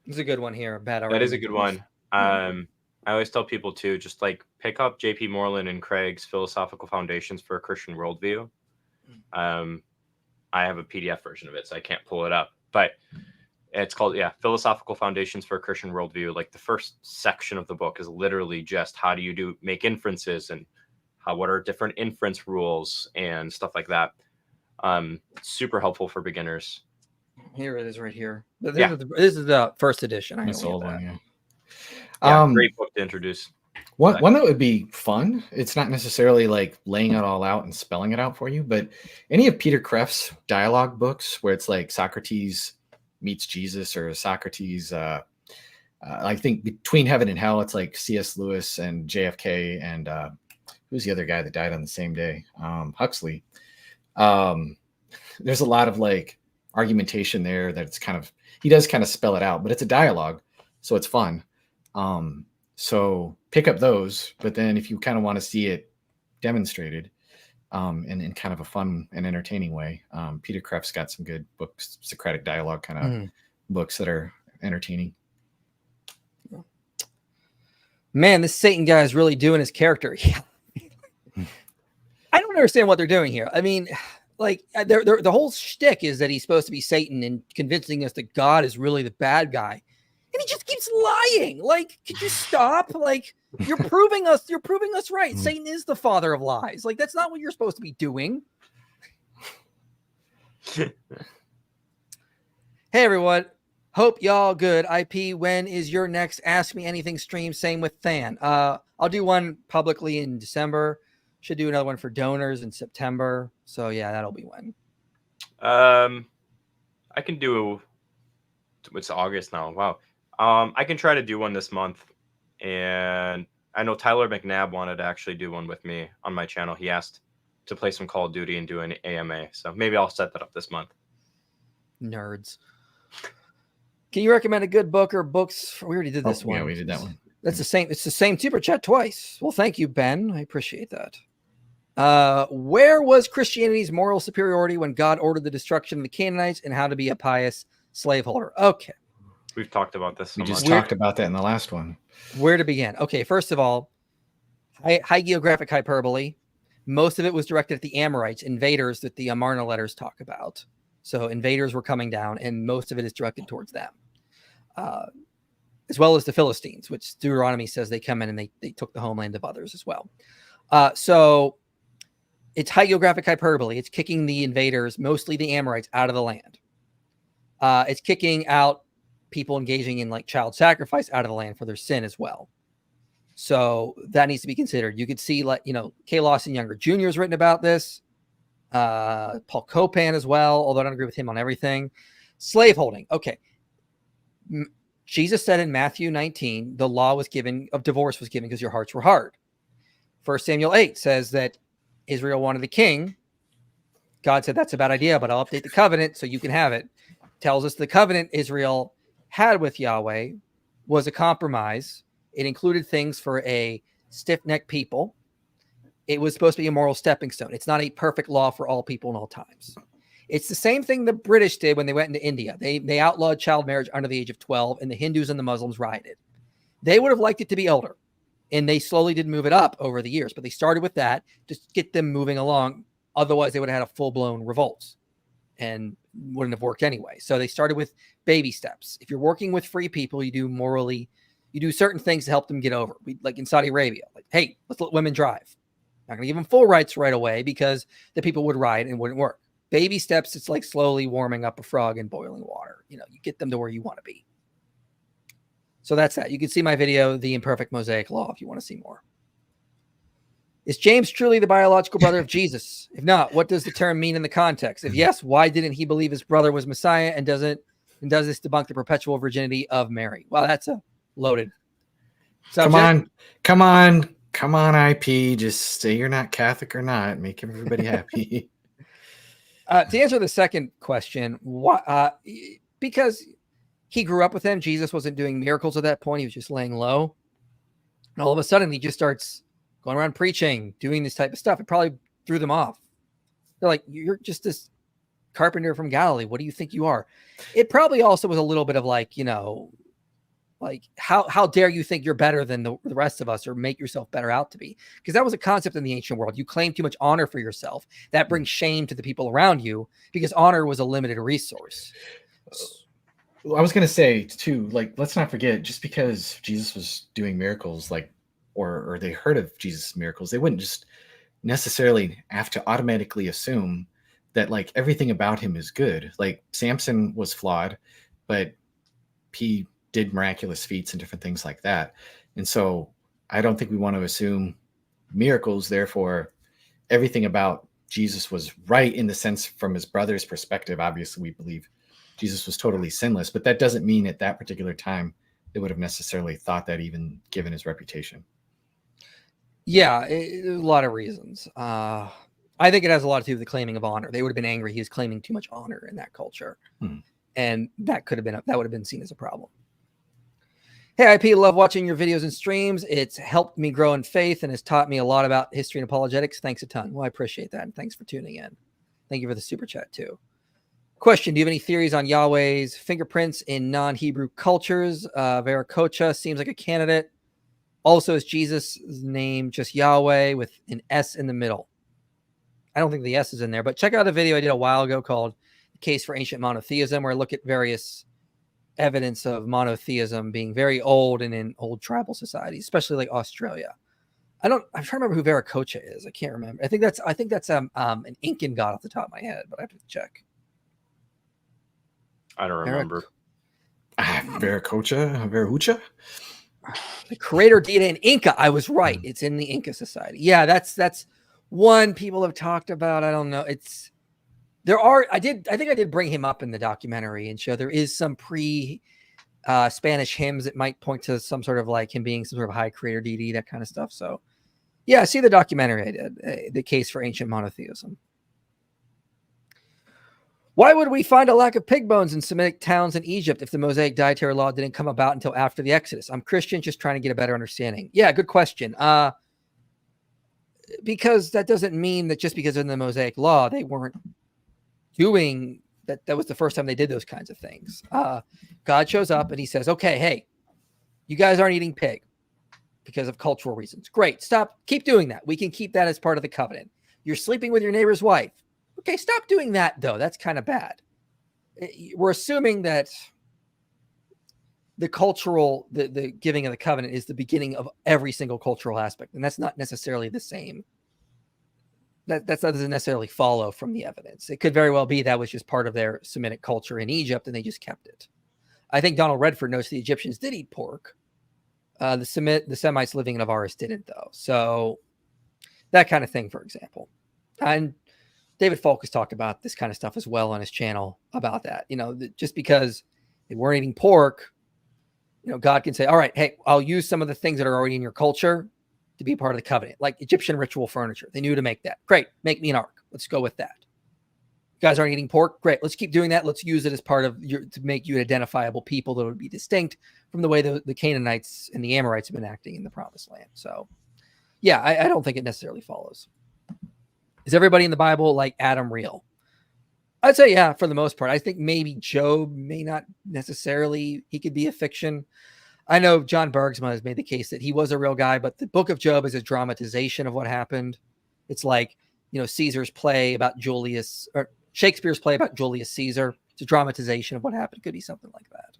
It's a good one here. That is a good one. I always tell people to just like pick up J.P. Moreland and Craig's Philosophical Foundations for a Christian Worldview. I have a PDF version of it, so I can't pull it up, but it's called, Philosophical Foundations for a Christian Worldview. Like the first section of the book is literally just how do you make inferences and what are different inference rules and stuff like that. Super helpful for beginners. Here it is right here. This is the first edition. I know that. Great book to introduce. One that would be fun. It's not necessarily like laying it all out and spelling it out for you, but any of Peter Kreff's dialogue books where it's like Socrates meets Jesus or Socrates, I think Between Heaven and Hell, it's like C.S. Lewis and JFK and who's the other guy that died on the same day? Huxley. There's a lot of like argumentation there that's he does kind of spell it out, but it's a dialogue, so it's fun. So pick up those, but then if you kind of want to see it demonstrated in kind of a fun and entertaining way, Peter Kreff's got some good books, Socratic dialogue kind of books that are entertaining. Man, this Satan guy is really doing his character. I don't understand what they're doing here. I mean, like the whole shtick is that he's supposed to be Satan and convincing us that God is really the bad guy. And he just keeps lying. Like, could you stop? Like, you're proving us right. Satan is the father of lies. Like, that's not what you're supposed to be doing. Hey, everyone. Hope y'all good. IP, when is your next Ask Me Anything stream? Same with Than. I'll do one publicly in December. Should do another one for donors in September. So, yeah, that'll be when. I can do... It's August now. Wow. I can try to do one this month, and I know Tyler McNabb wanted to actually do one with me on my channel. He asked to play some Call of Duty and do an AMA, so maybe I'll set that up this month. Nerds. Can you recommend a good book or books? We already did this one. Yeah, we did that one. That's the same. It's the same super chat twice. Well, thank you, Ben. I appreciate that. Where was Christianity's moral superiority when God ordered the destruction of the Canaanites, and how to be a pious slaveholder? Okay. We've talked about this. We just talked about that in the last one. Where to begin? Okay, first of all, high geographic hyperbole. Most of it was directed at the Amorites, invaders that the Amarna letters talk about. So invaders were coming down, and most of it is directed towards them, as well as the Philistines, which Deuteronomy says they come in and they took the homeland of others as well. So it's high geographic hyperbole. It's kicking the invaders, mostly the Amorites, out of the land. It's kicking out people engaging in like child sacrifice out of the land for their sin as well. So that needs to be considered. You could see, like, K. Lawson Younger Jr. has written about this. Paul Copan as well, although I don't agree with him on everything. Slaveholding. Okay. Jesus said in Matthew 19, the law of divorce was given because your hearts were hard. 1 Samuel 8 says that Israel wanted a king. God said, that's a bad idea, but I'll update the covenant so you can have it. Tells us the covenant Israel had with Yahweh was a compromise. It included things for a stiff-necked people. It was supposed to be a moral stepping stone. It's not a perfect law for all people in all times. It's the same thing the British did when they went into India. They outlawed child marriage under the age of 12, and the Hindus and the Muslims rioted. They would have liked it to be older, and they slowly did move it up over the years. But they started with that to get them moving along. Otherwise, they would have had a full-blown revolt and wouldn't have worked anyway. So they started with baby steps. If you're working with free people, you do certain things to help them get over. Like in Saudi Arabia, like, hey, let's let women drive. Not going to give them full rights right away because the people would riot and wouldn't work. Baby steps, it's like slowly warming up a frog in boiling water. You get them to where you want to be. So that's that. You can see my video, The Imperfect Mosaic Law, if you want to see more. Is James truly the biological brother of Jesus? If not, what does the term mean in the context? If yes, why didn't he believe his brother was Messiah? And does this debunk the perpetual virginity of Mary? Well, that's a loaded subject. Come on, IP. Just say you're not Catholic or not. Make everybody happy. To answer the second question, because he grew up with him, Jesus wasn't doing miracles at that point. He was just laying low. And all of a sudden, he just starts going around preaching, doing this type of stuff. It probably threw them off. They're like, you're just this carpenter from Galilee. What do you think you are? It probably also was a little bit of like, Like, how dare you think you're better than the rest of us or make yourself better out to be? Because that was a concept in the ancient world. You claim too much honor for yourself. That brings shame to the people around you because honor was a limited resource. I was going to say too, like, let's not forget, just because Jesus was doing miracles, like, or they heard of Jesus' miracles, they wouldn't just necessarily have to automatically assume that like everything about him is good. Like Samson was flawed, but he did miraculous feats and different things like that. And so I don't think we want to assume miracles, therefore everything about Jesus was right in the sense from his brother's perspective. Obviously we believe Jesus was totally sinless, but that doesn't mean at that particular time they would have necessarily thought that, even given his reputation. Yeah, there's a lot of reasons. I think it has a lot to do with the claiming of honor. They would have been angry he was claiming too much honor in that culture. And that would have been seen as a problem. Hey, IP, love watching your videos and streams. It's helped me grow in faith and has taught me a lot about history and apologetics. Thanks a ton. Well, I appreciate that. And thanks for tuning in. Thank you for the super chat too. Question: do you have any theories on Yahweh's fingerprints in non-Hebrew cultures? Veracocha seems like a candidate. Also, is Jesus' name just Yahweh with an S in the middle? I don't think the S is in there, but check out a video I did a while ago called The Case for Ancient Monotheism, where I look at various evidence of monotheism being very old and in old tribal societies, especially like Australia. I'm trying to remember who Veracocha is. I can't remember. I think that's an Incan god off the top of my head, but I have to check. I don't remember. Veracocha? The creator deity in Inca. I was right. It's in the Inca Society. Yeah, that's one people have talked about. I don't know. I think I did bring him up in the documentary and show there is some Spanish hymns that might point to some sort of like him being some sort of high creator deity, that kind of stuff. So yeah, see the documentary I did, The Case for Ancient Monotheism. Why would we find a lack of pig bones in Semitic towns in Egypt if the Mosaic dietary law didn't come about until after the Exodus? I'm Christian, just trying to get a better understanding. Yeah, good question. Because that doesn't mean that just because in the Mosaic law they weren't doing that. That was the first time they did those kinds of things. God shows up and he says, okay, hey, you guys aren't eating pig because of cultural reasons. Great. Stop. Keep doing that. We can keep that as part of the covenant. You're sleeping with your neighbor's wife. Okay, stop doing that, though. That's kind of bad. We're assuming that the giving of the covenant is the beginning of every single cultural aspect, and that's not necessarily the same. That doesn't necessarily follow from the evidence. It could very well be that was just part of their Semitic culture in Egypt, and they just kept it. I think Donald Redford notes the Egyptians did eat pork. The Semites living in Avaris didn't, though. So that kind of thing, for example. And David Falk has talked about this kind of stuff as well on his channel about that. Just because they weren't eating pork, God can say, all right, hey, I'll use some of the things that are already in your culture to be part of the covenant, like Egyptian ritual furniture. They knew to make that. Great. Make me an ark. Let's go with that. You guys aren't eating pork. Great. Let's keep doing that. Let's use it as part of to make you an identifiable people that would be distinct from the way the Canaanites and the Amorites have been acting in the Promised Land. So yeah, I don't think it necessarily follows. Is everybody in the Bible like Adam real? I'd say, yeah, for the most part. I think maybe Job may not necessarily, he could be a fiction. I know John Bergsma has made the case that he was a real guy, but the book of Job is a dramatization of what happened. It's like, Caesar's play about Julius, or Shakespeare's play about Julius Caesar. It's a dramatization of what happened. Could be something like that.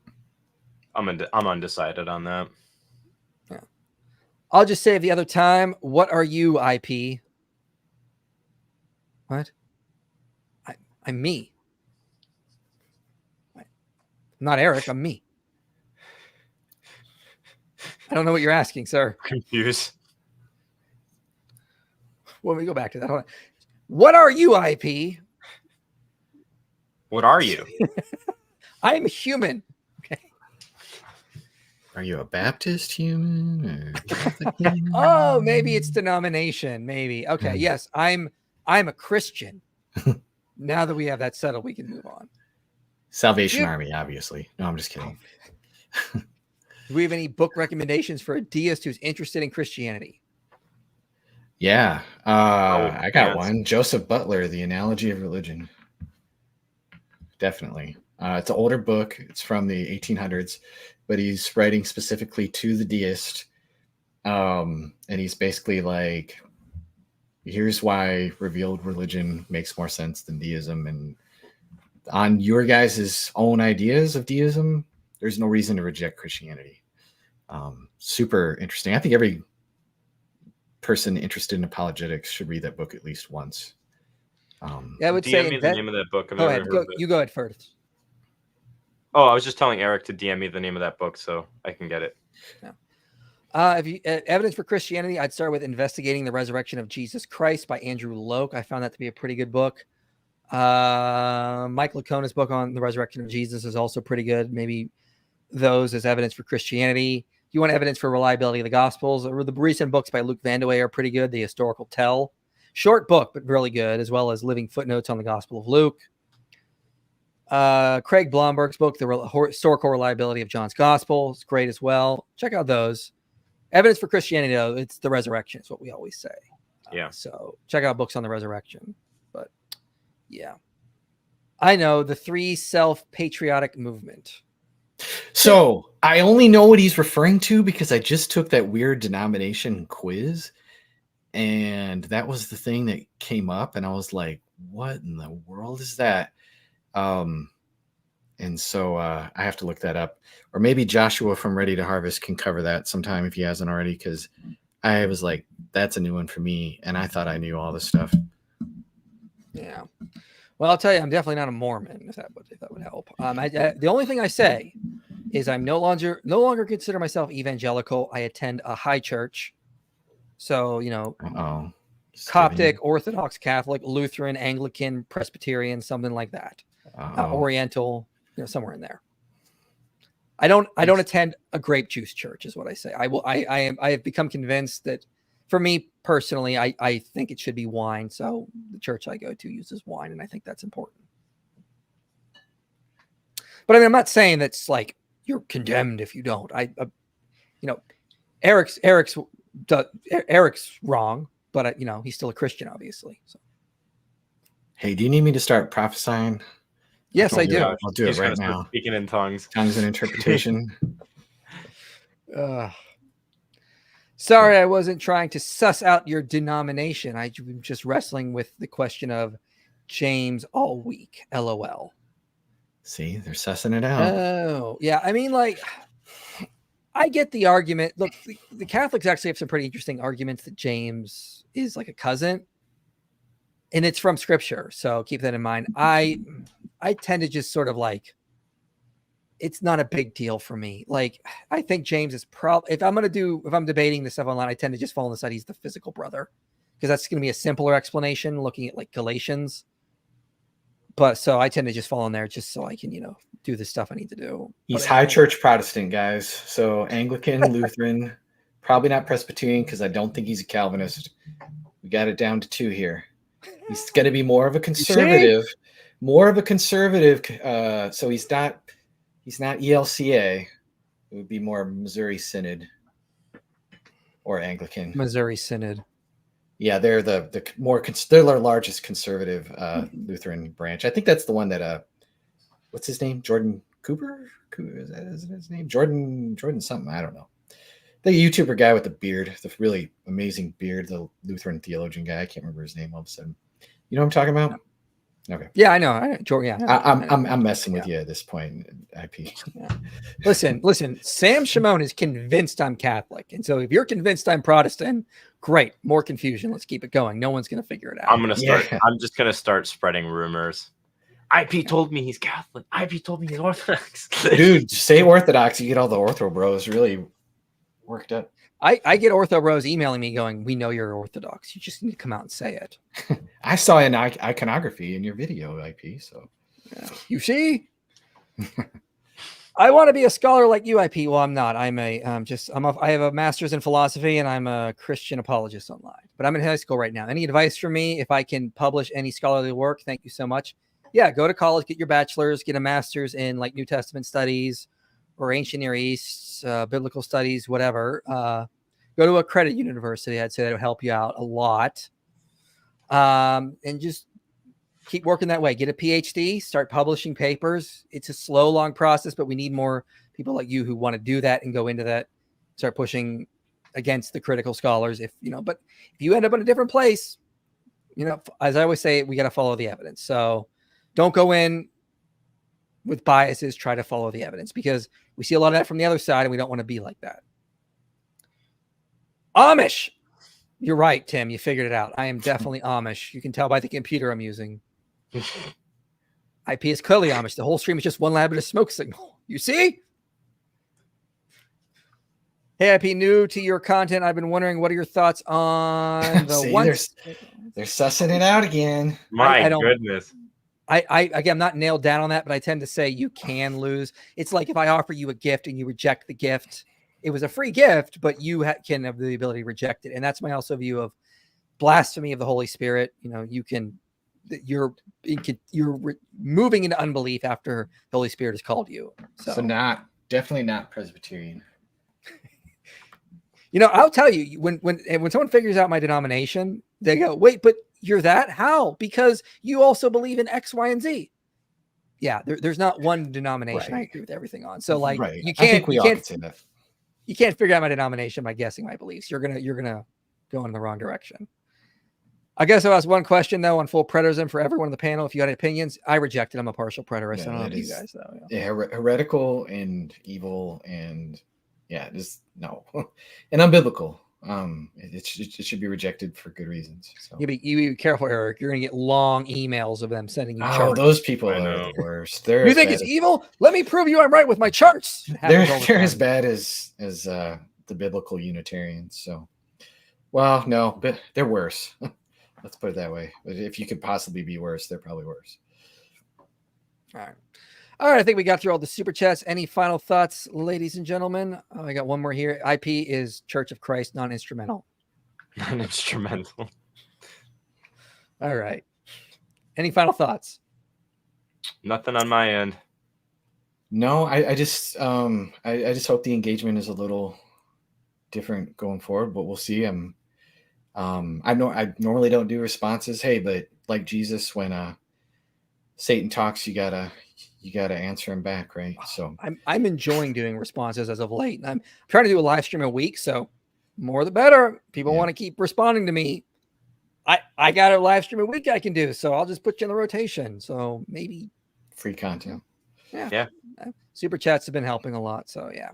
I'm undecided on that. Yeah. I'll just save the other time. What are you, IP? What? I'm me. I'm not Eric. I'm me. I don't know what you're asking, sir. Confused. Well, we go back to that. Hold on. What are you, IP? What are you? I'm human. Okay. Are you a Baptist human? Oh, maybe it's denomination. Maybe. Okay. Yes, I'm a Christian. Now that we have that settled, we can move on. Salvation Army, obviously. No, I'm just kidding. Do we have any book recommendations for a deist who's interested in Christianity? Yeah. I got one. Joseph Butler, The Analogy of Religion. Definitely. It's an older book. It's from the 1800s, but he's writing specifically to the deist. And he's basically like, here's why revealed religion makes more sense than deism. And on your guys' own ideas of deism, there's no reason to reject Christianity. Super interesting. I think every person interested in apologetics should read that book at least once. Yeah, I would DM say me the name of that book. I've Go never ahead. heard of it. You go ahead first. Oh, I was just telling Eric to DM me the name of that book so I can get it. Yeah. If you Evidence for Christianity, I'd start with Investigating the Resurrection of Jesus Christ by Andrew Loke. I found that to be a pretty good book. Mike Lacona's book on the resurrection of Jesus is also pretty good. Maybe those as evidence for Christianity. If you want evidence for reliability of the Gospels, or the recent books by Luke Vandewey are pretty good. The Historical Tell, short book but really good, as well as Living Footnotes on the Gospel of Luke. Craig Blomberg's book, The Historical Reliability of John's Gospel, is great as well. Check out those. Evidence for Christianity, though, it's the resurrection. Is what we always say. Yeah. So check out books on the resurrection. But yeah, I know the three self-patriotic movement. So I only know what he's referring to because I just took that weird denomination quiz, and that was the thing that came up, and I was like, what in the world is that? And so I have to look that up, or maybe Joshua from Ready to Harvest can cover that sometime if he hasn't already, because I was like, that's a new one for me, and I thought I knew all this stuff. Yeah. Well, I'll tell you, I'm definitely not a Mormon, if that would help. The only thing I say is I'm no longer consider myself evangelical. I attend a high church. So, Coptic, Orthodox, Catholic, Lutheran, Anglican, Presbyterian, something like that. Oriental, somewhere in there. I don't attend a grape juice church, is what I say. I have become convinced that, for me personally, I think it should be wine. So the church I go to uses wine, and I think that's important. But I mean, I'm not saying that's like you're condemned if you don't. Eric's wrong, but he's still a Christian, obviously. So. Hey, do you need me to start prophesying? Yes, I do. I'll do it right now. Speaking in tongues. Tongues and interpretation. Sorry, I wasn't trying to suss out your denomination. I'm just wrestling with the question of James all week. LOL. See, they're sussing it out. Oh, yeah. I mean, I get the argument. Look, the Catholics actually have some pretty interesting arguments that James is like a cousin, and it's from Scripture. So keep that in mind. I tend to just sort of it's not a big deal for me. I think James is probably, if I'm debating this stuff online, I tend to just fall on the side he's the physical brother, because that's going to be a simpler explanation looking at Galatians. But so I tend to just fall on there just so I can, do the stuff I need to do. He's high church Protestant, guys. So Anglican, Lutheran, probably not Presbyterian, because I don't think he's a Calvinist. We got it down to 2 here. He's going to be more of a conservative. So he's not ELCA. It would be more Missouri Synod or Anglican. Missouri Synod. Yeah, they're they're the largest conservative Lutheran branch. I think that's the one that what's his name? Jordan Cooper? Is that his name? Jordan something. I don't know. The YouTuber guy with the beard, the really amazing beard, the Lutheran theologian guy. I can't remember his name all of a sudden. You know what I'm talking about? Okay. Yeah, I know. Jordan. Yeah, I'm messing with you at this point. IP. Yeah. Listen. Sam Shimon is convinced I'm Catholic, and so if you're convinced I'm Protestant, great. More confusion. Let's keep it going. No one's going to figure it out. I'm just gonna start spreading rumors. IP told me he's Catholic. IP told me he's Orthodox. Dude, say Orthodox. You get all the Ortho bros really worked up. I get Ortho bros emailing me going, "We know you're Orthodox. You just need to come out and say it." I saw an iconography in your video, IP. So you see, I want to be a scholar like you, IP. Well, I'm not. I have a master's in philosophy, and I'm a Christian apologist online. But I'm in high school right now. Any advice from me if I can publish any scholarly work? Thank you so much. Yeah, go to college, get your bachelor's, get a master's in New Testament studies or ancient Near East, biblical studies, whatever. Go to a credit university. I'd say that would help you out a lot. And just keep working that way. Get a PhD, start publishing papers. It's a slow, long process, but we need more people like you who want to do that and go into that, start pushing against the critical scholars. But if you end up in a different place, as I always say, we got to follow the evidence. So don't go in with biases, try to follow the evidence, because we see a lot of that from the other side and we don't want to be like that. Amish. You're right, Tim. You figured it out. I am definitely Amish. You can tell by the computer I'm using. IP is clearly Amish. The whole stream is just one elaborate smoke signal. You see? Hey, IP, new to your content. I've been wondering, what are your thoughts on the See, one? they're sussing it out again. My goodness. Again, I'm not nailed down on that, but I tend to say you can lose. It's like if I offer you a gift and you reject the gift, it was a free gift, but you can have the ability to reject it. And that's my also view of blasphemy of the Holy Spirit. You're moving into unbelief after the Holy Spirit has called you. So definitely not Presbyterian. I'll tell you, when someone figures out my denomination, they go, wait, but you're that? How? Because you also believe in X, Y, and Z. Yeah, there's not one denomination I agree with everything on. So you can't figure out my denomination by guessing my beliefs. You're gonna go in the wrong direction. I guess I'll ask one question though on full preterism for everyone on the panel. If you had opinions, I rejected. I'm a partial preterist. I don't know about you guys though. Yeah, heretical and evil and just no, and unbiblical. It should be rejected for good reasons. So you be careful, Eric. You're gonna get long emails of them sending you charts. Those people are the worst. You think it's evil? Let me prove you I'm right with my charts. They're as bad as the biblical Unitarians. So, well, no, but they're worse. Let's put it that way. But if you could possibly be worse, they're probably worse. All right. I think we got through all the super chats. Any final thoughts, ladies and gentlemen? I got one more here. IP is Church of Christ, non-instrumental. Non-instrumental. All right. Any final thoughts? Nothing on my end. No, I just hope the engagement is a little different going forward, but we'll see. I normally don't do responses. Hey, but like Jesus, when Satan talks, you gotta answer him back, right? So I'm enjoying doing responses as of late, and I'm trying to do a live stream a week. So more the better. People want to keep responding to me. I got a live stream a week I can do, so I'll just put you in the rotation. So maybe free content. Yeah. Super chats have been helping a lot. So yeah.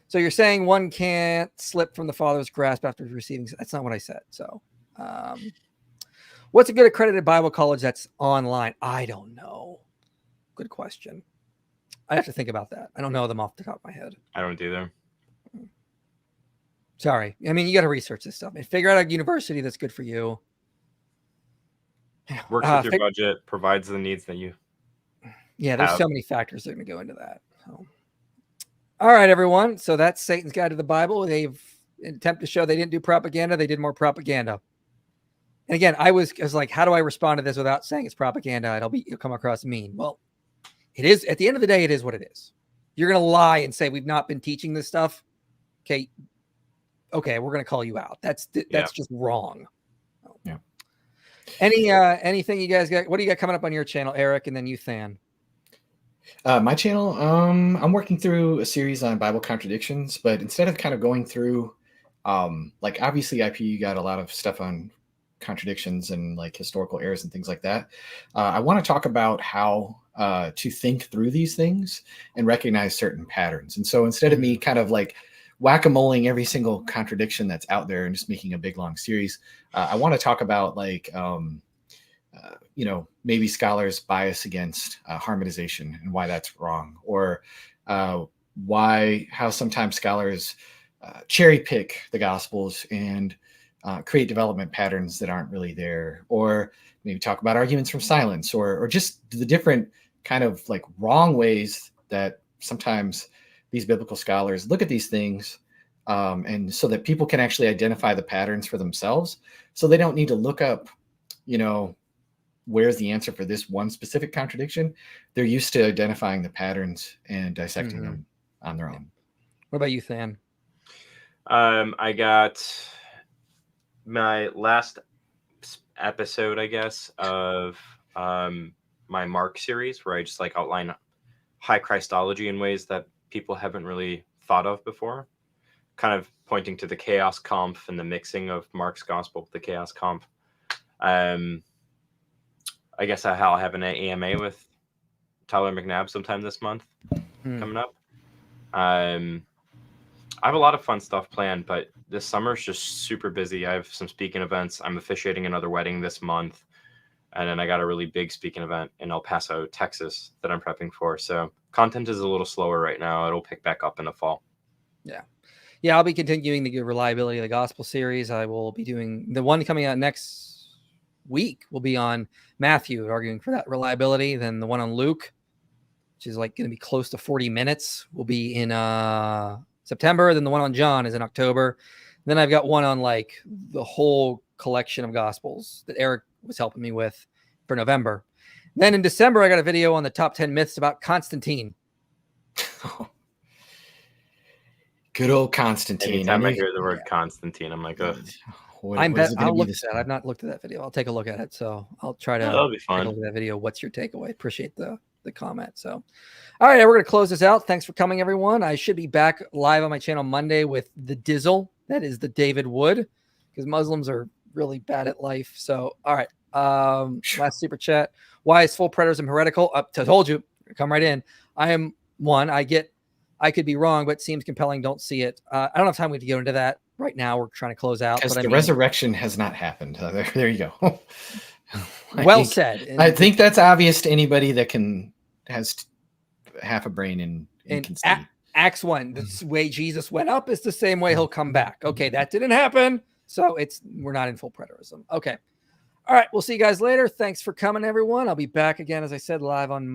So you're saying one can't slip from the Father's grasp after receiving. That's not what I said. So, what's a good accredited Bible college that's online? I don't know. Good question. I have to think about that. I don't know them off the top of my head. I don't either. Sorry. I mean, you got to research this stuff and figure out a university that's good for you. Works with your budget, provides the needs that you. Yeah, there's so many factors that are going to go into that. So. All right, everyone. So that's Satan's Guide to the Bible. They've attempted to show they didn't do propaganda. They did more propaganda. And again, I was like, how do I respond to this without saying it's propaganda? It'll come across mean. Well, it is. At the end of the day, it is what it is. You're going to lie and say we've not been teaching this stuff. Okay, we're going to call you out. That's just wrong. Yeah. Anything you guys got? What do you got coming up on your channel, Eric, and then you, Than? My channel, I'm working through a series on Bible contradictions, but instead of kind of going through, like obviously IP, you got a lot of stuff on contradictions and like historical errors and things like that. I want to talk about how to think through these things and recognize certain patterns. And so instead of me kind of like whack-a-moling every single contradiction that's out there and just making a big long series, I want to talk about like, maybe scholars bias against harmonization and why that's wrong, or how sometimes scholars cherry pick the Gospels and create development patterns that aren't really there, or maybe talk about arguments from silence, or just the different kind of like wrong ways that sometimes these biblical scholars look at these things, and so that people can actually identify the patterns for themselves, so they don't need to look up, where's the answer for this one specific contradiction. They're used to identifying the patterns and dissecting them on their own. What about you, Than? I got my last episode, I guess, of my Mark series, where I just like outline high Christology in ways that people haven't really thought of before, kind of pointing to the chaos Kampf and the mixing of Mark's gospel with the chaos Kampf. I guess I'll have an AMA with Tyler McNabb sometime this month coming up. I have a lot of fun stuff planned, but this summer is just super busy. I have some speaking events. I'm officiating another wedding this month. And then I got a really big speaking event in El Paso, Texas that I'm prepping for. So content is a little slower right now. It'll pick back up in the fall. Yeah. Yeah, I'll be continuing the reliability of the gospel series. I will be doing the one coming out next week will be on Matthew, arguing for that reliability. Then the one on Luke, which is like going to be close to 40 minutes, will be in September. Then the one on John is in October. Then I've got one on like the whole collection of gospels that Eric was helping me with for November. Then in December, I got a video on the top 10 myths about Constantine. Good old Constantine. Anytime I hear the word Constantine, I'm like, ugh. I'll look at that. I've not looked at that video. I'll take a look at it. So I'll try to that'll be fun. take a look at that video. What's your takeaway? Appreciate the comment. So, all right, we're going to close this out. Thanks for coming, everyone. I should be back live on my channel Monday with the Dizzle. That is the David Wood, because Muslims are really bad at life. So, all right. Last super chat. Why is full preterism heretical? I told you. Come right in. I am one. I could be wrong, but it seems compelling. Don't see it. I don't have time to go into that right now. We're trying to close out. Because the resurrection has not happened. There you go. Said. I think that's obvious to anybody that has half a brain and can see. Acts 1, the way Jesus went up is the same way he'll come back. Okay, that didn't happen. So we're not in full preterism. Okay. All right, we'll see you guys later. Thanks for coming, everyone. I'll be back again, as I said, live on